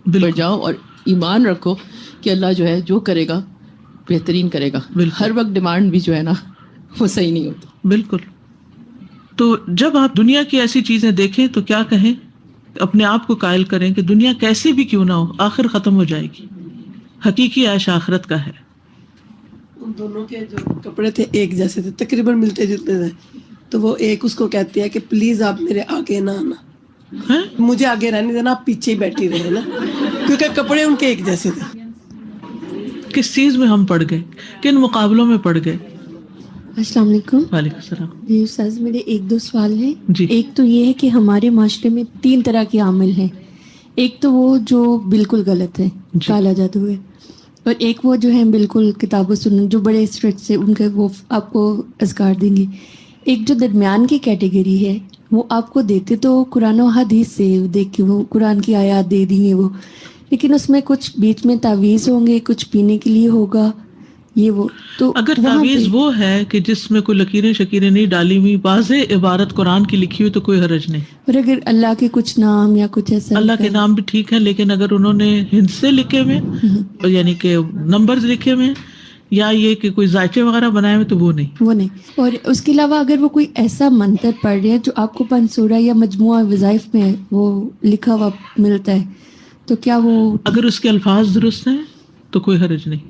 بڑھ جاؤ, اور ایمان رکھو کہ اللہ جو ہے جو کرے گا بہترین کرے گا. ہر وقت ڈیمانڈ بھی جو ہے نا وہ صحیح نہیں ہوتی. بالکل. تو جب آپ دنیا کی ایسی چیزیں دیکھیں تو کیا کہیں, اپنے آپ کو قائل کریں کہ دنیا کیسی بھی کیوں نہ ہو آخر ختم ہو جائے گی, حقیقی عیش آخرت کا ہے. ان دونوں کے جو کپڑے تھے ایک جیسے تھے, تقریباً ملتے جلتے تھے. تو وہ ایک اس کو کہتی ہے کہ پلیز آپ میرے آگے نہ آنا, مجھے آگے رہنے دینا, آپ پیچھے ہی بیٹھی رہے نا, کیونکہ کپڑے ان کے ایک جیسے تھے. کس چیز میں ہم پڑ گئے, کن مقابلوں میں پڑ گئے. السلام علیکم. وعلیکم السلام. جی استاذ, میرے ایک دو سوال ہیں. جی. ایک تو یہ ہے کہ ہمارے معاشرے میں 3 طرح کے عامل ہیں. ایک تو وہ جو بالکل غلط ہے, کالا جادو ہے, اور ایک وہ جو ہیں بالکل کتاب و سنت جو بڑے اسٹریٹ سے ان کے وہ آپ کو اذکار دیں گے. ایک جو درمیان کی کیٹیگری ہے وہ آپ کو دیتے تو قرآن و حدیث سے دیکھ کے, وہ قرآن کی آیات دے دیں گے وہ, لیکن اس میں کچھ بیچ میں تعویذ ہوں گے, کچھ پینے کے لیے ہوگا, یہ وہ. تو اگر تعویذ وہ ہے کہ جس میں کوئی لکیریں شکیریں نہیں ڈالی ہوئی, واضح عبارت قرآن کی لکھی ہوئی, تو کوئی حرج نہیں. اور اگر اللہ کے کچھ نام یا کچھ ایسا, اللہ کے نام بھی ٹھیک ہے, لیکن اگر انہوں نے ہند سے لکھے ہوئے, یعنی کہ نمبرز لکھے ہوئے, یا یہ کہ کوئی ذائچے وغیرہ بنائے ہوئے, تو وہ نہیں. اور اس کے علاوہ اگر وہ کوئی ایسا منتر پڑھ رہے ہیں جو آپ کو پنسورہ یا مجموعہ وظائف میں وہ لکھا ہوا ملتا ہے, تو کیا وہ, اگر اس کے الفاظ درست ہیں تو کوئی حرج نہیں.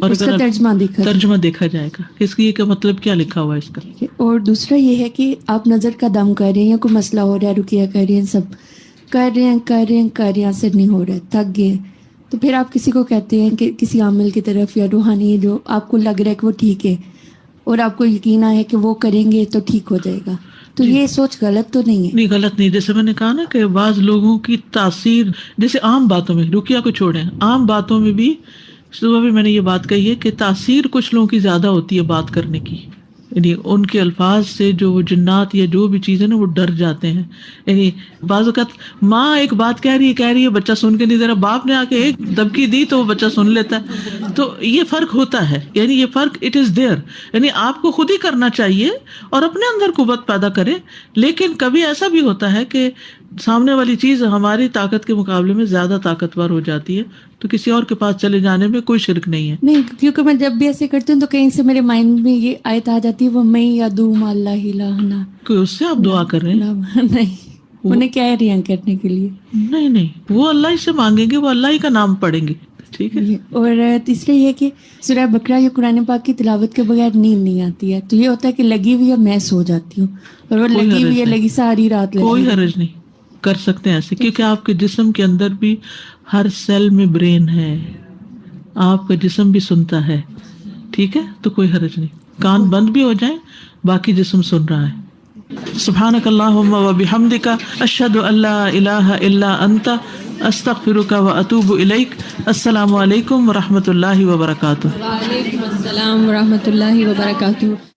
اور اس کا ترجمہ دیکھا جائے گا کہ اس کی مطلب کیا لکھا ہوا ہے اس کا. اور دوسرا یہ ہے کہ آپ نظر کا دم کر رہے ہیں, یا کوئی مسئلہ ہو رہا ہے, رقیہ کر رہے ہیں, سب کر رہے ہیں, اثر نہیں ہو رہا ہے, تھک گئے, تو پھر آپ کسی کو کہتے ہیں کہ کسی عامل کی طرف یا روحانی جو آپ کو لگ رہا ہے کہ وہ ٹھیک ہے, اور آپ کو یقین ہے کہ وہ کریں گے تو ٹھیک ہو جائے گا, تو یہ سوچ غلط تو نہیں ہے؟ نہیں, غلط نہیں. جیسے میں نے کہا نا کہ بعض لوگوں کی تاثیر, جیسے عام باتوں میں, رقیہ کو چھوڑیں, عام باتوں میں بھی صبح بھی میں نے یہ بات کہی ہے کہ تاثیر کچھ لوگوں کی زیادہ ہوتی ہے بات کرنے کی. یعنی ان کے الفاظ سے جو وہ جنات یا جو بھی چیزیں نا وہ ڈر جاتے ہیں. یعنی بعض اوقات ماں ایک بات کہہ رہی ہے بچہ سن کے نہیں دے رہا, باپ نے آ کے ایک دبکی دی تو وہ بچہ سن لیتا ہے. تو یہ فرق ہوتا ہے, یعنی یہ فرق اٹ از دیئر. یعنی آپ کو خود ہی کرنا چاہیے اور اپنے اندر قوت پیدا کرے, لیکن کبھی ایسا بھی ہوتا ہے کہ سامنے والی چیز ہماری طاقت کے مقابلے میں زیادہ طاقتور ہو جاتی ہے, تو کسی اور کے پاس چلے جانے میں کوئی شرک نہیں ہے. نہیں, کیونکہ میں جب بھی ایسے کرتی ہوں تو کہیں سے میرے مائنڈ میں یہ آیت آ جاتی ہے, وہ میں یادوم اللہ الہنا. کوئی اس سے آپ دعا کر رہے ہیں؟ نہیں, انہیں کیا ہے ریاں کرنے کے لیے. نہیں, وہ اللہ ہی سے مانگیں گے, وہ اللہ ہی کا نام پڑھیں گے. ٹھیک ہے. اور تیسرا یہ کہ سورہ بقرہ یا قرآن پاک کی تلاوت کے بغیر نیند نہیں آتی ہے, تو یہ ہوتا ہے کہ لگی ہوئی ہے میں سو جاتی ہوں, اور وہ لگی ہوئی ہے لگی ساری رات لگی. کوئی حرج نہیں, کر سکتے ہیں ایسے, کیونکہ آپ کے جسم کے اندر بھی ہر سیل میں برین ہے, آپ کا جسم بھی سنتا ہے. ٹھیک ہے, تو کوئی حرج نہیں, کان بند بھی ہو جائیں, باقی جسم سن رہا ہے. سبحانک اللہم و بحمدک اشہد ان لا الہ الا انت استغفرک و اتوب الیک. السلام علیکم و رحمۃ اللہ وبرکاتہ. وعلیکم السلام و رحمۃ اللہ وبرکاتہ.